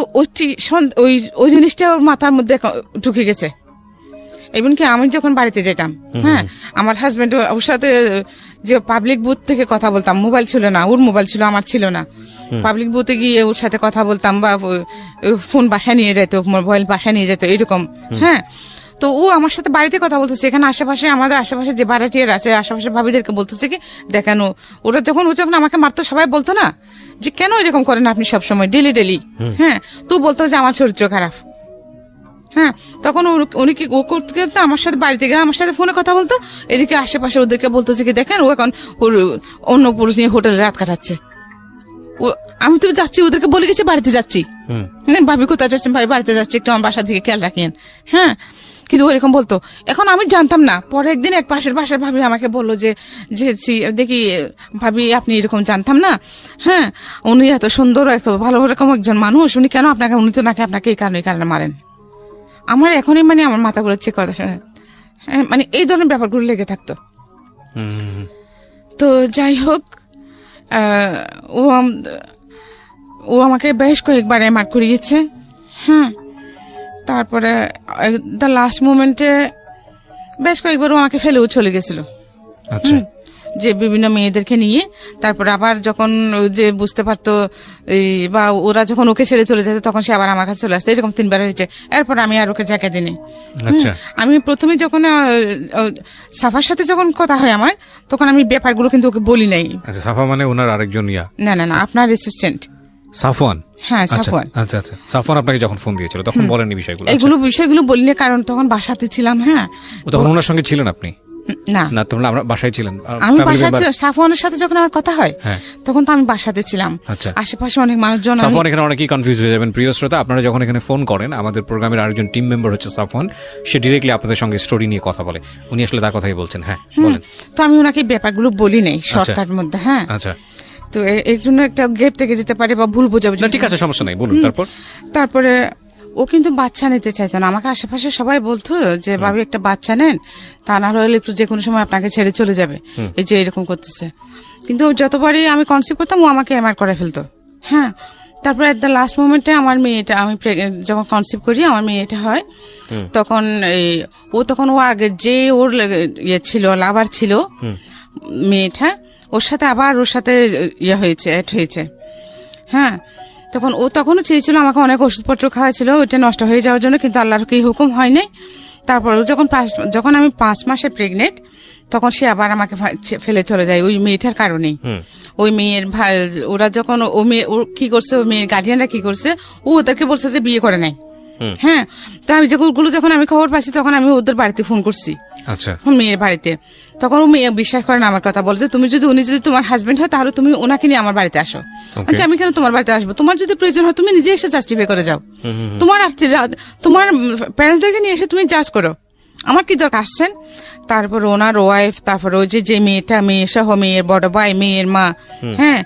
ওই জিনিসটা ওর মাথার মধ্যে ঢুকে গেছে। এমনকি আমি যখন বাড়িতে যেতাম, হ্যাঁ, আমার হাজবেন্ড ওর সাথে যে পাবলিক বুথ থেকে কথা বলতাম, মোবাইল ছিল না, ওর মোবাইল ছিল, আমার ছিল না। পাবলিক বুথে গিয়ে ওর সাথে কথা বলতাম, বা ফোন বাসায় নিয়ে যেত, মোবাইল বাসায় নিয়ে যেত, এরকম। হ্যাঁ, তো ও আমার সাথে বাড়িতে কথা বলতেছে, এখানে আশেপাশে আমাদের আশেপাশে যে ভাড়াটিয়ার আছে, আশেপাশে ভাবিদেরকে বলতেছে কি দেখেন, ওরা যখন আমাকে মারতো, সবাই বলতো না যে কেন এরকম করেন আপনি সবসময় ডেলি। হ্যাঁ, তো বলতো যে আমার চরিত্র খারাপ। হ্যাঁ, তখন উনি কি ও করতে আমার সাথে বাড়িতে গেলে আমার সাথে ফোনে কথা বলতো, এদিকে আশেপাশে ওদেরকে বলতেছে কি দেখেন ও এখন ওর অন্য পুরুষ নিয়ে হোটেলে রাত কাটাচ্ছে। আমি তো যাচ্ছি, ওদেরকে বলে গেছি বাড়িতে যাচ্ছি, হুম। ভাবি কোথায় যাচ্ছেন, ভাই বাড়িতে যাচ্ছি, একটু আমার বাসা থেকে খেয়াল রাখেন। হ্যাঁ, কিন্তু ওইরকম বলতো। এখন আমি জানতাম না, পরে একদিন এক পাশের বাসার ভাবি আমাকে বললো যে দেখি ভাবি আপনি এরকম জানতাম না, হ্যাঁ উনি এত সুন্দর এত ভালো রকম একজন মানুষ, উনি কেন আপনাকে, উনি তো নাকি আপনাকে এই কারণে মারেন। আমার এখনই মানে আমার মাথা ঘুরাচ্ছে কথা শুনে, হ্যাঁ, মানে এই ধরনের ব্যাপারগুলো লেগে থাকতো। তো যাই হোক, ও আমাকে বেশ কয়েকবার মার করিয়েছে। হ্যাঁ, তারপরে দ্য লাস্ট মোমেন্টে বেশ কয়েকবার ও আমাকে ফেলেও চলে গেছিল। আচ্ছা, যে বিভিন্ন মেয়েদেরকে নিয়ে, তারপরে আবার যখন যে বুঝতে পারতো বা ওরা যখন ওকে ছেড়ে চলে যেত, তখন সে আবার আমার কাছে চলে আসতো। এরকম 3 বার হয়েছে। এরপর আমি আর ওকে জায়গা দিইনি। আচ্ছা। আমি প্রথমে যখন সাফার সাথে যখন কথা হয় আমার, তখন আমি ব্যাপারগুলো কিন্তু ওকে বলি নাই। আচ্ছা, সাফা মানে ওনার আরেকজন না আপনার অ্যাসিস্ট্যান্ট সাফওয়ান। হ্যাঁ, সাফওয়ান। আচ্ছা, সাফওয়ান আপনাকে যখন ফোন দিয়েছিল তখন বলেননি বিষয়গুলো? বিষয়গুলো বলিনি, কারণ তখন বাসাতে ছিলাম। হ্যাঁ, তখন ওনার সঙ্গে ছিলেন আপনি? না, তোমরা আমরা বাসায় ছিলেন? আমি বাসাতে, সাফওয়ানের সাথে যখন আমার কথা হয় তখন তো আমি বাসাতে ছিলাম। আচ্ছা, আশেপাশে অনেক মানুষজন। সাফওয়ান, এখানে অনেকেই কনফিউজ হয়ে যাবেন প্রিয় শ্রোতা। আপনারা যখন এখানে ফোন করেন, আমাদের প্রোগ্রামের আরেকজন টিম মেম্বার হচ্ছে সাফওয়ান, সে ডিরেক্টলি আপনাদের সঙ্গে স্টোরি নিয়ে কথা বলে। উনি আসলে তার কথাই বলছেন। হ্যাঁ, বলেন। তো আমি ওনাকে ব্যাপারগুলো বলি নাই শর্টকাট মধ্যে। হ্যাঁ, আচ্ছা। তো এর জন্য একটা গ্যাপ থেকে যেতে পারে বা ভুল বোঝাবুঝি। ঠিক আছে, সমস্যা নাই, বলুন। তারপরে ও কিন্তু বাচ্চা নিতে চাইতো না। আমাকে আশেপাশে সবাই বলতো যে ভাবি একটা বাচ্চা নেন, তা না হলে একটু যে কোনো সময় আপনাকে ছেড়ে চলে যাবে, এই যে এরকম করতেছে। কিন্তু যতবারই আমি কনসিভ করতাম, ও আমাকে এমআর করে ফেলতো। হ্যাঁ, তারপরে এট দ্য লাস্ট মোমেন্টে আমার মেয়েটা, আমি যখন কনসিভ করি, আমার মেয়েটা হয়, তখন ও আগে যে ওর ছিল, লাভার ছিল মেয়েটা, ওর সাথে আবার ওর সাথে অ্যাড হয়েছে। হ্যাঁ, তখনও চেয়েছিল আমাকে, অনেক ওষুধপত্র খাওয়াছিল ওইটা নষ্ট হয়ে যাওয়ার জন্য, কিন্তু আল্লাহর কি হুকুম হয় নাই। তারপর যখন আমি 5 মাসে প্রেগনেন্ট, তখন সে আবার আমাকে ফেলে চলে যায় ওই মেয়েটার কারণেই। ওই মেয়ের ভাই, ওরা যখন ও কি করছে, ওই মেয়ের গার্ডিয়ানরা কি করছে, ও ওদেরকে বলছে যে বিয়ে করে নাই। হ্যাঁ, তো আমি যখন আমি খবর পাচ্ছি, তখন আমি ওদের বাড়িতে ফোন করছি। আচ্ছা, মেয়ের বাড়িতে। তখন ও মেয়ে বিশ্বাস করে না আমার কথা, বলছে উনি যদি তোমার হাজবেন্ড হয়, তাহলে তুমি ওনাকে নিয়ে আমার বাড়িতে আসো। আচ্ছা, আমি কেন তোমার বাড়িতে আসবো? তোমার যদি প্রয়োজন হয় তুমি নিজে এসে জাস্টিফাই করে যাও, তোমার প্যারেন্টসদেরকে নিয়ে এসে তুমি জাজ করো, আমার কি দরকার আসছেন? তারপর ওনার ওয়াইফ, তারপর ওই যে মেয়েটা, মেয়ে সহ মেয়ের বড় ভাই, মেয়ের মা, হ্যাঁ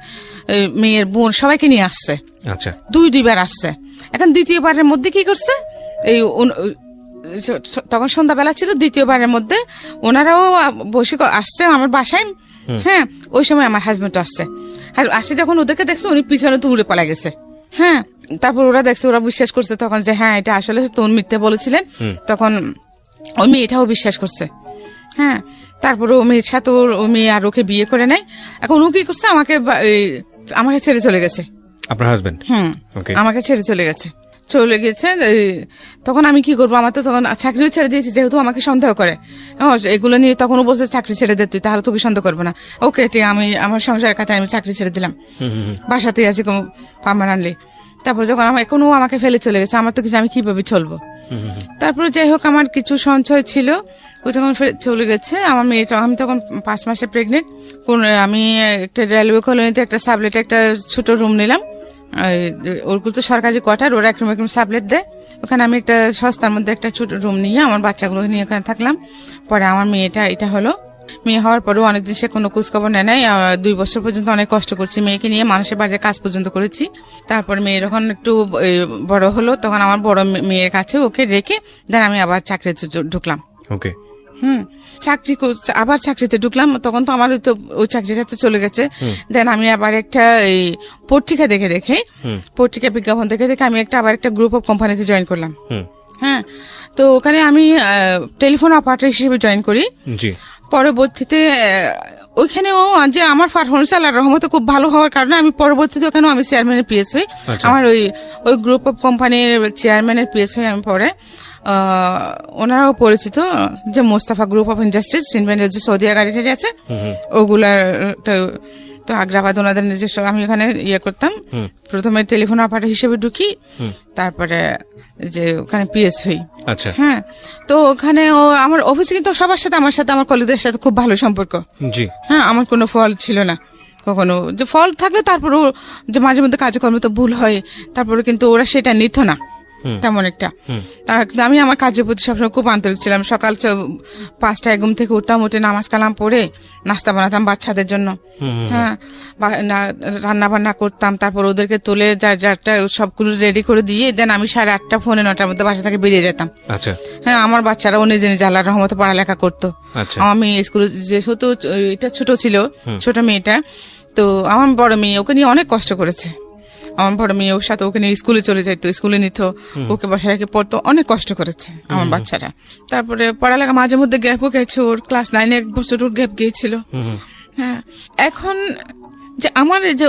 মেয়ের বোন, সবাইকে নিয়ে আসছে। আচ্ছা, 2বার আসছে। এখন দ্বিতীয়বারের মধ্যে কি করছে, তখন সন্ধ্যাবেলা ছিল, দ্বিতীয়বারের মধ্যে ওনারাও বসে আসছে আমার বাসায়। হ্যাঁ, ওই সময় আমার হাজবেন্ড আসছে। আর আসে যখন ওদেরকে দেখছে, উনি পিছনে তো উড়ে পালা গেছে। হ্যাঁ, তারপর ওরা দেখছে, ওরা বিশ্বাস করছে তখন যে হ্যাঁ এটা আসলে তোর মিথ্যে বলেছিলেন। তখন ওই মেয়েটাও বিশ্বাস করছে। হ্যাঁ, তারপর ও মেয়ের সাথে ও মেয়ে আর ওকে বিয়ে করে নেয়। এখন ও কি করছে, আমাকে ছেড়ে চলে গেছে। আপনার হাজবেন্ড? আমাকে ছেড়ে চলে গেছে। তখন আমি কি করবো? আমার তো তখন চাকরিও ছেড়ে দিয়েছি, যেহেতু আমাকে সন্দেহ করে এগুলো নিয়ে। তখন ও বলছে চাকরি ছেড়ে দে তুই, তাহলে তোকে সন্দেহ করবো না। ওকে, ঠিক, আমি আমার সংসারের কাছে আমি চাকরি ছেড়ে দিলাম, বাসাতেই আছি পার্মানেন্টলি। তারপর যখন এখনো আমাকে ফেলে চলে গেছে, আমার তো কিছু, আমি কিভাবে চলবো? তারপরে যাই হোক, আমার কিছু সঞ্চয় ছিল, ও যখন চলে গেছে, আমার মেয়েটা, আমি তখন 5 মাসে প্রেগনেন্ট। আমি একটা রেলওয়ে কলোনিতে একটা সাবলেটে একটা ছোট রুম নিলাম। ওরগুলো তো সরকারি কোয়ার্টার, ওরা একরকম সাবলেট দেয়। ওখানে আমি একটা সস্তার মধ্যে একটা ছোট রুম নিয়ে আমার বাচ্চাগুলো নিয়ে ওখানে থাকলাম। পরে আমার মেয়েটা এটা হলো। মেয়ে হওয়ার পরেও অনেকদিন সে কোনো খোঁজখবর নেয় নাই। 2 বছর পর্যন্ত অনেক কষ্ট করছি মেয়েকে নিয়ে, মানুষের বাড়িতে কাজ পর্যন্ত করেছি। তারপর মেয়ে যখন একটু বড় হলো, তখন আমার বড় মেয়ের কাছে ওকে রেখে দেন আমি আবার চাকরিতে ঢুকলাম। ওকে, আবার চাকরিতে ঢুকলাম। তখন তো আমার ওই চাকরিটা তো চলে গেছে। দেন আমি আবার একটা পত্রিকা দেখে পত্রিকা বিজ্ঞাপন দেখে আমি আবার একটা গ্রুপ অফ কোম্পানিতে জয়েন করলাম। হ্যাঁ, তো ওখানে আমি টেলিফোন অপারেটর হিসেবে জয়েন করি। পরবর্তীতে ওইখানেও যে আমার পারফরমেন্স আল্লাহর রহমতে খুব ভালো হওয়ার কারণে আমি পরবর্তীতে ওখানেও আমি চেয়ারম্যানের পিএস হই। আমার ওই গ্রুপ অফ কোম্পানির চেয়ারম্যানের পিএস হই আমি পরে। ওনারাও পরিচিত, যে মোস্তাফা গ্রুপ অফ ইন্ডাস্ট্রিজ, যে সৌদি গাড়ি আছে ওগুলার। তো আগ্রাবাদ ওনাদের নিজস্ব, আমি ওখানে করতাম। প্রথমে টেলিফোন অপারেটর হিসেবে ঢুকি, তারপরে যে ওখানে পিএস হই। আচ্ছা, হ্যাঁ, তো ওখানে আমার অফিসে কিন্তু সবার সাথে, আমার কলিগদের সাথে খুব ভালো সম্পর্ক। জি, হ্যাঁ, আমার কোনো ফল ছিল না। কখনো যে ফল থাকলে তারপরেও যে মাঝে মধ্যে কাজকর্মে তো ভুল হয়, তারপরে কিন্তু ওরা সেটা নিত না তেমন একটা। আমি আমার কাজের প্রতি সবসময় খুব আন্তরিক ছিলাম। সকাল 5টায় ঘুম থেকে উঠতাম, উঠে নামাজ কালাম পড়ে নাস্তা বানাতাম বাচ্চাদের জন্য, হ্যাঁ, রান্না বান্না করতাম, তারপর ওদেরকে তুলে যারটা সবগুলো রেডি করে দিয়ে দেন আমি 8:30 পৌনে 9টার মধ্যে বাসা থেকে বেরিয়ে যেতাম। আচ্ছা। হ্যাঁ, আমার বাচ্চারাও নিজে নিজে আল্লাহর রহমতে পড়ালেখা করতো। আমার মেয়ে স্কুলে যেহেতু এটা ছোট ছিল, ছোট মেয়েটা, তো আমার বড় মেয়ে ওকে নিয়ে অনেক কষ্ট করেছে। আমার বড় মেয়ে ওর সাথে ওকে নিয়ে স্কুলে চলে যাইতো, স্কুলে নিত, ওকে বাসায় রেখে পড়তো, অনেক কষ্ট করেছে আমার বাচ্চারা। তারপরে পড়ালেখা মাঝে মধ্যে গ্যাপও গেছে, ওর ক্লাস 9 1 বছর ওর গ্যাপ গিয়েছিল। হ্যাঁ, এখন যে আমার যে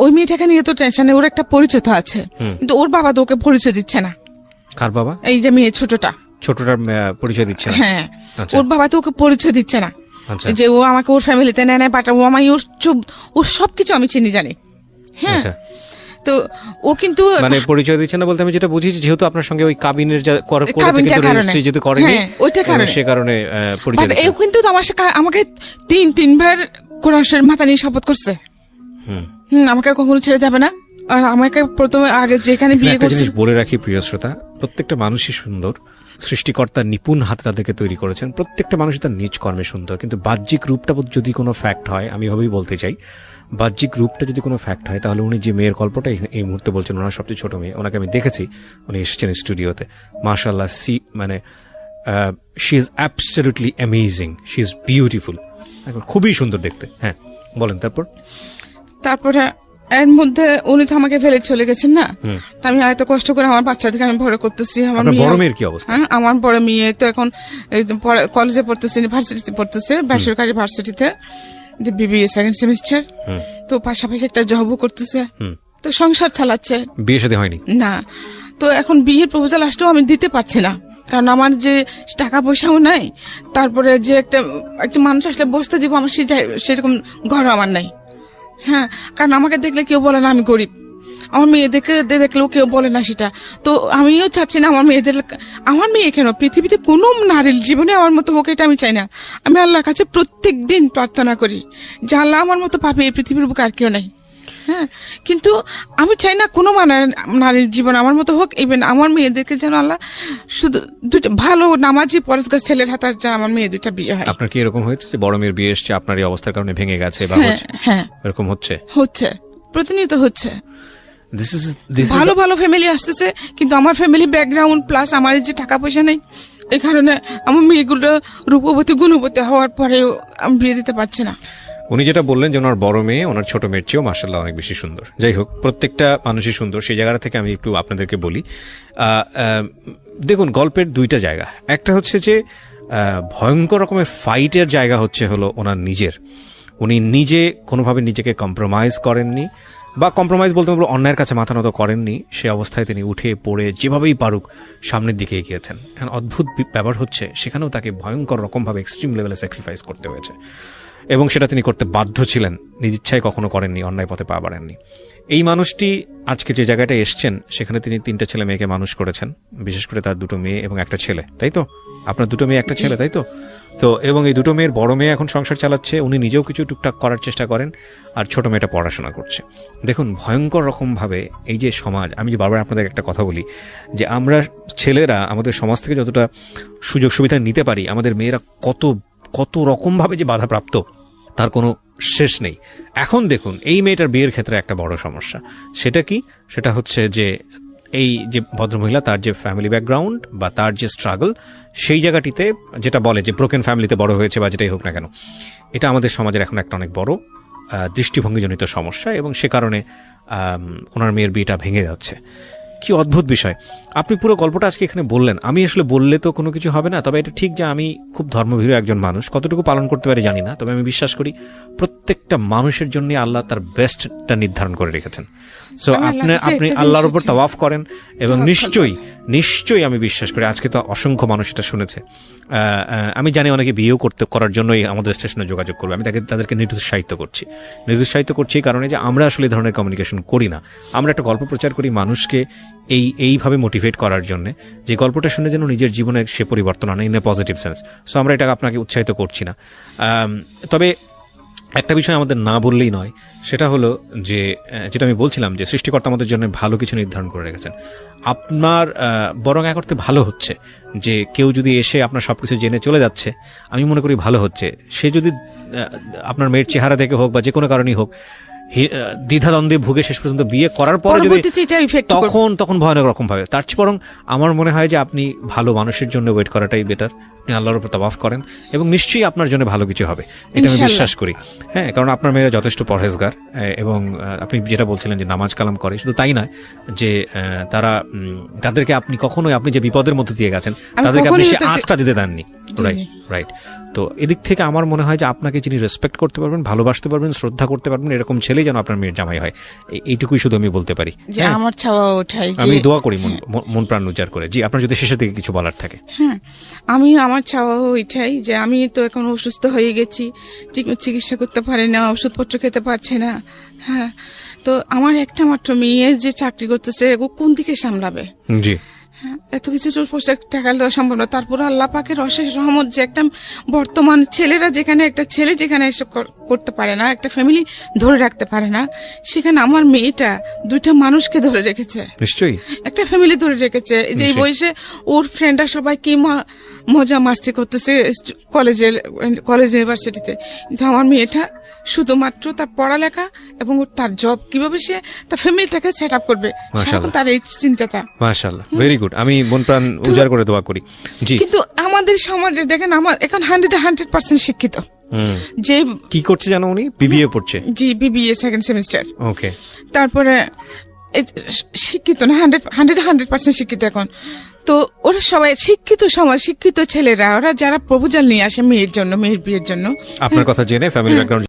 ওই মেয়েটাকে নিয়ে তো টেনশনে, ওর একটা পরিচয় তো আছে, কিন্তু ওর বাবা তো ওকে পরিচয় দিচ্ছে না। কার বাবা? এই যে মেয়ে ছোটটার পরিচয় দিচ্ছে না। হ্যাঁ, ওর বাবা তো ওকে পরিচয় দিচ্ছে না, যে ও আমাকে ওর ফ্যামিলিতে নেয় না, বাট ও আমায় ওর সবকিছু আমি চিনি জানি। হ্যাঁ, তো ও কিন্তু মানে পরিচয় দিচ্ছে না বলতে আমি যেটা বুঝি, যেহেতু আপনার সঙ্গে ওই কাবিনের রেজিস্ট্রি যেহেতু করেনি, ওইটা কারণে সে কারণে পরিচয় দিচ্ছে। ও কিন্তু আমাকে 3 বার কোরআন শরীফ মাথা নিয়ে শপথ করছে, আমাকে কখনো ছেড়ে যাবে না। আর আমাকে প্রথমে আগে যেখানে বিয়ে করছে, বলে রাখি প্রিয় শ্রোতা, প্রত্যেকটা মানুষই সুন্দর, সৃষ্টিকর্তা নিপুণ হাতে তাদেরকে তৈরি করেছেন, প্রত্যেকটা মানুষই তার নিজ কর্মে সুন্দর, কিন্তু বাহ্যিক রূপটা যদি কোনো ফ্যাক্ট হয়, আমি এভাবেই বলতে চাই, বাহ্যিক রূপটা যদি কোনো ফ্যাক্ট হয়, তাহলে উনি যে মেয়ের গল্পটা এই মুহূর্তে বলছেন, ওনার সবচেয়ে ছোট মেয়ে, ওনাকে আমি দেখেছি, উনি এসেছেন স্টুডিওতে, মাশাআল্লাহ, মানে she is absolutely amazing, she is beautiful, খুবই সুন্দর দেখতে। হ্যাঁ, বলেন। তারপরে এর মধ্যে উনি তো আমাকে ফেলে চলে গেছেন না, তা আমি এত কষ্ট করে আমার বাচ্চাদেরকে আমি বড় করতেছি। আমার বড় মেয়ের কি অবস্থা? আমার বড় মেয়ে তো এখন কলেজে পড়তেছে, ইউনিভার্সিটিতে পড়তেছে, বেসরকারি ভার্সিটিতে, বিবিএ 2nd সেমিস্টার। তো পাশাপাশি একটা জবও করতেছে, তো সংসার চালাচ্ছে। বিয়ে শাদী হয়নি না, তো এখন বিয়ের প্রপোজাল আসলেও আমি দিতে পারছি না, কারণ আমার যে টাকা পয়সাও নাই, তারপরে যে একটা মানুষ আসলে বসতে দিব আমার সেরকম ঘর আমার নাই। হ্যাঁ, কারণ আমাকে দেখলে কেউ বলে না আমি গরিব, আমার মেয়েদেরকে দেখলেও কেউ বলে না সেটা। তো আমিও চাচ্ছি না আমার মেয়ে কেন পৃথিবীতে কোনো নারীর জীবনে আমার মতো হোক, এটা আমি চাই না। আমি আল্লাহর কাছে প্রত্যেক দিন প্রার্থনা করি যে আল্লাহ আমার মতো পাবে এই পৃথিবীর বুকে আর কেউ নাই। হ্যাঁ, কিন্তু আমি চাই না কোনো নারীর জীবন আমার মতো হোক। ইভেন আমার মেয়েদেরকে যেন আল্লাহ শুধু দুটো ভালো নামাজি পরিষ্কার ছেলের হাতে যেন আমার মেয়ে 2টা বিয়ে হয়। আপনার কি এরকম হয়েছে যে বড় মেয়ের বিয়ে এসছে, আপনার এই অবস্থার কারণে ভেঙে গেছে বা হচ্ছে? হ্যাঁ, এরকম হচ্ছে, প্রতিনিয়ত হচ্ছে। ভালো ভালো ফ্যামিলি আসতেছে, কিন্তু আমার ফ্যামিলি ব্যাকগ্রাউন্ড প্লাস আমার যে টাকা পয়সা নেই, এই কারণে আমার মেয়েগুলো রূপবতী গুণবতী হওয়ার পরেও আমি বিয়ে দিতে পারছি না। উনি যেটা বললেন যে ওনার বড় মেয়ে ওনার ছোট মেয়ের চেয়েও মাশাআল্লাহ অনেক বেশি সুন্দর। যাই হোক, প্রত্যেকটা মানুষই সুন্দর, সেই জায়গা থেকে আমি একটু আপনাদেরকে বলি। দেখুন, গল্পের 2টা জায়গা, একটা হচ্ছে যে ভয়ঙ্কর রকমের ফাইটের জায়গা হলো ওনার নিজের, উনি নিজে কোনোভাবে নিজেকে কম্প্রোমাইজ করেননি, বা কম্প্রোমাইজ বলতে বলবো অন্যায়ের কাছে মাথা নত করেননি, সে অবস্থায় তিনি উঠে পড়ে যেভাবেই পারুক সামনের দিকে এগিয়েছেন। এখন অদ্ভুত ব্যাপার হচ্ছে, সেখানেও তাকে ভয়ঙ্কর রকমভাবে এক্সট্রিম লেভেলে স্যাক্রিফাইস করতে হয়েছে, এবং সেটা তিনি করতে বাধ্য ছিলেন, নিজ ইচ্ছায় কখনো করেননি, অন্যায় পথে পা বাড়েননি। এই মানুষটি আজকে যে জায়গাটায় এসছেন, সেখানে তিনি 3টা ছেলে মেয়েকে মানুষ করেছেন, বিশেষ করে তার 2টো মেয়ে এবং একটা ছেলে, তাই তো? আপনার 2টো মেয়ে একটা ছেলে, তাই তো? তো এবং এই 2টো মেয়ের বড় মেয়ে এখন সংসার চালাচ্ছে, উনি নিজেও কিছু টুকটাক করার চেষ্টা করেন, আর ছোট মেয়েটা পড়াশোনা করছে। দেখুন, ভয়ঙ্কর রকমভাবে এই যে সমাজ, আমি যে বারবার আপনাদের একটা কথা বলি যে আমরা ছেলেরা আমাদের সমাজ থেকে যতটা সুযোগ সুবিধা নিতে পারি, আমাদের মেয়েরা কত রকমভাবে যে বাধাপ্রাপ্ত তার কোনো শেষ নেই। এখন দেখুন, এই মেয়েটার বিয়ের ক্ষেত্রে একটা বড় সমস্যা, সেটা কি? সেটা হচ্ছে যে এই যে ভদ্রমহিলা, তার যে ফ্যামিলি ব্যাকগ্রাউন্ড বা তার যে স্ট্রাগল, সেই জায়গাটিতে যেটা বলে যে ব্রোকেন ফ্যামিলিতে বড় হয়েছে বা যেটাই হোক না কেন, এটা আমাদের সমাজের এখন একটা অনেক বড় দৃষ্টিভঙ্গিজনিত সমস্যা, এবং সে কারণে ওনার মেয়ের বিয়েটা ভেঙে যাচ্ছে। কি অদ্ভুত বিষয়! আপনি পুরো গল্পটা আজকে এখানে বললেন, আমি আসলে বললে তো কোনো কিছু হবে না, তবে এটা ঠিক যে আমি খুব ধর্মভীরু একজন মানুষ, কতটুকু পালন করতে পারি জানি না, তবে আমি বিশ্বাস করি প্রত্যেকটা মানুষের জন্য আল্লাহ তার বেস্টটা নির্ধারণ করে রেখেছেন। সো আপনি আল্লাহর উপর তাওয়াফ করেন, এবং নিশ্চয়ই আমি বিশ্বাস করি, আজকে তো অসংখ্য মানুষ এটা শুনেছে, আমি জানি অনেকে বিয়েও করার জন্যই আমাদের স্টেশনে যোগাযোগ করবে। আমি তাদেরকে নিরুৎসাহিত করছি এই কারণে যে আমরা আসলে এই ধরনের কমিউনিকেশন করি না। আমরা একটা গল্প প্রচার করি মানুষকে এইভাবে মোটিভেট করার জন্য, যে গল্পটা শুনে যেন নিজের জীবনে সে পরিবর্তন আনে in a positive sense. So আমরা এটা আপনাকে উৎসাহিত করছি না। তবে একটা বিষয় আমাদের না বললেই নয়, সেটা হলো যে যেটা আমি বলছিলাম যে সৃষ্টিকর্তা আমাদের জন্য ভালো কিছু নির্ধারণ করে রেখেছেন। আপনার বরং এক অর্থে ভালো হচ্ছে যে কেউ যদি এসে আপনার সবকিছু জেনে চলে যাচ্ছে, আমি মনে করি ভালো হচ্ছে। সে যদি আপনার মেয়ের চেহারা দেখে হোক বা যে কোনো কারণেই হোক দ্বিধাদ্বন্দ্বে ভুগে শেষ পর্যন্ত বিয়ে করার পরে যদি তখন ভয়ানক রকম ভাবে, তার চেয়ে বরং আমার মনে হয় যে আপনি ভালো মানুষের জন্য ওয়েট করাটাই বেটার। আপনি আল্লাহর উপর তাওয়াফ করেন এবং নিশ্চয়ই আপনার জন্য ভালো কিছু হবে, এটা আমি বিশ্বাস করি। হ্যাঁ, কারণ আপনার মেয়েরা যথেষ্ট পরহেজগার এবং আপনি যেটা বলছিলেন যে নামাজ কালাম করে, শুধু তাই নয় যে তাদেরকে আপনি কখনোই আপনি যে বিপদের মধ্যে দিয়ে গেছেন তাদেরকে আপনি সে আঁচটা দিতে দেননি। রাইট। তো এদিক থেকে আমার মনে হয় যে আপনাকে যিনি রেসপেক্ট করতে পারবেন, ভালোবাসতে পারবেন, শ্রদ্ধা করতে পারবেন, এরকম ছেলেই যেন আপনার মেয়ের জামাই হয়, এইটুকুই শুধু আমি বলতে পারি। আমার চাওয়া ওঠাই, আমি দোয়া করি মন প্রাণ উজাড় করে। জি, আপনার যদি শেষের দিকে কিছু বলার থাকে। হ্যাঁ, আমার চাওয়া ওইটাই যে আমি তো এখন অসুস্থ হয়ে গেছি, ঠিক চিকিৎসা করতে পারি না, ওষুধপত্র খেতে পারছি না। হ্যাঁ, তো আমার একটা মাত্র মেয়ে যে চাকরি করতেছে, ও কোন দিকে সামলাবে? জি, এত কিছু টাকা দেওয়া সম্ভব না। তারপর আল্লাহ পাকের অশেষ রহমত যে একটা বর্তমান ছেলেরা যেখানে একটা ছেলে যেখানে এসব করতে পারে না, একটা ফ্যামিলি ধরে রাখতে পারে না, সেখানে আমার মেয়েটা 2টা মানুষকে ধরে রেখেছে, নিশ্চয়ই একটা ফ্যামিলি ধরে রেখেছে। যে এই বয়সে ওর ফ্রেন্ডরা সবাই কি মজা মাস্তি করতেছে কলেজ ইউনিভার্সিটিতে, কিন্তু আমার মেয়েটা শুধুমাত্র তার পড়ালেখা এবং তার জব, কিভাবে সে তার ফ্যামিলিটাকে সেট আপ করবে, তার এই চিন্তাটা। মাশাআল্লাহ, ভেরি গুড। আমি মন প্রাণ উজাড় করে দোয়া করি। জি, কিন্তু আমাদের সমাজে দেখেন, আমার এখন 100% শিক্ষিত। যে কি করছে জানো, উনি বিবিএ পড়ছে। জি, বিবিএ সেকেন্ড সেমিস্টার। ওকে। তারপরে শিক্ষিত না, 100% শিক্ষিত এখন। তো ওরা সবাই শিক্ষিত সমাজ, শিক্ষিত ছেলেরা, ওরা যারা প্রপোজাল নিয়ে আসে মেয়ের জন্য, মেয়ের বিয়ের জন্য। আপনার কথা জেনে ফ্যামিলি ব্যাকগ্রাউন্ড